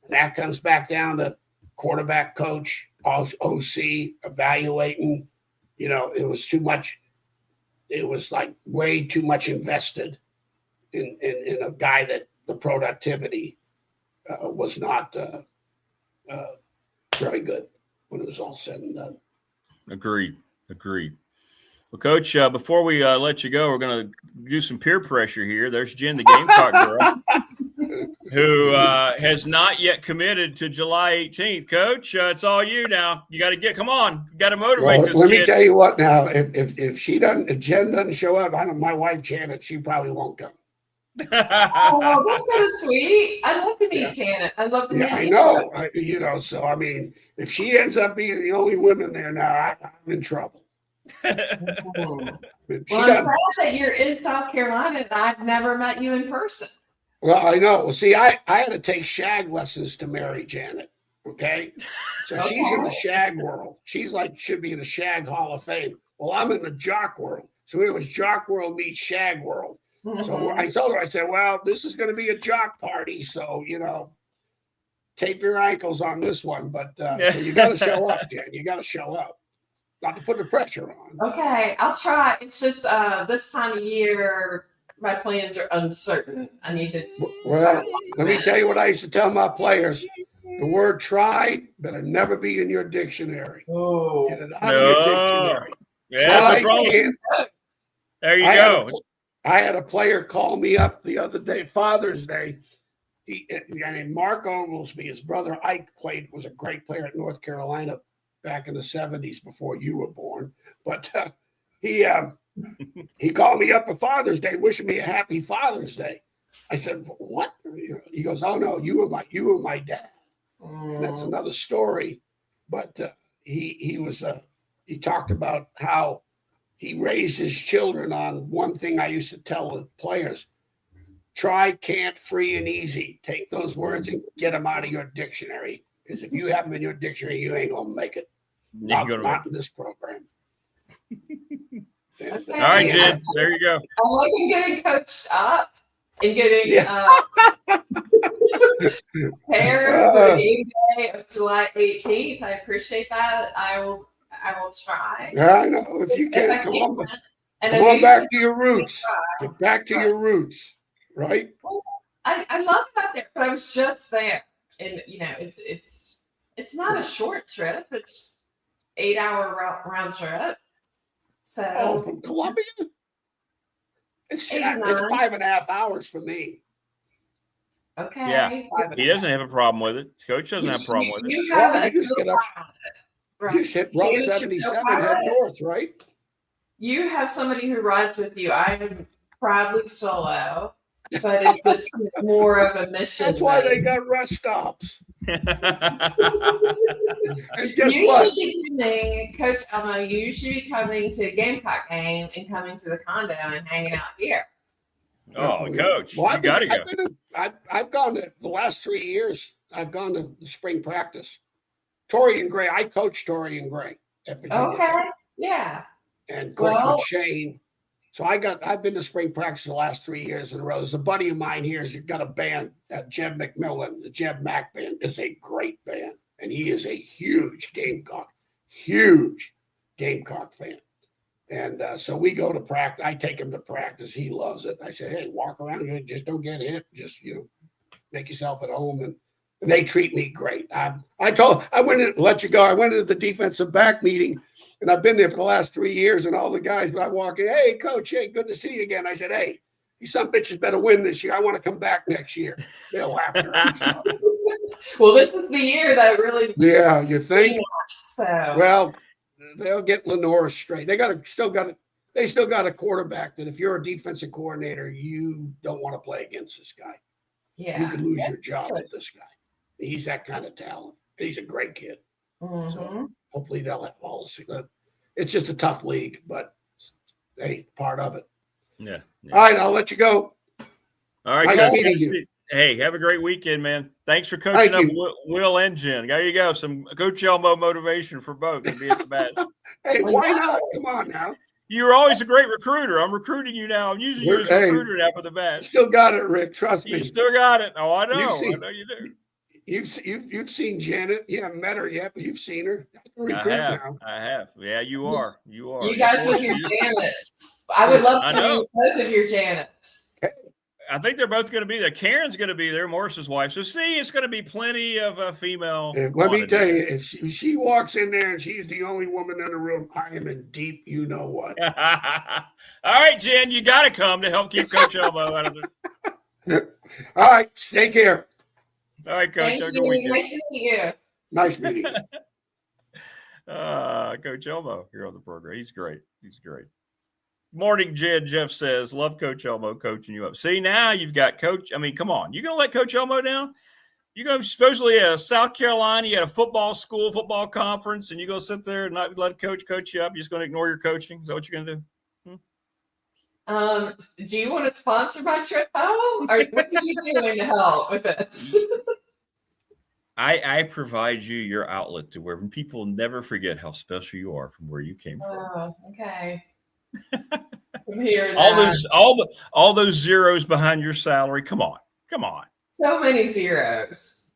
that comes back down to quarterback coach, OC, evaluating. It was too much. It was like way too much invested in a guy that the productivity was not very good when it was all said and done. Agreed. Well, Coach, before we let you go, we're going to do some peer pressure here. There's Jen, the Gamecock girl, who has not yet committed to July 18th. Coach, it's all you now. You got to come on. You got to motivate this kid. Let me tell you what now. If Jen doesn't show up, my wife Janet, she probably won't come. Oh, that's so sweet. I'd love to meet Janet. I'd love to meet I know. So I mean, if she ends up being the only woman there now, I'm in trouble. Well, I'm sad that you're in South Carolina and I've never met you in person. Well, I know. Well, see, I had to take shag lessons to marry Janet. Okay. So she's in the shag world. She's should be in the shag Hall of Fame. Well, I'm in the jock world. So it was jock world meets shag world. Mm-hmm. So I told her, I said, well, this is going to be a jock party. So, tape your ankles on this one. But so you got to show up, Jen. You got to show up. Not to put the pressure on. Okay, I'll try. It's just this time of year, my plans are uncertain. I need to. Well, let me tell you what I used to tell my players. The word try better never be in your dictionary. Oh. Get it out of your dictionary. Yeah, there you go. I had a player call me up the other day, Father's Day. A guy named Mark Oglesby, his brother Ike was a great player at North Carolina back in the 70s before you were born. But he called me up for Father's Day, wishing me a happy Father's Day. I said, "What?" He goes, "Oh no, you were my dad." And that's another story. But he talked about how he raised his children on one thing I used to tell the players: try, can't, free, and easy. Take those words and get them out of your dictionary. Because if you have them in your dictionary, you ain't gonna make it. Not in this program. Okay. All right, Jen. There you go. I'm looking getting coached up and getting prepared for the game day of July 18th. I appreciate that. I will try. I know. If you can, come on back to your roots. Get back to your roots, right? Well, I love it out there, but I was just there, and it's not a short trip. It's 8-hour round trip. So from Columbia, it's 5.5 hours for me. Okay. Yeah, he doesn't have a problem with it. Coach doesn't have a problem with it. You have a just get up. Right. You just hit Route 77, head north, right? You have somebody who rides with you. I am probably solo, but it's just more of a mission. That's why they got rest stops. And guess you what? should be coming, Coach Elmo. You should be coming to a Gamecock game and coming to the condo and hanging out here. Oh, Coach, you got to go. I've gone to the last 3 years. I've gone to the spring practice. Torian Gray. I coached Torian Gray at Virginia. Okay. Yeah. And of course with Shane. So I've been to spring practice the last 3 years in a row. There's a buddy of mine here who's got a band, Jeb McMillan. The Jeb Mack band is a great band. And he is a huge Gamecock fan. And so we go to practice. I take him to practice. He loves it. I said, "Hey, walk around here. Just don't get hit. Just, make yourself at home." And they treat me great. I went in, let you go. I went into the defensive back meeting, and I've been there for the last 3 years. And all the guys, I walk in, "Hey, Coach, hey, good to see you again." I said, "Hey, you some bitches better win this year. I want to come back next year." They're laughing at me. Well, this is the year that really. Yeah, you think? So. Well, they'll get Lenore straight. They still got a quarterback that if you're a defensive coordinator, you don't want to play against this guy. Yeah. You could lose your job with this guy. He's that kind of talent. He's a great kid. Mm-hmm. So hopefully they'll have all this. It's just a tough league, but hey, part of it. Yeah. All right, I'll let you go. All right, nice meeting you. Hey, have a great weekend, man. Thanks for coaching up Will and Jen. There you go. Some Coach Elmo motivation for both to be at the bat. Hey, why not? Come on now. You're always a great recruiter. I'm recruiting you now. I'm using you as a recruiter now for the bat. Still got it, Rick. Trust me. You still got it. Oh, I know. I know you do. You've seen Janet. You haven't met her yet, but you've seen her. I have. Yeah, you are. You guys with your Janets. I would love to meet both of your Janets. I think they're both going to be there. Karen's going to be there, Morris's wife. So, see, it's going to be plenty of female. Let me tell you, if she walks in there and she's the only woman in the room, I am in deep you-know-what. All right, Jen, you got to come to help keep Coach Elmo out of the. All right, take care. All right, Coach. Thank you. Nice to meet you. Nice meeting you. Coach Elmo here on the program. He's great. Morning, Jen. Jeff says, "Love Coach Elmo coaching you up." See, now you've got Coach. I mean, come on. You're going to let Coach Elmo down? You're going to supposedly South Carolina. You had a football school, football conference, and you're going to sit there and not let Coach coach you up. You're just going to ignore your coaching. Is that what you're going to do? Do you want to sponsor my trip home? Or what are you doing to help with this? I provide you your outlet to where people never forget how special you are from where you came from. Oh, okay. I'm hearing all those zeros behind your salary. Come on. So many zeros.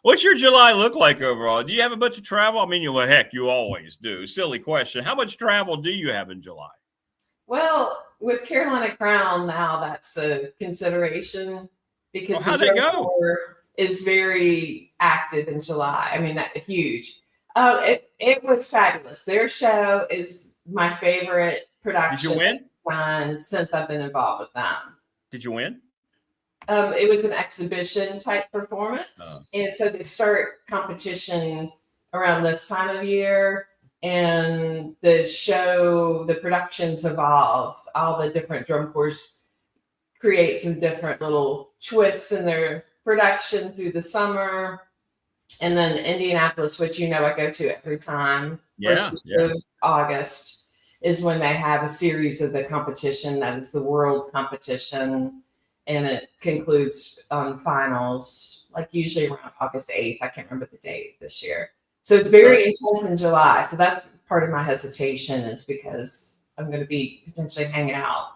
What's your July look like overall? Do you have a bunch of travel? I mean, you always do. Silly question. How much travel do you have in July? Well, with Carolina Crown now, that's a consideration. because how'd the that drum go? corps is very active in July. I mean, that huge. It was fabulous. Their show is my favorite production. Did you win? Done since I've been involved with them. Did you win? It was an exhibition type performance, and so they start competition around this time of year, and the productions evolve. All the different drum corps create some different little twists in their production through the summer. And then Indianapolis, which I go to every time, first week of August, is when they have a series of the competition. That is the world competition. And it concludes on finals, like usually around August 8th. I can't remember the date this year. So it's very intense in July. So that's part of my hesitation, is because I'm going to be potentially hanging out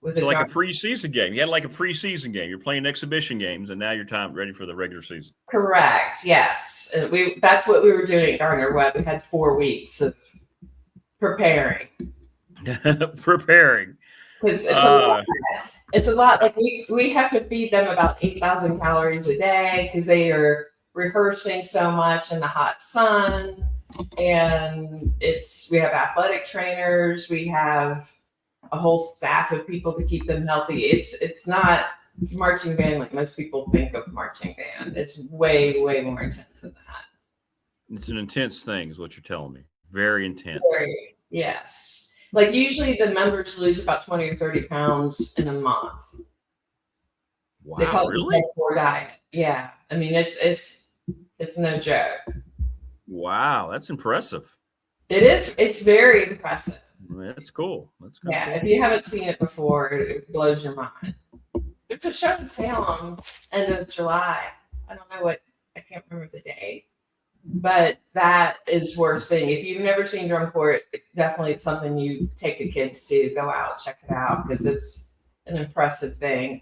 with So like a preseason game. You had like a preseason game. You're playing exhibition games, and now you're ready for the regular season. Correct. Yes. That's what we were doing at Gardner Webb. We had 4 weeks of preparing. Preparing. Because it's a lot. It's a lot. Like we have to feed them about 8,000 calories a day because they are rehearsing so much in the hot sun. And we have athletic trainers. We have a whole staff of people to keep them healthy. It's not marching band like most people think of marching band. It's way, way more intense than that. It's an intense thing, is what you're telling me. Very intense. Yes. Like usually the members lose about 20 or 30 pounds in a month. Wow, they call really? It the diet. Yeah. I mean, it's no joke. Wow, that's impressive. It is. It's very impressive. That's cool. That's cool. Cool. If you haven't seen it before, it blows your mind. There's a show in Salem end of July. I don't know I can't remember the date, but that is worth seeing. If you've never seen drum corps, definitely it's something you take the kids to go out, check it out, because it's an impressive thing.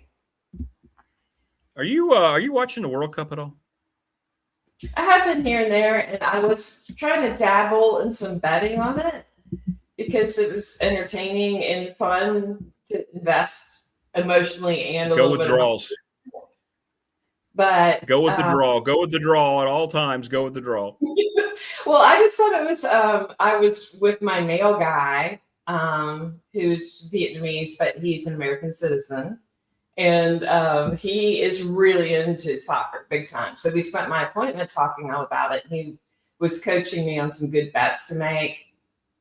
Are you watching the World Cup at all? I have been here and there, and I was trying to dabble in some betting on it because it was entertaining and fun to invest emotionally and go with draws. But go with the draw. Go with the draw at all times. Go with the draw. Well, I just thought it was. I was with my male guy, who's Vietnamese, but he's an American citizen. And he is really into soccer big time. So we spent my appointment talking all about it. He was coaching me on some good bets to make.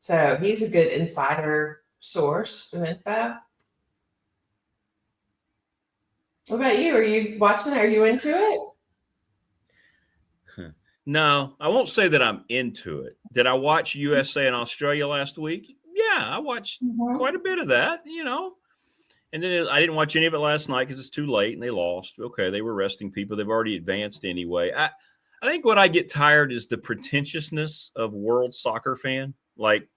So he's a good insider source of info. What about you? Are you watching it? Are you into it? No, I won't say that I'm into it. Did I watch USA and Australia last week? Yeah, I watched quite a bit of that, And then I didn't watch any of it last night because it's too late and they lost. Okay, they were resting people. They've already advanced anyway. I think what I get tired is the pretentiousness of world soccer fan. Like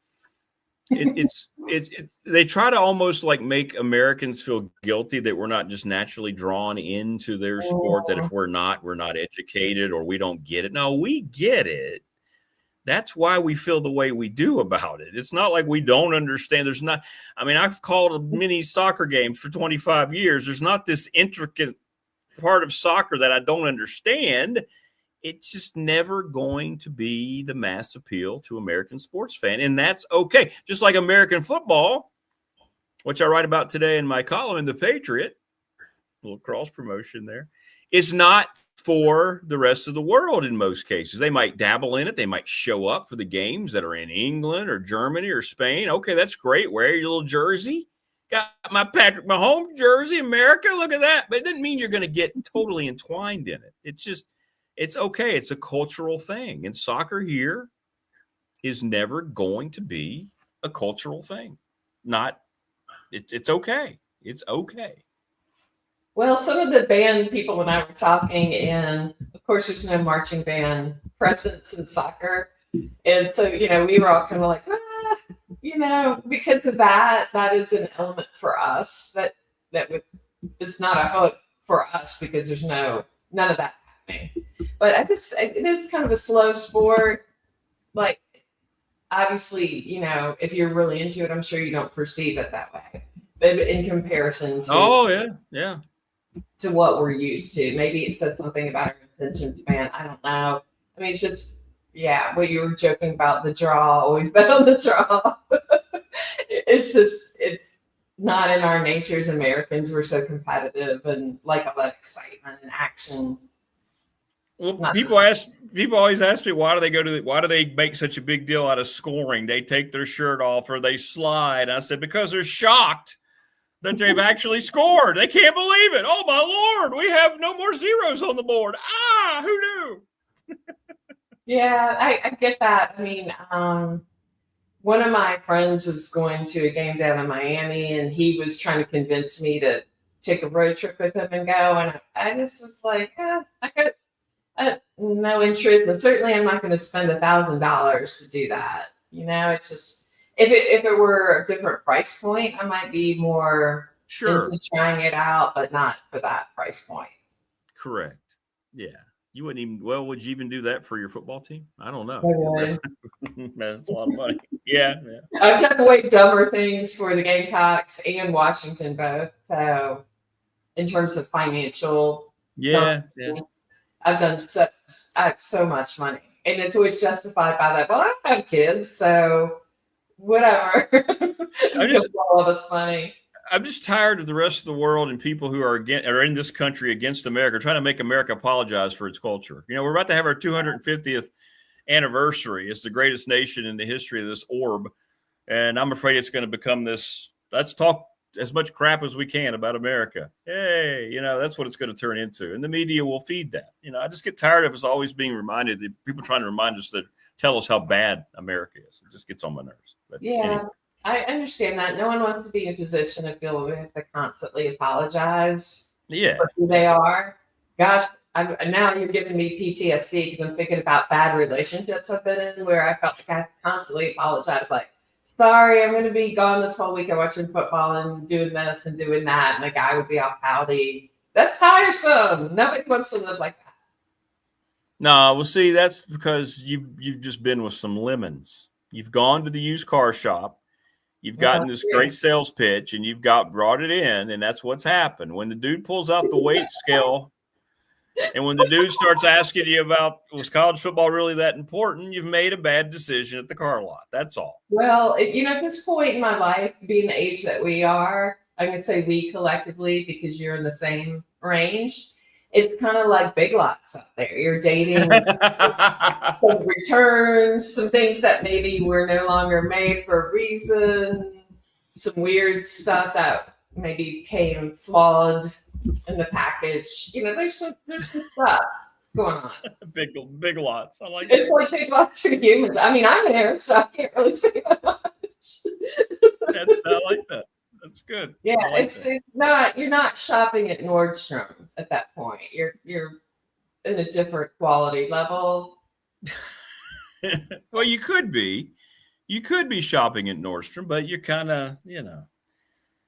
they try to almost like make Americans feel guilty that we're not just naturally drawn into their sport, that if we're not educated or we don't get it. No, we get it. That's why we feel the way we do about it. It's not like we don't understand. I've called many soccer games for 25 years. There's not this intricate part of soccer that I don't understand. It's just never going to be the mass appeal to American sports fan. And that's okay. Just like American football, which I write about today in my column in The Patriot, a little cross promotion there, is not for the rest of the world in most cases. They might dabble in it. They might show up for the games that are in England or Germany or Spain. Okay, that's great. Wear your little jersey. Got my Patrick Mahomes jersey, America. Look at that. But it doesn't mean you're going to get totally entwined in it. It's okay. It's a cultural thing. And soccer here is never going to be a cultural thing. It's okay. It's okay. Well, some of the band people and I were talking, and of course, there's no marching band presence in soccer. And so, we were all kind of like, because of that is an element for us it's not a hook for us because there's none of that happening. But it is kind of a slow sport. Like, obviously, if you're really into it, I'm sure you don't perceive it that way. But in comparison to. Oh, yeah. Yeah. to what we're used to. Maybe it says something about our attention span. I don't know. I mean, it's just, yeah, what you were joking about, the draw, always bet on the draw. It's not in our nature as Americans. We're so competitive and like all that excitement and action. Well, people always ask me, why do they make such a big deal out of scoring? They take their shirt off or they slide. I said, because they're shocked that they've actually scored. They can't believe it. Oh my Lord, we have no more zeros on the board. Who knew? Yeah, I get that. I mean, one of my friends is going to a game down in Miami, and he was trying to convince me to take a road trip with him and go. And I just was like, I got no interest, but certainly I'm not going to spend $1,000 to do that. You know, it's just, if it were a different price point, I might be more into trying it out, but not for that price point. Correct. Yeah. You wouldn't even, would you even do that for your football team? I don't know. Okay. That's a lot of money. Yeah. I've done way dumber things for the Gamecocks and Washington both. So in terms of financial, I've done I have so much money, and it's always justified by that. Well, I don't have kids, so whatever. All this money. I'm just tired of the rest of the world and people who are in this country against America, trying to make America apologize for its culture. You know, we're about to have our 250th anniversary. It's the greatest nation in the history of this orb, and I'm afraid it's going to become this. Let's talk as much crap as we can about America. Hey, you know, that's what it's going to turn into. And the media will feed that. You know, I just get tired of us always being reminded, that people trying to remind us, that tell us how bad America is. It just gets on my nerves. But anyway. I understand that. No one wants to be in a position to feel we have to constantly apologize for who they are. Gosh, now you're giving me PTSD because I'm thinking about bad relationships I've been in where I felt like I constantly apologize, like, sorry, I'm going to be gone this whole weekend watching football and doing this and doing that. And the guy would be all pouty. That's tiresome. Nobody wants to live like that. No, well, see, that's because you've just been with some lemons. You've gone to the used car shop. You've gotten this great sales pitch, and you've brought it in, and that's what's happened. When the dude pulls out the weight scale, and when the dude starts asking you about, was college football really that important, you've made a bad decision at the car lot. That's all. Well, you know, at this point in my life, being the age that we are, I'm going to say we collectively because you're in the same range. It's kind of like Big Lots out there. You're dating some returns, some things that maybe were no longer made for a reason, some weird stuff that maybe came flawed in the package. You know, there's some stuff going on. Big Lots. I like it's like Big Lots for humans. I mean, I'm there, so I can't really say that much. I like that. That's good. Yeah, it's not. You're not shopping at Nordstrom at that point. You're in a different quality level. Well, you could be shopping at Nordstrom, but you're kind of, you know.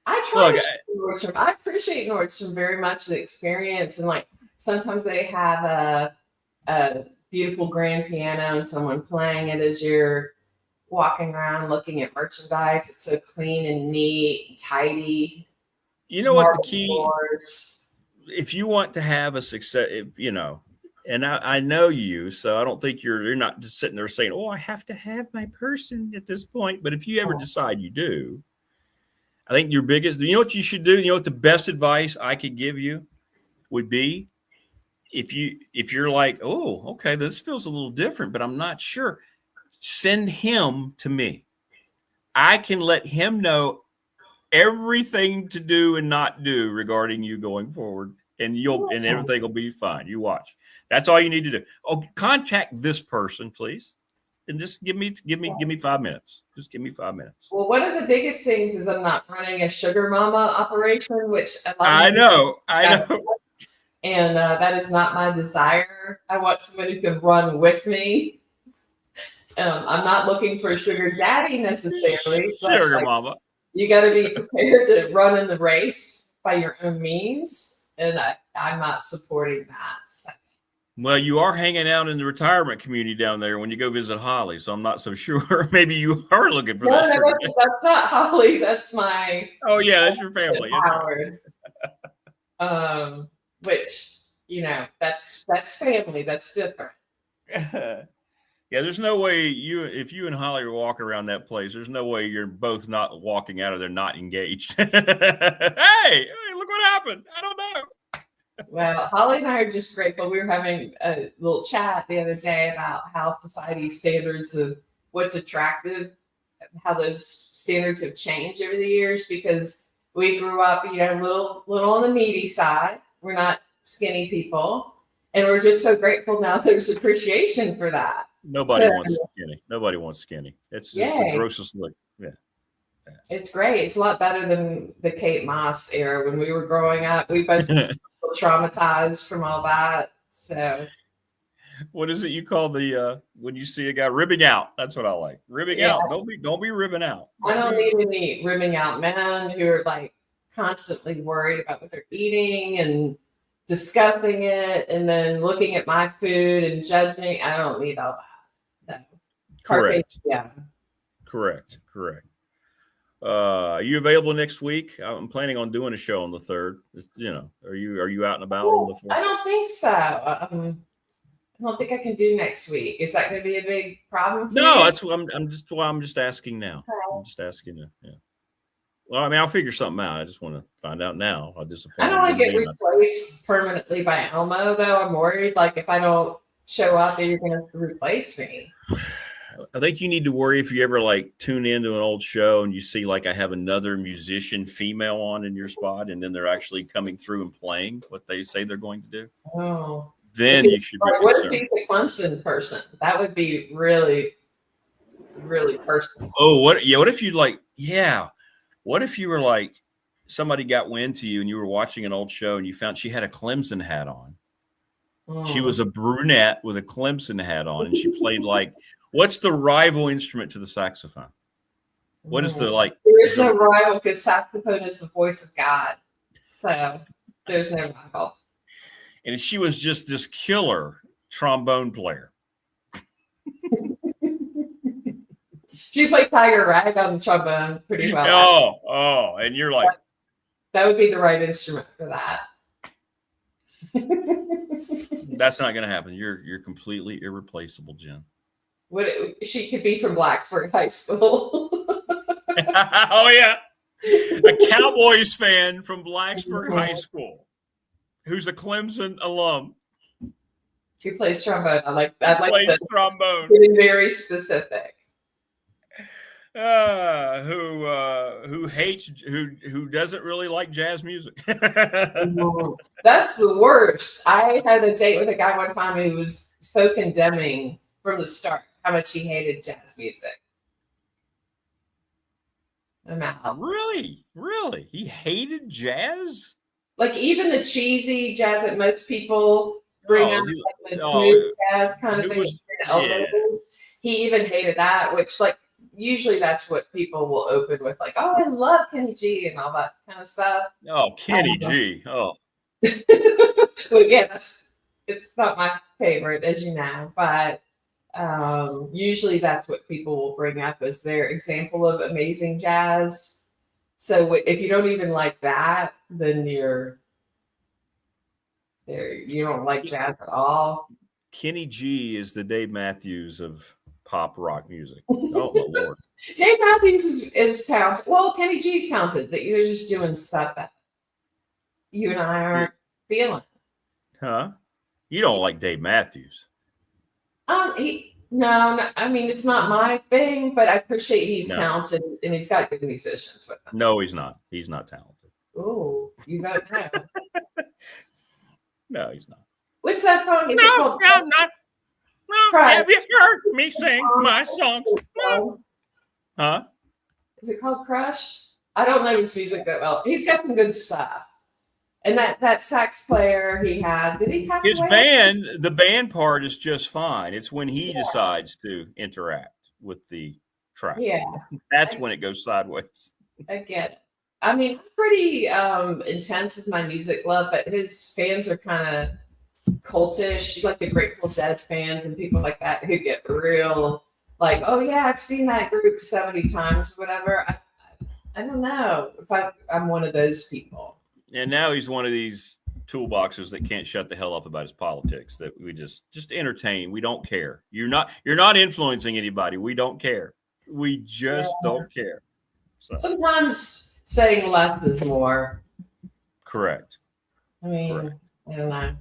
I try to shop at Nordstrom. I appreciate Nordstrom very much, the experience, and like sometimes they have a beautiful grand piano and someone playing it as you're walking around looking at merchandise. It's so clean and neat and tidy. You know what the key is? If you want to have a success, you know, and I know you, so I don't think you're not just sitting there saying, oh, I have to have my person at this point. But if you ever decide you do, I think your biggest, you know what you should do? You know what the best advice I could give you would be? If you're like, oh, okay, this feels a little different, but I'm not sure. Send him to me. I can let him know everything to do and not do regarding you going forward, and everything will be fine. You watch. That's all you need to do. Oh, contact this person, please, and just give me 5 minutes. Just give me 5 minutes. Well, one of the biggest things is I'm not running a sugar mama operation, which I know. And that is not my desire. I want somebody who can run with me. I'm not looking for a sugar daddy necessarily. Sugar mama. You got to be prepared to run in the race by your own means. And I'm not supporting that. So. Well, you are hanging out in the retirement community down there when you go visit Holly. So I'm not so sure. Maybe you are looking for that. No, that's not Holly. That's my. Oh, yeah. That's your family. Howard. which, that's family. That's different. Yeah, there's no way if you and Holly are walking around that place, there's no way you're both not walking out of there not engaged. Hey, look what happened. I don't know. Well, Holly and I are just grateful. We were having a little chat the other day about how society's standards of what's attractive, how those standards have changed over the years, because we grew up, a little on the meaty side. We're not skinny people. And we're just so grateful now there's appreciation for that. Nobody wants skinny. Nobody wants skinny. It's just the grossest look. Yeah. It's great. It's a lot better than the Kate Moss era when we were growing up. We both traumatized from all that. So what is it you call the when you see a guy ribbing out? That's what I like. Ribbing out. Don't be ribbing out. I don't need any ribbing out men who are like constantly worried about what they're eating and discussing it and then looking at my food and judging. I don't need all that. Correct. Yeah. Correct. Are you available next week? I'm planning on doing a show on the 3rd. Are you out and about on the 4th? I don't think so. I don't think I can do next week. Is that going to be a big problem for you? That's what I'm just asking now. Okay. I'm just asking you. Yeah. Well, I mean, I'll figure something out. I just want to find out now. I don't want to get replaced permanently by Elmo, though. I'm worried, like, if I don't show up, then you're going to replace me. I think you need to worry if you ever like tune into an old show and you see like I have another musician female on in your spot, and then they're actually coming through and playing what they say they're going to do. Oh, then you should be what if she's a Clemson person? That would be really, really personal. Oh, what if you what if you were like somebody got wind to you and you were watching an old show and you found she had a Clemson hat on. She was a brunette with a Clemson hat on, and she played like, what's the rival instrument to the saxophone? What is the like? There is no rival because saxophone is the voice of God. So there's no rival. And she was just this killer trombone player. She played Tiger Rag on the trombone pretty well. Oh, and you're like, that would be the right instrument for that. That's not going to happen. You're completely irreplaceable, Jen. She could be from Blacksburg High School. Oh yeah, a Cowboys fan from Blacksburg High School, who's a Clemson alum. She plays trombone. I like trombone. Getting very specific. Who doesn't really like jazz music. That's the worst. I had a date with a guy one time who was so condemning from the start how much he hated jazz music. I'm out. Really? He hated jazz? Like even the cheesy jazz that most people bring out, like the smooth jazz kind of thing. He even hated that, which like usually that's what people will open with, like, oh, I love Kenny G and all that kind of stuff. Oh, Kenny G. Oh. Well, again, it's not my favorite, as you know, but usually that's what people will bring up as their example of amazing jazz. So if you don't even like that, then you don't like jazz at all. Kenny G is the Dave Matthews of pop rock music. Oh my Lord. Dave Matthews is talented. Well, Kenny G's talented, but you're just doing stuff that you and I aren't feeling. Huh? You don't like Dave Matthews? No, I mean, it's not my thing, but I appreciate he's talented and he's got good musicians with him. No, he's not. He's not talented. Oh, you don't know. No, he's not. What's that song? No, I'm not. No, have you heard me sing my songs? No. Huh? Is it called Crush? I don't know his music that well. He's got some good stuff. And that sax player he had, did he pass away? His band, the band part is just fine. It's when he decides to interact with the track. Yeah. That's when it goes sideways. I get it. I mean, I'm pretty intense with my music love, but his fans are kind of cultish, like the Grateful Dead fans and people like that who get real like, oh yeah, I've seen that group 70 times, whatever. I don't know if I'm one of those people. And now he's one of these toolboxes that can't shut the hell up about his politics. That we just entertain. We don't care. You're not influencing anybody. We don't care. We just don't care. So. Sometimes saying less is more. Correct. I mean, Correct. I don't know.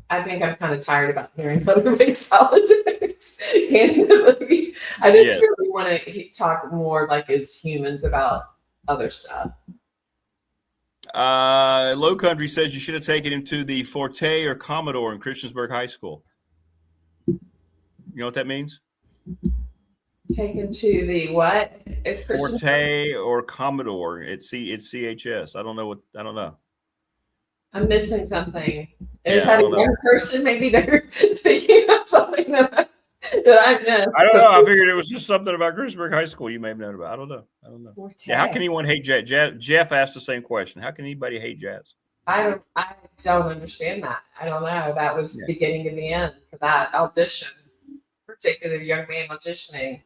I think I'm kind of tired about hearing other big politics. Candidly, I just really want to talk more like as humans about other stuff. Low Country says you should have taken him to the Forte or Commodore in Christiansburg High School. You know what that means? Taken to the what? It's Forte or Commodore. It's CHS. I don't know. I'm missing something. Is that a young person? Maybe they're speaking of something that I missed. I don't know. I figured it was just something about Christiansburg High School you may have known about. I don't know. Forte. Yeah, how can anyone hate jazz? Jeff asked the same question. How can anybody hate jazz? I don't understand that. I don't know. That was the beginning and the end for that audition. Particular young man auditioning.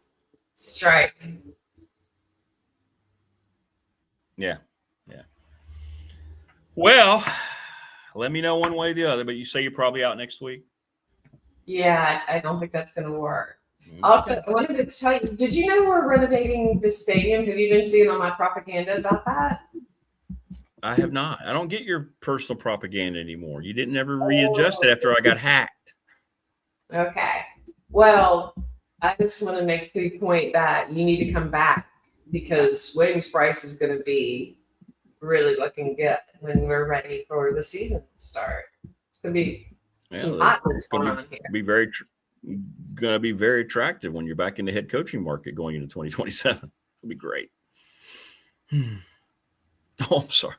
Strike. Yeah. Well, let me know one way or the other, but you say you're probably out next week? Yeah, I don't think that's going to work. Okay. Also, I wanted to tell you, did you know we're renovating the stadium? Have you been seeing all my propaganda about that? I have not. I don't get your personal propaganda anymore. You didn't ever readjust it after I got hacked. Okay. Well, I just want to make the point that you need to come back because Williams-Brice is going to be really looking good when we're ready for the season to start. It's going to be some hotness going on here. Going to be very attractive when you're back in the head coaching market going into 2027. It'll be great. Oh, I'm sorry.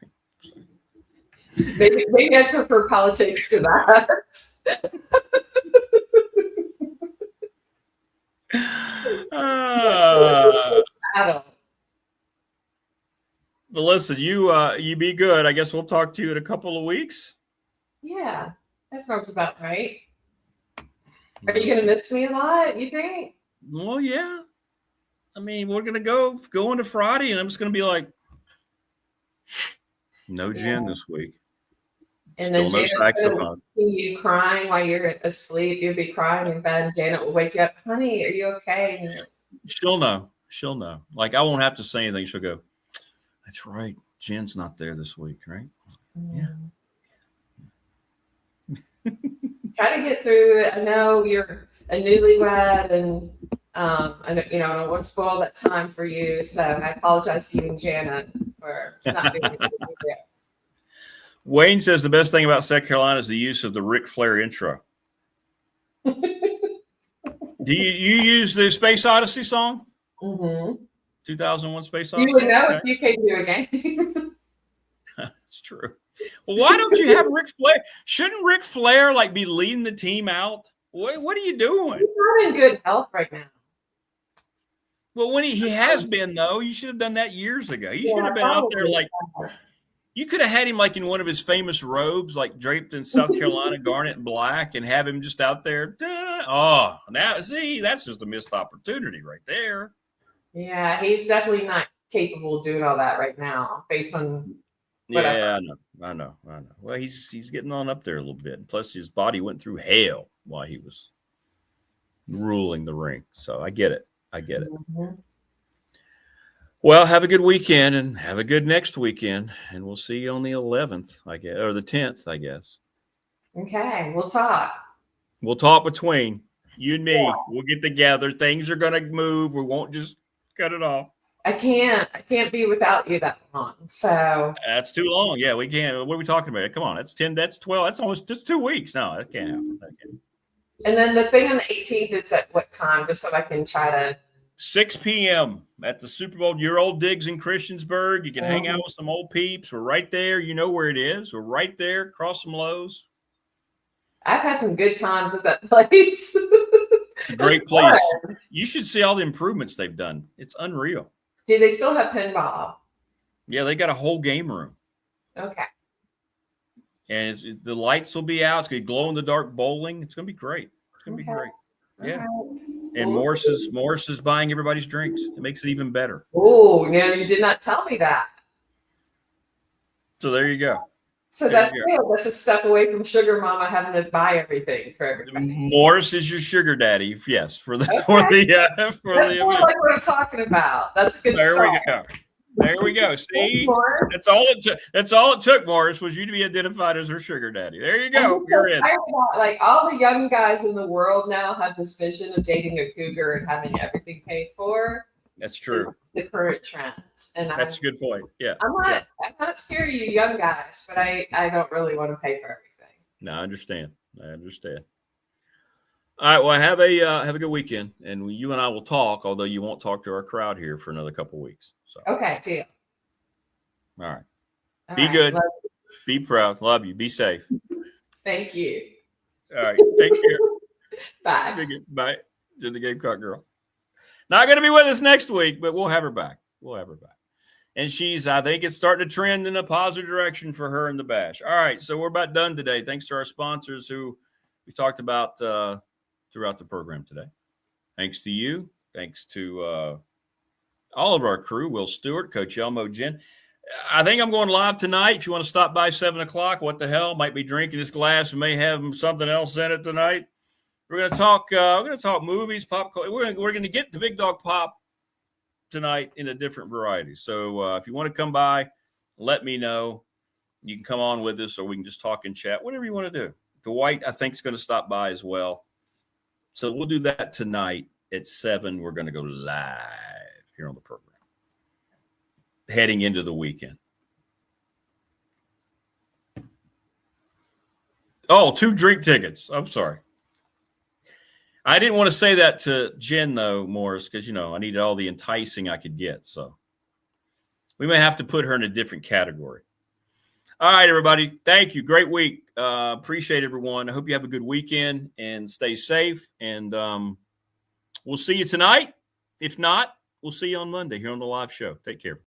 Maybe I prefer politics to that. But listen, you be good. I guess we'll talk to you in a couple of weeks. Yeah, that sounds about right. Are you going to miss me a lot, you think? Well, yeah. I mean, we're going to go into Friday, and I'm just going to be like, no Jen this week. And Still then no saxophone. See you crying while you're asleep. You'll be crying in bed, and Janet will wake you up. Honey, are you okay? She'll know. Like, I won't have to say anything. She'll go, that's right. Jen's not there this week, right? Yeah. Try to get through it. I know you're a newlywed, and I don't want to spoil that time for you. So I apologize to you and Janet for not being able to be there. Wayne says the best thing about South Carolina is the use of the Ric Flair intro. Do you use the Space Odyssey song? Mm-hmm. 2001 Space Odyssey? You would know if you came to a game. That's true. Well, why don't you have Ric Flair? Shouldn't Ric Flair be leading the team out? What are you doing? He's not in good health right now. Well, when he has been, though, you should have done that years ago. You should have been out there you could have had him in one of his famous robes, draped in South Carolina garnet and black, and have him just out there. Oh, now see, that's just a missed opportunity right there. Yeah, he's definitely not capable of doing all that right now, based on. Whatever. Yeah, I know. Well, he's getting on up there a little bit. And plus, his body went through hell while he was ruling the ring. So I get it. Mm-hmm. Well, have a good weekend and have a good next weekend. And we'll see you on the 11th, I guess, or the 10th, I guess. Okay, we'll talk. We'll talk between you and me. Yeah. We'll get together. Things are going to move. We won't just cut it off. I can't be without you that long. So that's too long. Yeah, we can't. What are we talking about? Come on. That's 10. That's 12. That's almost just 2 weeks. No, that can't happen. And then the thing on the 18th is at what time? Just so I can try to. 6 p.m. at the Super Bowl. Your old digs in Christiansburg. You can hang out with some old peeps. We're right there. You know where it is. We're right there. Across some lows. I've had some good times at that place. It's a great place. You should see all the improvements they've done. It's unreal. Do they still have pinball? Yeah, they got a whole game room. Okay. And the lights will be out. It's going to be glow-in-the-dark bowling. It's going to be great. It's going to be great. Yeah. And Morris is buying everybody's drinks. It makes it even better. Oh, no, you did not tell me that. So there you go. So that's good. That's a step away from sugar mama having to buy everything for everybody. Morris is your sugar daddy. Yes, for the Okay. for the That's more event. like what I'm talking about. That's a good start. We go. There we go. See, that's all it took. That's all it took, Morris, was you to be identified as her sugar daddy. There you go. You're in. Like all the young guys in the world now have this vision of dating a cougar and having everything paid for. That's true. The current trend, and that's a good point. Yeah, I'm not scared of you young guys, but I don't really want to pay for everything. No, I understand. All right. Well, have a good weekend, and you and I will talk. Although you won't talk to our crowd here for another couple of weeks. So. Okay, deal. All right. Be good. Be proud. Love you. Be safe. Thank you. All right. Take care. Bye. Bye. To the Gamecock girl. Not going to be with us next week, but we'll have her back. And I think it's starting to trend in a positive direction for her in the bash. All right. So we're about done today. Thanks to our sponsors who we talked about throughout the program today. Thanks to you. Thanks to all of our crew, Will Stewart, Coach Elmo, Jen. I think I'm going live tonight. If you want to stop by 7 o'clock, what the hell? Might be drinking this glass and may have something else in it tonight. We're going to talk. We're going to talk movies, pop culture. We're going to get the Big Dog Pop tonight in a different variety. So if you want to come by, let me know. You can come on with us, or we can just talk and chat. Whatever you want to do. Dwight, I think, is going to stop by as well. So we'll do that tonight at 7. We're going to go live here on the program, heading into the weekend. Oh, 2 drink tickets. I'm sorry. I didn't want to say that to Jen, though, Morris, because, I needed all the enticing I could get. So we may have to put her in a different category. All right, everybody. Thank you. Great week. Appreciate everyone. I hope you have a good weekend and stay safe. And we'll see you tonight. If not, we'll see you on Monday here on the live show. Take care.